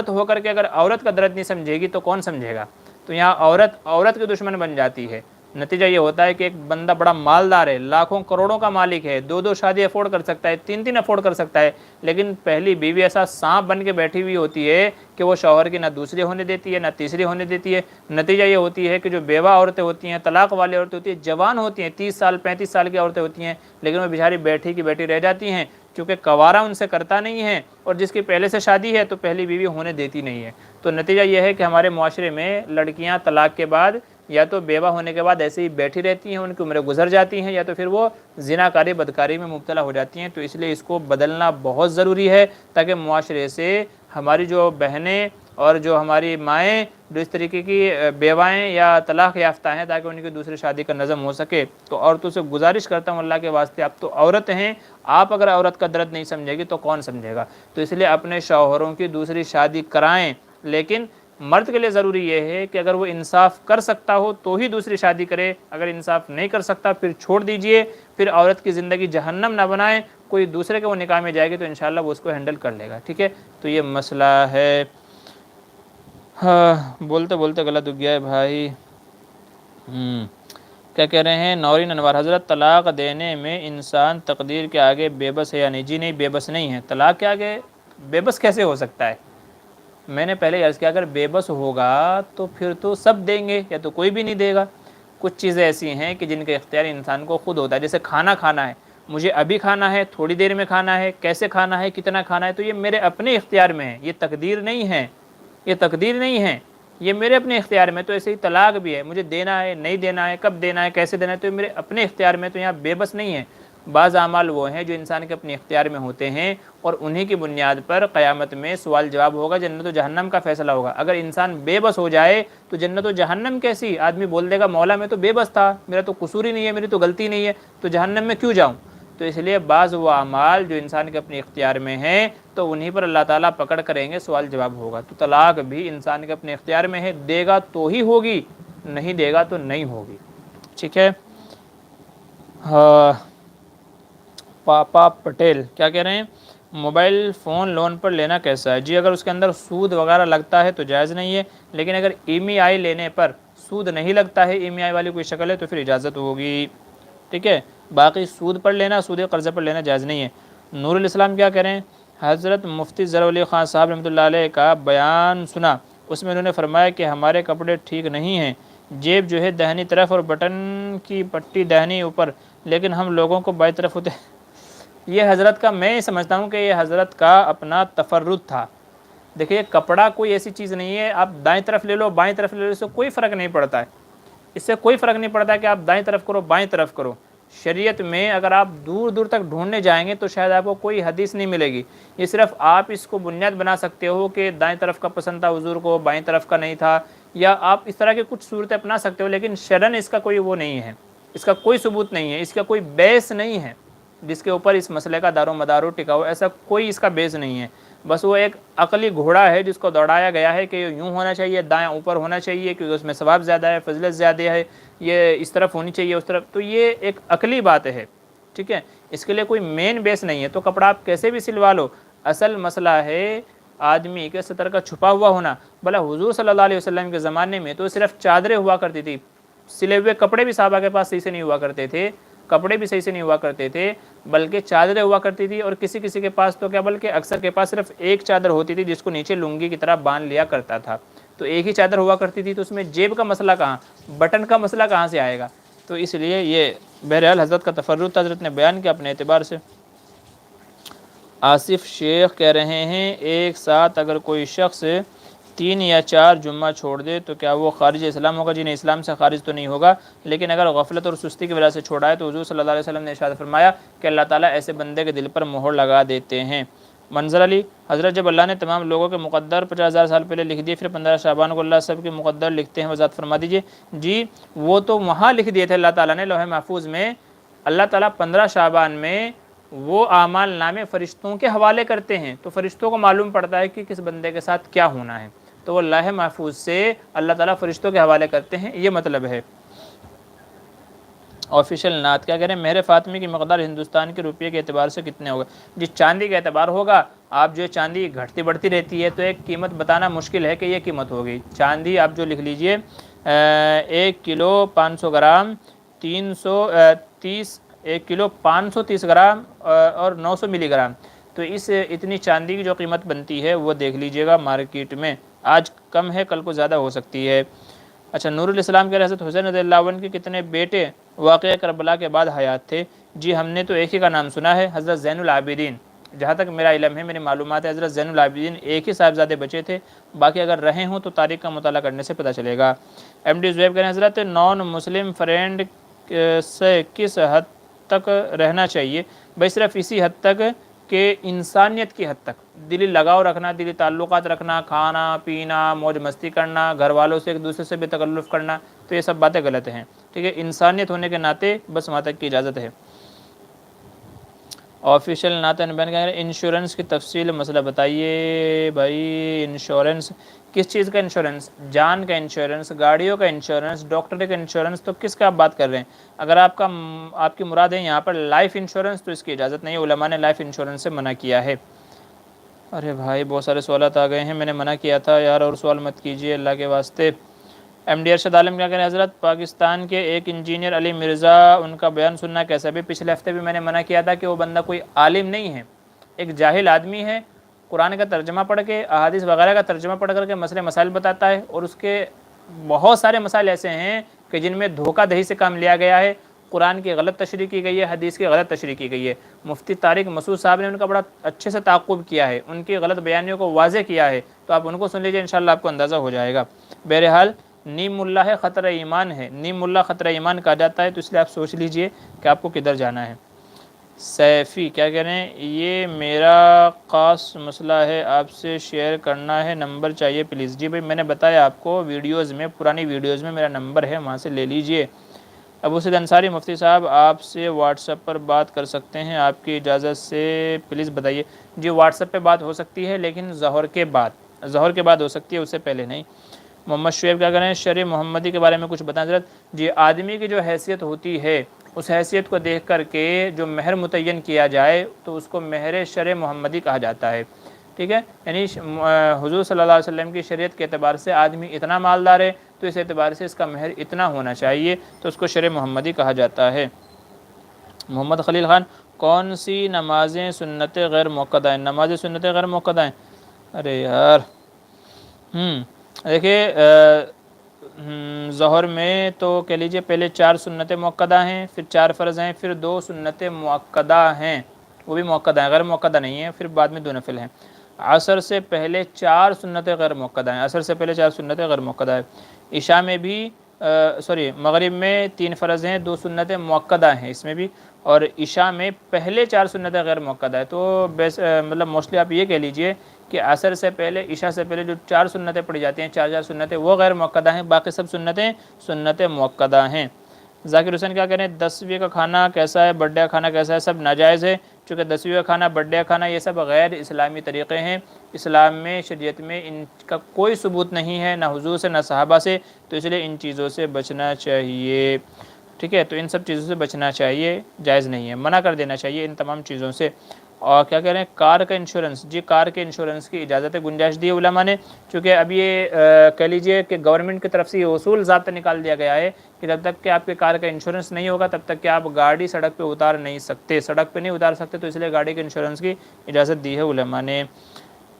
ہو کر کے اگر عورت کا درد نہیں سمجھے گی تو کون سمجھے گا؟ تو یہاں عورت کی دشمن بن جاتی ہے۔ نتیجہ یہ ہوتا ہے کہ ایک بندہ بڑا مالدار ہے، لاکھوں کروڑوں کا مالک ہے، 2 شادی افورڈ کر سکتا ہے، 3 افورڈ کر سکتا ہے، لیکن پہلی بیوی ایسا سانپ بن کے بیٹھی ہوئی ہوتی ہے کہ وہ شوہر کی نہ دوسری ہونے دیتی ہے نہ تیسری ہونے دیتی ہے۔ نتیجہ یہ ہوتی ہے کہ جو بیوہ عورتیں ہوتی ہیں، طلاق والی عورتیں ہوتی ہیں، جوان ہوتی ہیں، 30 سال 35 سال کی عورتیں ہوتی ہیں، لیکن وہ بیچاری بیٹھی کی بیٹھی رہ جاتی ہیں، چونکہ کوارا ان سے کرتا نہیں ہے، اور جس کی پہلے سے شادی ہے تو پہلی بیوی ہونے دیتی نہیں ہے۔ تو نتیجہ یہ ہے کہ ہمارے معاشرے میں لڑکیاں طلاق کے بعد یا تو بیوہ ہونے کے بعد ایسے ہی بیٹھی رہتی ہیں، ان کی عمریں گزر جاتی ہیں، یا تو پھر وہ زناکاری بدکاری میں مبتلا ہو جاتی ہیں۔ تو اس لیے اس کو بدلنا بہت ضروری ہے تاکہ معاشرے سے ہماری جو بہنیں اور جو ہماری مائیں جو اس طریقے کی بیوائیں یا طلاق یافتہ ہیں، تاکہ ان کی دوسری شادی کا نظم ہو سکے۔ تو عورتوں سے گزارش کرتا ہوں اللہ کے واسطے، آپ تو عورت ہیں، آپ اگر عورت کا درد نہیں سمجھے گی تو کون سمجھے گا؟ تو اس لیے اپنے شوہروں کی دوسری شادی کرائیں، لیکن مرد کے لیے ضروری یہ ہے کہ اگر وہ انصاف کر سکتا ہو تو ہی دوسری شادی کرے، اگر انصاف نہیں کر سکتا پھر چھوڑ دیجئے، پھر عورت کی زندگی جہنم نہ بنائیں، کوئی دوسرے کے وہ نکاح میں جائے گی تو انشاءاللہ وہ اس کو ہینڈل کر لے گا، ٹھیک ہے؟ تو یہ مسئلہ ہے۔ بولتے بولتے غلط ہو گیا ہے بھائی۔ کیا کہہ رہے ہیں نورین انوار حضرت، طلاق دینے میں انسان تقدیر کے آگے بے بس ہے یا نہیں؟ جی نہیں، بے بس نہیں ہے۔ طلاق کے آگے بے بس کیسے ہو سکتا ہے؟ میں نے پہلے عرض کیا اگر بے بس ہوگا تو پھر تو سب دیں گے یا تو کوئی بھی نہیں دے گا۔ کچھ چیزیں ایسی ہیں کہ جن کا اختیار انسان کو خود ہوتا ہے، جیسے کھانا کھانا ہے، مجھے ابھی کھانا ہے، تھوڑی دیر میں کھانا ہے، کیسے کھانا ہے، کتنا کھانا ہے، تو یہ میرے اپنے اختیار میں ہے، یہ تقدیر نہیں ہے، یہ میرے اپنے اختیار میں۔ تو ایسے ہی طلاق بھی ہے، مجھے دینا ہے، نہیں دینا ہے، کب دینا ہے، کیسے دینا ہے، تو یہ میرے اپنے اختیار میں، تو یہاں بے بس نہیں ہے۔ بعض اعمال وہ ہیں جو انسان کے اپنے اختیار میں ہوتے ہیں اور انہی کی بنیاد پر قیامت میں سوال جواب ہوگا، جنت و جہنم کا فیصلہ ہوگا۔ اگر انسان بے بس ہو جائے تو جنت و جہنم کیسی؟ آدمی بول دے گا مولا میں تو بے بس تھا، میرا تو قصور ہی نہیں ہے، میری تو غلطی نہیں ہے، تو جہنم میں کیوں جاؤں؟ تو اس لیے بعض وہ اعمال جو انسان کے اپنے اختیار میں ہیں تو انہی پر اللہ تعالیٰ پکڑ کریں گے، سوال جواب ہوگا۔ تو طلاق بھی انسان کے اپنے اختیار میں ہے، دے گا تو ہی ہوگی، نہیں دے گا تو نہیں ہوگی، ٹھیک ہے؟ پاپا پٹیل کیا کہہ رہے ہیں موبائل فون لون پر لینا کیسا ہے؟ جی اگر اس کے اندر سود وغیرہ لگتا ہے تو جائز نہیں ہے، لیکن اگر ایم آئی لینے پر سود نہیں لگتا ہے، ایم آئی والی کوئی شکل ہے تو پھر اجازت ہوگی، ٹھیک ہے؟ باقی سود پر لینا، سود قرضے پر لینا جائز نہیں ہے۔ نور الاسلام کیا کہہ رہے ہیں حضرت مفتی ظفر علی خان صاحب رحمۃ اللہ علیہ کا بیان سنا، اس میں انہوں نے فرمایا کہ ہمارے کپڑے ٹھیک نہیں ہیں، جیب جو ہے دہنی طرف اور بٹن کی پٹی دہنی اوپر، لیکن ہم لوگوں کو بائیں طرف ہوتے یہ حضرت کا، میں سمجھتا ہوں کہ یہ حضرت کا اپنا تفرد تھا۔ دیکھیے کپڑا کوئی ایسی چیز نہیں ہے آپ دائیں طرف لے لو بائیں طرف لے لو، اس سے کوئی فرق نہیں پڑتا ہے، اس سے کوئی فرق نہیں پڑتا کہ آپ دائیں طرف کرو بائیں طرف کرو۔ شریعت میں اگر آپ دور دور تک ڈھونڈنے جائیں گے تو شاید آپ کو کوئی حدیث نہیں ملے گی، یہ صرف آپ اس کو بنیاد بنا سکتے ہو کہ دائیں طرف کا پسند تھا حضور کو، بائیں طرف کا نہیں تھا، یا آپ اس طرح کے کچھ صورتیں اپنا سکتے ہو، لیکن شرعاً اس کا کوئی وہ نہیں ہے، اس کا کوئی ثبوت نہیں ہے، اس کا کوئی بیس نہیں ہے جس کے اوپر اس مسئلے کا دار و مدار و ٹکا ہو، ایسا کوئی اس کا بیس نہیں ہے۔ بس وہ ایک عقلی گھوڑا ہے جس کو دوڑایا گیا ہے کہ یوں ہونا چاہیے، دائیں اوپر ہونا چاہیے کیونکہ اس میں ثواب زیادہ ہے، فضیلت زیادہ ہے، یہ اس طرف ہونی چاہیے اس طرف، تو یہ ایک عقلی بات ہے، ٹھیک ہے؟ اس کے لیے کوئی مین بیس نہیں ہے، تو کپڑا آپ کیسے بھی سلوا لو، اصل مسئلہ ہے آدمی کے سطر کا چھپا ہوا ہونا۔ بھلا حضور صلی اللہ علیہ وسلم کے زمانے میں تو صرف چادریں ہوا کرتی تھی، سلے ہوئے کپڑے بھی صحابہ کے پاس صحیح سے نہیں ہوا کرتے تھے، کپڑے بھی صحیح سے نہیں ہوا کرتے تھے، بلکہ چادریں ہوا کرتی تھی، اور کسی کسی کے پاس تو کیا بلکہ اکثر کے پاس صرف ایک چادر ہوتی تھی جس کو نیچے لنگی کی طرح باندھ لیا کرتا تھا۔ تو ایک ہی چادر ہوا کرتی تھی، تو اس میں جیب کا مسئلہ کہاں، بٹن کا مسئلہ کہاں سے آئے گا؟ تو اس لیے یہ بہرحال حضرت کا تفرد تھا، حضرت نے بیان کیا اپنے اعتبار سے۔ آصف شیخ کہہ رہے ہیں ایک ساتھ اگر کوئی شخص 3 یا 4 جمعہ چھوڑ دے تو کیا وہ خارج اسلام ہوگا؟ جی نہیں، اسلام سے خارج تو نہیں ہوگا، لیکن اگر غفلت اور سستی کی وجہ سے چھوڑا ہے تو حضور صلی اللہ علیہ وسلم نے ارشاد فرمایا کہ اللہ تعالیٰ ایسے بندے کے دل پر مہر لگا دیتے ہیں۔ منظر علی، حضرت جب اللہ نے تمام لوگوں کے مقدر 50,000 سال پہلے لکھ دیے، پھر 15 شعبان کو اللہ سب کے مقدر لکھتے ہیں، وضاحت فرما دیجیے۔ جی وہ تو وہاں لکھ دیے تھے اللہ تعالیٰ نے لوح محفوظ میں، اللہ تعالیٰ 15 شعبان میں وہ اعمال نامے فرشتوں کے حوالے کرتے ہیں، تو فرشتوں کو معلوم پڑتا ہے کہ کس بندے کے ساتھ کیا ہونا ہے، تو وہ لوح محفوظ سے اللہ تعالیٰ فرشتوں کے حوالے کرتے ہیں، یہ مطلب ہے۔ آفیشیل نعت کیا کہہ رہے ہیں؟ مہر فاطمی کی مقدار ہندوستان کے روپیے کے اعتبار سے کتنے ہوگا؟ جی چاندی کا اعتبار ہوگا، آپ جو چاندی گھٹتی بڑھتی رہتی ہے تو ایک قیمت بتانا مشکل ہے کہ یہ قیمت ہوگی۔ چاندی آپ جو لکھ لیجئے 1 کلو 500 گرام 330 1 کلو 530 گرام اور 900 ملی گرام، تو اس اتنی چاندی کی جو قیمت بنتی ہے وہ دیکھ لیجئے گا مارکیٹ میں، آج کم ہے کل کو زیادہ ہو سکتی ہے۔ اچھا، نور الاسلام کے حضرت حسین رضی اللہ عنہ کے کتنے بیٹے واقعہ کربلا کے بعد حیات تھے؟ جی ہم نے تو ایک ہی کا نام سنا ہے، حضرت زین العابدین، جہاں تک میرا علم ہے، میری معلومات ہے، حضرت زین العابدین ایک ہی صاحبزادے بچے تھے، باقی اگر رہے ہوں تو تاریخ کا مطالعہ کرنے سے پتہ چلے گا۔ ایم ڈی زویب کہہ رہے ہیں حضرت نان مسلم فرینڈ سے کس حد تک رہنا چاہیے؟ بھائی صرف اسی حد تک کہ انسانیت کی حد تک، دلی لگاؤ رکھنا، دلی تعلقات رکھنا، کھانا پینا موج مستی کرنا، گھر والوں سے ایک دوسرے سے بھی تکلف کرنا، تو یہ سب باتیں غلط ہیں، ٹھیک ہے، انسانیت ہونے کے ناطے بس وہاں تک کی اجازت ہے۔ آفیشیل نعتن بین کہہ رہے ہیں انشورنس کی تفصیل مسئلہ بتائیے۔ بھائی انشورنس کس چیز کا انشورنس؟ جان کا انشورنس، گاڑیوں کا انشورنس، ڈاکٹر کا انشورنس، تو کس کا آپ بات کر رہے ہیں؟ اگر آپ کی مراد ہے یہاں پر لائف انشورنس تو اس کی اجازت نہیں ہے، علماء نے لائف انشورنس سے منع کیا ہے۔ ارے بھائی بہت سارے سوالات آ گئے ہیں، میں نے منع کیا تھا یار، اور سوال مت کیجیے اللہ کے واسطے۔ ایم ڈی ارشد عالم کیا کہہ رہے ہیں حضرت پاکستان کے ایک انجینئر علی مرزا، ان کا بیان سننا کیسا؟ بھی پچھلے ہفتے بھی میں نے منع کیا تھا کہ وہ بندہ کوئی عالم نہیں ہے، ایک جاہل آدمی ہے، قرآن کا ترجمہ پڑھ کے احادیث وغیرہ کا ترجمہ پڑھ کر کے مسئلے مسائل بتاتا ہے، اور اس کے بہت سارے مسائل ایسے ہیں کہ جن میں دھوکہ دہی سے کام لیا گیا ہے، قرآن کی غلط تشریح کی گئی ہے، حدیث کی غلط تشریح کی گئی ہے۔ مفتی طارق مسعود صاحب نے ان کا بڑا اچھے سے تعاقب کیا ہے، ان کی غلط بیانیوں کو واضح کیا ہے، تو آپ ان کو سن لیجئے، انشاءاللہ آپ کو اندازہ ہو جائے گا۔ بہرحال نیم اللہ ہے خطرہ ایمان ہے، نیم اللہ خطرہ ایمان کہا جاتا ہے، تو اس لیے آپ سوچ لیجئے کہ آپ کو کدھر جانا ہے۔ سیفی کیا کہہ رہے ہیں؟ یہ میرا خاص مسئلہ ہے، آپ سے شیئر کرنا ہے، نمبر چاہیے پلیز۔ جی بھائی میں نے بتایا آپ کو ویڈیوز میں، پرانی ویڈیوز میں میرا نمبر ہے، وہاں سے لے لیجئے۔ ابو سید انصاری مفتی صاحب آپ سے واٹس ایپ پر بات کر سکتے ہیں آپ کی اجازت سے؟ پلیز بتائیے۔ جی واٹس ایپ پہ بات ہو سکتی ہے، لیکن ظہر کے بعد ہو سکتی ہے، اس سے پہلے نہیں۔ محمد شعیب کیا کریں شرع محمدی کے بارے میں کچھ بتائیں حضرت؟ جی آدمی کی جو حیثیت ہوتی ہے، اس حیثیت کو دیکھ کر کے جو مہر متعین کیا جائے تو اس کو مہر شرع محمدی کہا جاتا ہے، ٹھیک ہے، یعنی حضور صلی اللہ علیہ وسلم کی شریعت کے اعتبار سے آدمی اتنا مالدار ہے تو اس اعتبار سے اس کا مہر اتنا ہونا چاہیے، تو اس کو شرع محمدی کہا جاتا ہے۔ محمد خلیل خان کون سی نمازیں سنت غیر موقدہ ہیں؟ نماز سنت غیر موقدہ ہیں؟ ارے یار دیکھیے ظہر میں تو کہہ لیجئے پہلے 4 سنت موقدہ ہیں، پھر 4 فرض ہیں، پھر 2 سنت مؤکدہ ہیں، وہ بھی موقدہ ہیں، غیر موقدہ نہیں ہیں، پھر بعد میں 2 نفل ہیں۔ عصر سے پہلے 4 سنتیں غیر موقدہ ہیں، عصر سے پہلے 4 سنتیں غیر موقدہ ہیں۔ عشاء میں بھی مغرب میں 3 فرض ہیں، 2 سنتیں موقدہ ہیں اس میں بھی، اور عشاء میں پہلے 4 سنتیں غیر موقدہ ہیں، تو مطلب موسٹلی آپ یہ کہہ لیجئے کہ عصر سے پہلے عشاء سے پہلے جو 4 سنتیں پڑھی جاتی ہیں، 4 سنتیں، وہ غیر موقدہ ہیں، باقی سب سنتیں موقدہ ہیں۔ ذاکر حسین کیا کہہ رہے ہیں 10ویں کا کھانا کیسا ہے، برتھ ڈے کا کھانا کیسا ہے؟ سب ناجائز ہے، چونکہ 10ویں کا کھانا، برتھ ڈے کا کھانا یہ سب غیر اسلامی طریقے ہیں، اسلام میں شریعت میں ان کا کوئی ثبوت نہیں ہے، نہ حضور سے نہ صحابہ سے، تو اس لیے ان چیزوں سے بچنا چاہیے، ٹھیک ہے، تو ان سب چیزوں سے بچنا چاہیے، جائز نہیں ہے، منع کر دینا چاہیے ان تمام چیزوں سے۔ اور کیا کہہ رہے ہیں کار کا انشورنس، جی کار کے انشورنس کی اجازت گنجائش دی ہے علماء نے، چونکہ اب یہ کہہ لیجئے کہ گورنمنٹ کی طرف سے یہ اصول ضابطہ نکال دیا گیا ہے کہ جب تک کہ آپ کے کار کا انشورنس نہیں ہوگا تب تک کہ آپ گاڑی سڑک پہ اتار نہیں سکتے، سڑک پہ نہیں اتار سکتے، تو اس لیے گاڑی کے انشورنس کی اجازت دی ہے علماء نے۔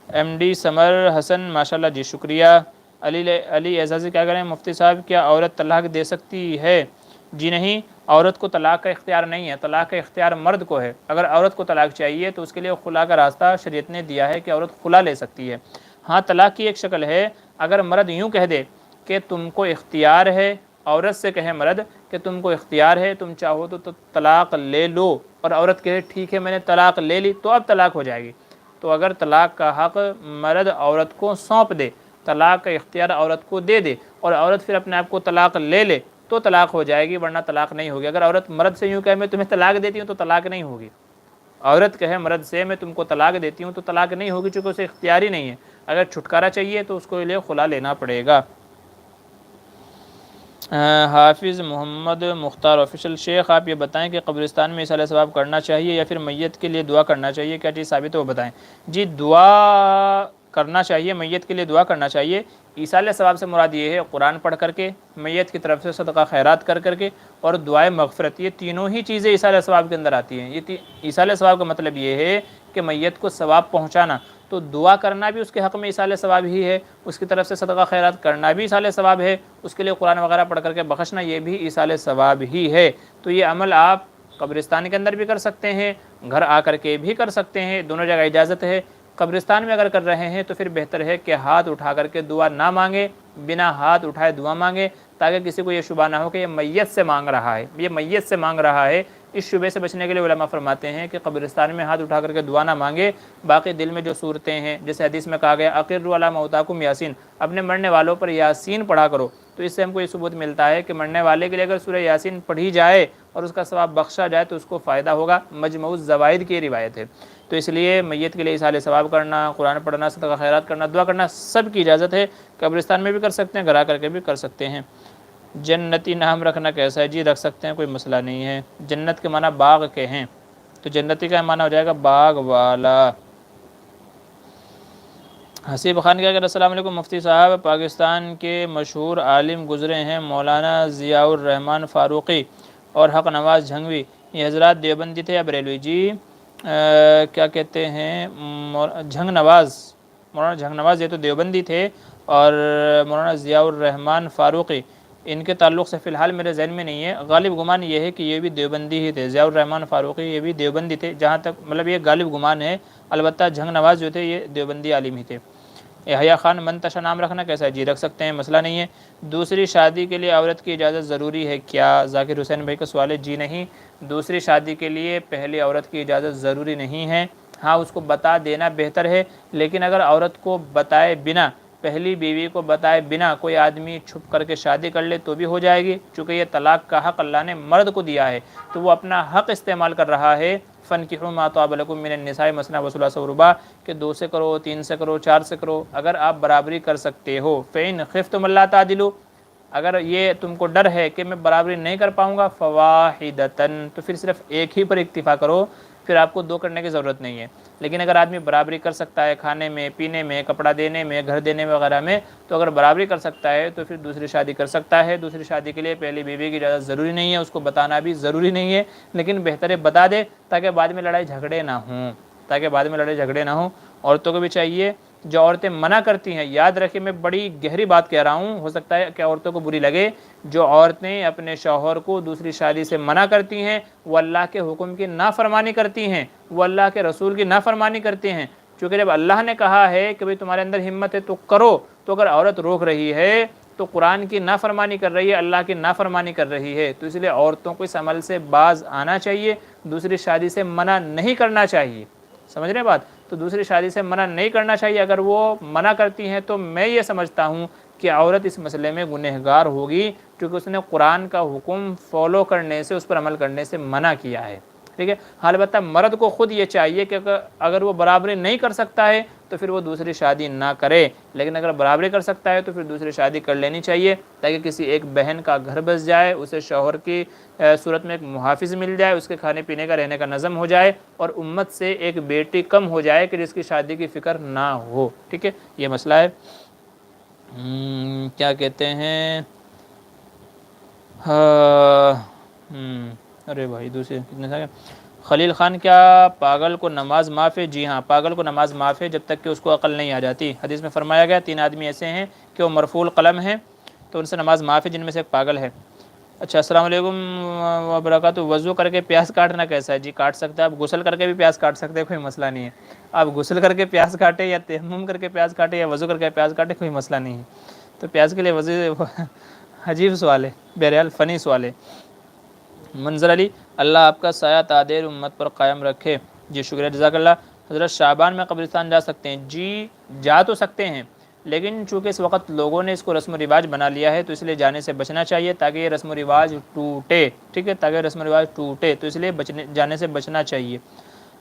ایم ڈی سمر حسن ماشاءاللہ جی شکریہ۔ علی اعزازی کیا کریں مفتی صاحب کیا عورت طلاق دے سکتی ہے؟ جی نہیں، عورت کو طلاق کا اختیار نہیں ہے، طلاق کا اختیار مرد کو ہے۔ اگر عورت کو طلاق چاہیے تو اس کے لیے خلا کا راستہ شریعت نے دیا ہے کہ عورت خلا لے سکتی ہے۔ ہاں طلاق کی ایک شکل ہے، اگر مرد یوں کہہ دے کہ تم کو اختیار ہے، عورت سے کہے مرد کہ تم کو اختیار ہے، تم چاہو تو طلاق لے لو، اور عورت کہے ٹھیک ہے میں نے طلاق لے لی، تو اب طلاق ہو جائے گی۔ تو اگر طلاق کا حق مرد عورت کو سونپ دے، طلاق کا اختیار عورت کو دے دے، اور عورت پھر اپنے آپ کو طلاق لے لے تو طلاق ہو جائے گی، ورنہ طلاق نہیں ہوگی۔ اگر عورت مرد سے یوں کہے میں تمہیں طلاق دیتی ہوں تو طلاق نہیں ہوگی۔ عورت کہے مرد سے میں تم کو طلاق دیتی ہوں تو طلاق نہیں ہوگی، چونکہ اسے اختیار ہی نہیں ہے۔ اگر چھٹکارا چاہیے تو اس کو لیے خلا لینا پڑے گا۔ حافظ محمد مختار آفیشل شیخ آپ یہ بتائیں کہ قبرستان میں ایصال ثواب کرنا چاہیے یا پھر میت کے لیے دعا کرنا چاہیے، کیا چیز ثابت ہے وہ بتائیں؟ جی دعا کرنا چاہیے، میت کے لیے دعا کرنا چاہیے۔ ایصال ثواب سے مراد یہ ہے قرآن پڑھ کر کے، میت کی طرف سے صدقہ خیرات کر کر کے، اور دعائے مغفرت، یہ تینوں ہی چیزیں ایصال ثواب کے اندر آتی ہیں۔ یہ ایصال ثواب کا مطلب یہ ہے کہ میت کو ثواب پہنچانا، تو دعا کرنا بھی اس کے حق میں ایصال ثواب ہی ہے، اس کی طرف سے صدقہ خیرات کرنا بھی ایصال ثواب ہے، اس کے لیے قرآن وغیرہ پڑھ کر کے بخشنا یہ بھی ایصال ثواب ہی ہے۔ تو یہ عمل آپ قبرستان کے اندر بھی کر سکتے ہیں، گھر آ کر کے بھی کر سکتے ہیں، دونوں جگہ اجازت ہے۔ قبرستان میں اگر کر رہے ہیں تو پھر بہتر ہے کہ ہاتھ اٹھا کر کے دعا نہ مانگے، بنا ہاتھ اٹھائے دعا مانگے، تاکہ کسی کو یہ شبہ نہ ہو کہ یہ میت سے مانگ رہا ہے، یہ میت سے مانگ رہا ہے۔ اس شبے سے بچنے کے لیے علماء فرماتے ہیں کہ قبرستان میں ہاتھ اٹھا کر کے دعا نہ مانگے، باقی دل میں جو صورتیں ہیں، جیسے حدیث میں کہا گیا اقروا علی موتاکم یاسین، اپنے مرنے والوں پر یاسین پڑھا کرو، تو اس سے ہم کو یہ ثبوت ملتا ہے کہ مرنے والے کے لیے اگر سورہ یاسین پڑھی جائے اور اس کا ثواب بخشا جائے تو اس کو فائدہ ہوگا۔ مجموع الزوائد کی روایت ہے۔ تو اس لیے میت کے لیے ایصال ثواب کرنا، قرآن پڑھنا، صدقہ خیرات کرنا، دعا کرنا، سب کی اجازت ہے۔ قبرستان میں بھی کر سکتے ہیں، گھر آ کر کے بھی کر سکتے ہیں۔ جنتی نام رکھنا کیسا ہے؟ جی رکھ سکتے ہیں، کوئی مسئلہ نہیں ہے۔ جنت کے معنی باغ کے ہیں، تو جنتی کا معنی ہو جائے گا باغ والا۔ حسیب خان کیا کہ السلام علیکم مفتی صاحب، پاکستان کے مشہور عالم گزرے ہیں مولانا ضیاء الرحمن فاروقی اور حق نواز جھنگوی، یہ حضرات دیوبندی تھے یا بریلوی؟ جی کیا کہتے ہیں جھنگ نواز، مولانا جھنگ نواز یہ تو دیوبندی تھے، اور مولانا ضیاء الرحمن فاروقی ان کے تعلق سے فی الحال میرے ذہن میں نہیں ہے، غالب گمان یہ ہے کہ یہ بھی دیوبندی ہی تھے۔ ضیاء الرحمن فاروقی یہ بھی دیوبندی تھے، جہاں تک مطلب یہ غالب گمان ہے، البتہ جھنگ نواز جو تھے یہ دیوبندی عالم ہی تھے۔ یحییٰ خان منتشا نام رکھنا کیسا ہے؟ جی رکھ سکتے ہیں، مسئلہ نہیں ہے۔ دوسری شادی کے لیے عورت کی اجازت ضروری ہے کیا؟ ذاکر حسین بھائی کا سوال ہے۔ جی نہیں، دوسری شادی کے لیے پہلی عورت کی اجازت ضروری نہیں ہے، ہاں اس کو بتا دینا بہتر ہے، لیکن اگر عورت کو بتائے بنا، پہلی بیوی کو بتائے بنا کوئی آدمی چھپ کر کے شادی کر لے تو بھی ہو جائے گی، چونکہ یہ طلاق کا حق اللہ نے مرد کو دیا ہے، تو وہ اپنا حق استعمال کر رہا ہے۔ فَانْكِحُوا مَا طَابَ لَكُم مِّنَ النِّسَاءِ مَثْنَىٰ وَثُلَاثَ وَرُبَاعَ، کہ 2 سے کرو، 3 سے کرو، 4 سے کرو، اگر آپ برابری کر سکتے ہو۔ فَإِنْ خِفْتُمْ أَلَّا تَعْدِلُوا، اگر یہ تم کو ڈر ہے کہ میں برابری نہیں کر پاؤں گا، فَوَاحِدَةً، تو پھر صرف ایک ہی پر اکتفا کرو، پھر آپ کو 2 کرنے کی ضرورت نہیں ہے۔ لیکن اگر آدمی برابری کر سکتا ہے کھانے میں، پینے میں، کپڑا دینے میں، گھر دینے وغیرہ میں، تو اگر برابری کر سکتا ہے تو پھر دوسری شادی کر سکتا ہے۔ دوسری شادی کے لیے پہلی بیوی کی اجازت ضروری نہیں ہے، اس کو بتانا بھی ضروری نہیں ہے، لیکن بہتر ہے بتا دے تاکہ بعد میں لڑائی جھگڑے نہ ہوں۔ عورتوں کو بھی چاہیے، جو عورتیں منع کرتی ہیں، یاد رکھیں میں بڑی گہری بات کہہ رہا ہوں، ہو سکتا ہے کہ عورتوں کو بری لگے، جو عورتیں اپنے شوہر کو دوسری شادی سے منع کرتی ہیں وہ اللہ کے حکم کی نافرمانی کرتی ہیں، وہ اللہ کے رسول کی نافرمانی کرتے ہیں، چونکہ جب اللہ نے کہا ہے کہ بھئی تمہارے اندر ہمت ہے تو کرو، تو اگر عورت روک رہی ہے تو قرآن کی نافرمانی کر رہی ہے، اللہ کی نافرمانی کر رہی ہے، تو اس لیے عورتوں کو اس عمل سے باز آنا چاہیے، دوسری شادی سے منع نہیں کرنا چاہیے۔ سمجھ رہے ہیں بات؟ تو دوسری شادی سے منع نہیں کرنا چاہیے۔ اگر وہ منع کرتی ہیں تو میں یہ سمجھتا ہوں کہ عورت اس مسئلے میں گنہگار ہوگی، کیونکہ اس نے قرآن کا حکم فالو کرنے سے، اس پر عمل کرنے سے منع کیا ہے۔ ٹھیک ہے. البتہ مرد کو خود یہ چاہیے کہ اگر وہ برابری نہیں کر سکتا ہے تو پھر وہ دوسری شادی نہ کرے، لیکن اگر برابری کر سکتا ہے تو پھر دوسری شادی کر لینی چاہیے، تاکہ کسی ایک بہن کا گھر بس جائے، اسے شوہر کی صورت میں ایک محافظ مل جائے، اس کے کھانے پینے کا رہنے کا نظم ہو جائے، اور امت سے ایک بیٹی کم ہو جائے کہ جس کی شادی کی فکر نہ ہو. ٹھیک ہے، یہ مسئلہ ہے. کیا کہتے ہیں، ارے بھائی دوسرے کتنے سارے. خلیل خان، کیا پاگل کو نماز معاف ہے؟ جی ہاں، پاگل کو نماز معاف ہے جب تک کہ اس کو عقل نہیں آ جاتی. حدیث میں فرمایا گیا 3 آدمی ایسے ہیں کہ وہ مرفوع القلم ہیں تو ان سے نماز معاف ہے، جن میں سے ایک پاگل ہے. اچھا، السلام علیکم وبرکاتہ. وضو کر کے پیاز کاٹنا کیسا ہے؟ جی کاٹ سکتے ہیں آپ، غسل کر کے بھی پیاز کاٹ سکتے ہیں، کوئی مسئلہ نہیں ہے. آپ غسل کر کے پیاز کاٹے یا تیمم کر کے پیاز کاٹے یا وضو کر کے پیاز کاٹے، کوئی مسئلہ نہیں ہے. تو پیاز کے لیے وضو عجیب سوال ہے، بہرحال فنی سوال ہے. منظر علی، اللہ آپ کا سایہ تادیر امت پر قائم رکھے. جی شکریہ، جزاک اللہ. حضرت شعبان میں قبرستان جا سکتے ہیں؟ جی جا تو سکتے ہیں، لیکن چونکہ اس وقت لوگوں نے اس کو رسم و رواج بنا لیا ہے تو اس لیے جانے سے بچنا چاہیے تاکہ یہ رسم و رواج ٹوٹے. ٹھیک ہے، تاکہ رسم و رواج ٹوٹے تو اس لیے جانے سے بچنا چاہیے.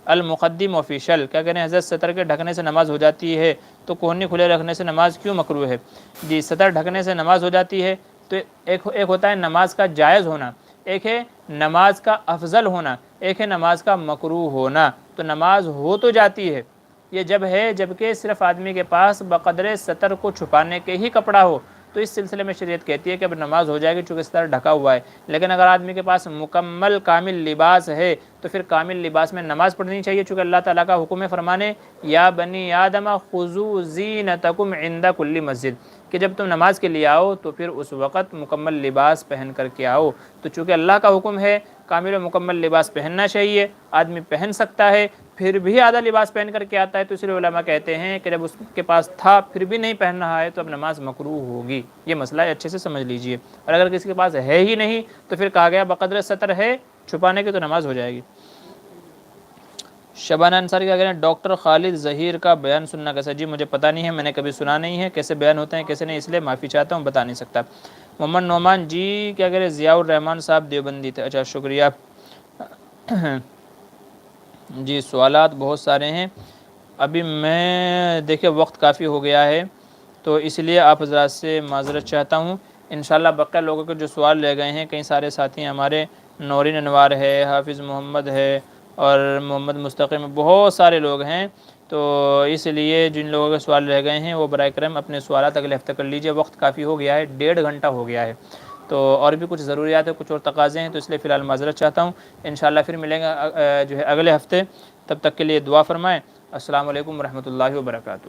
المقدم آفیشل، کیا کہہ رہے ہیں حضرت سطر کے ڈھکنے سے نماز ہو جاتی ہے تو کوہنی کھلے رکھنے سے نماز کیوں مکروہ ہے؟ جی سطر ڈھکنے سے نماز ہو جاتی ہے تو ایک ہوتا ہے نماز کا جائز ہونا، ایک ہے نماز کا افضل ہونا، ایک ہے نماز کا مکروہ ہونا. تو نماز ہو تو جاتی ہے، یہ جب ہے جبکہ صرف آدمی کے پاس بقدر سطر کو چھپانے کے ہی کپڑا ہو، تو اس سلسلے میں شریعت کہتی ہے کہ اب نماز ہو جائے گی چونکہ سطر ڈھکا ہوا ہے. لیکن اگر آدمی کے پاس مکمل کامل لباس ہے تو پھر کامل لباس میں نماز پڑھنی چاہیے، چونکہ اللہ تعالیٰ کا حکم ہے فرمانے یا بنی آدم خذوا زینتکم عند کل مسجد، کہ جب تم نماز کے لیے آؤ تو پھر اس وقت مکمل لباس پہن کر کے آؤ. تو چونکہ اللہ کا حکم ہے کامل و مکمل لباس پہننا چاہیے، آدمی پہن سکتا ہے پھر بھی آدھا لباس پہن کر کے آتا ہے، تو اس لیے علماء کہتے ہیں کہ جب اس کے پاس تھا پھر بھی نہیں پہن رہا ہے تو اب نماز مکروہ ہوگی. یہ مسئلہ ہے، اچھے سے سمجھ لیجئے. اور اگر کسی کے پاس ہے ہی نہیں تو پھر کہا گیا بقدر سطر ہے چھپانے کی تو نماز ہو جائے گی. شبانہ انصاری کیا کہہ رہے ہیں ڈاکٹر خالد ظہیر کا بیان سننا کیسا؟ جی مجھے پتہ نہیں ہے، میں نے کبھی سنا نہیں ہے کیسے بیان ہوتے ہیں کیسے نہیں، اس لیے معافی چاہتا ہوں، بتا نہیں سکتا. محمد نعمان جی کیا کہہ رہے ہیں ضیاء الرحمان صاحب دیوبندی تھے. اچھا شکریہ. جی سوالات بہت سارے ہیں، ابھی میں دیکھیں وقت کافی ہو گیا ہے تو اس لیے آپ حضرات سے معذرت چاہتا ہوں. انشاءاللہ بقیہ لوگوں کے جو سوال رہ گئے ہیں، کئی سارے ساتھی ہمارے نورین انوار ہے، حافظ محمد ہے اور محمد مستقیم، بہت سارے لوگ ہیں، تو اس لیے جن لوگوں کے سوال رہ گئے ہیں وہ برائے کرم اپنے سوالات اگلے ہفتے کر لیجئے. وقت کافی ہو گیا ہے، 1.5 گھنٹہ ہو گیا ہے، تو اور بھی کچھ ضروریات ہیں، کچھ اور تقاضے ہیں، تو اس لیے فی الحال معذرت چاہتا ہوں. انشاءاللہ پھر ملیں گے جو ہے اگلے ہفتے، تب تک کے لیے دعا فرمائیں. السلام علیکم ورحمۃ اللہ وبرکاتہ.